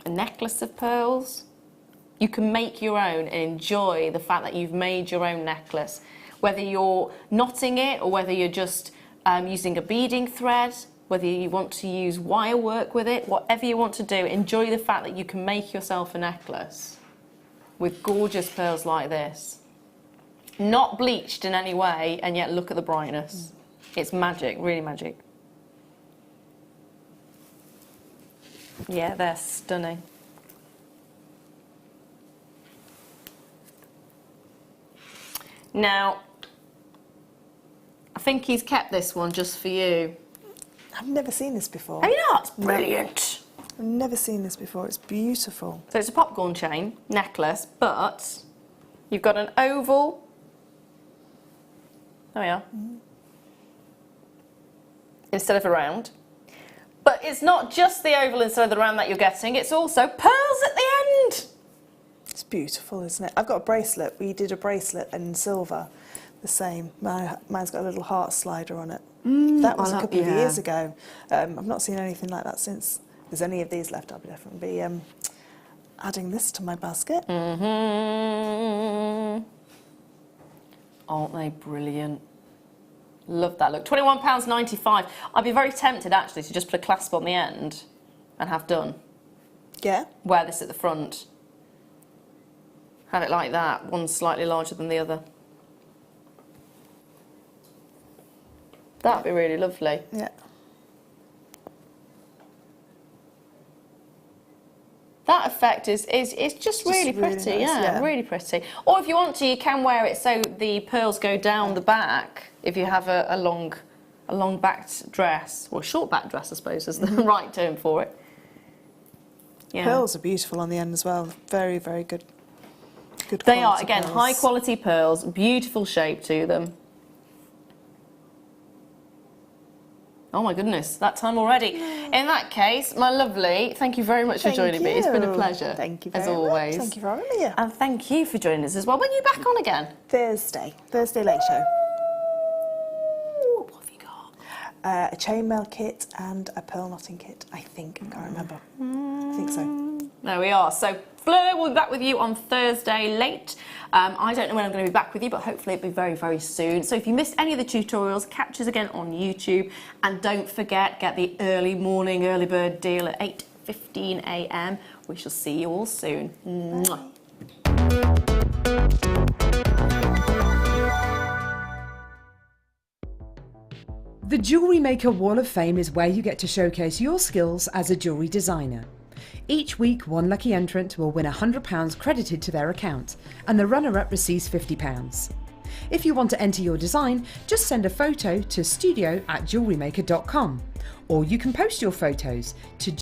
A necklace of pearls. You can make your own and enjoy the fact that you've made your own necklace. Whether you're knotting it or whether you're just using a beading thread, whether you want to use wire work with it, whatever you want to do, enjoy the fact that you can make yourself a necklace with gorgeous pearls like this. Not bleached in any way, and yet look at the brightness. It's magic, really magic. Yeah, they're stunning. Now, I think he's kept this one just for you.
I've never seen this before.
Have you not? It's brilliant.
I've never seen this before. It's beautiful.
So it's a popcorn chain necklace, but you've got an oval. There we are. Instead of a round. But it's not just the oval instead of the round that you're getting, it's also pearls at the end.
It's beautiful, isn't it? I've got a bracelet. We did a bracelet in silver, the same. Mine's got a little heart slider on it. That was a couple of years ago. I've not seen anything like that since. If there's any of these left, I'll definitely be adding this to my basket.
Aren't they brilliant? Love that look. £21.95. I'd be very tempted actually to just put a clasp on the end and have done.
Yeah.
Wear this at the front. Have it like that, one slightly larger than the other. That'd be really lovely.
Yeah.
That effect is just really pretty,
really nice, yeah,
really pretty. Or if you want to, you can wear it so the pearls go down the back. If you have a long backed dress, or a short backed dress, I suppose is the right term for it. Yeah.
Pearls are beautiful on the end as well. Very, very good. Good.
They are
quality
again
pearls.
high quality pearls, beautiful shape to them. Oh my goodness, that time already. In In that case, my lovely, thank you very much for joining me. It's been a pleasure.
Thank you
as
very
always.
much. Thank you for having me here.
And thank you for joining us as well. When are you back on again?
Thursday late show.
What have you got?
A chainmail kit and a pearl knotting kit, I think. I can't remember. I think so.
There we are. So Fleur will be back with you on Thursday late. I don't know when I'm going to be back with you, but hopefully it'll be very, very soon. So if you missed any of the tutorials, catch us again on YouTube. And don't forget, get the early morning, early bird deal at 8:15 a.m. We shall see you all soon. Mwah.
The Jewellery Maker Wall of Fame is where you get to showcase your skills as a jewellery designer. Each week, one lucky entrant will win £100 credited to their account, and the runner-up receives £50. If you want to enter your design, just send a photo to studio@jewellerymaker.com, or you can post your photos to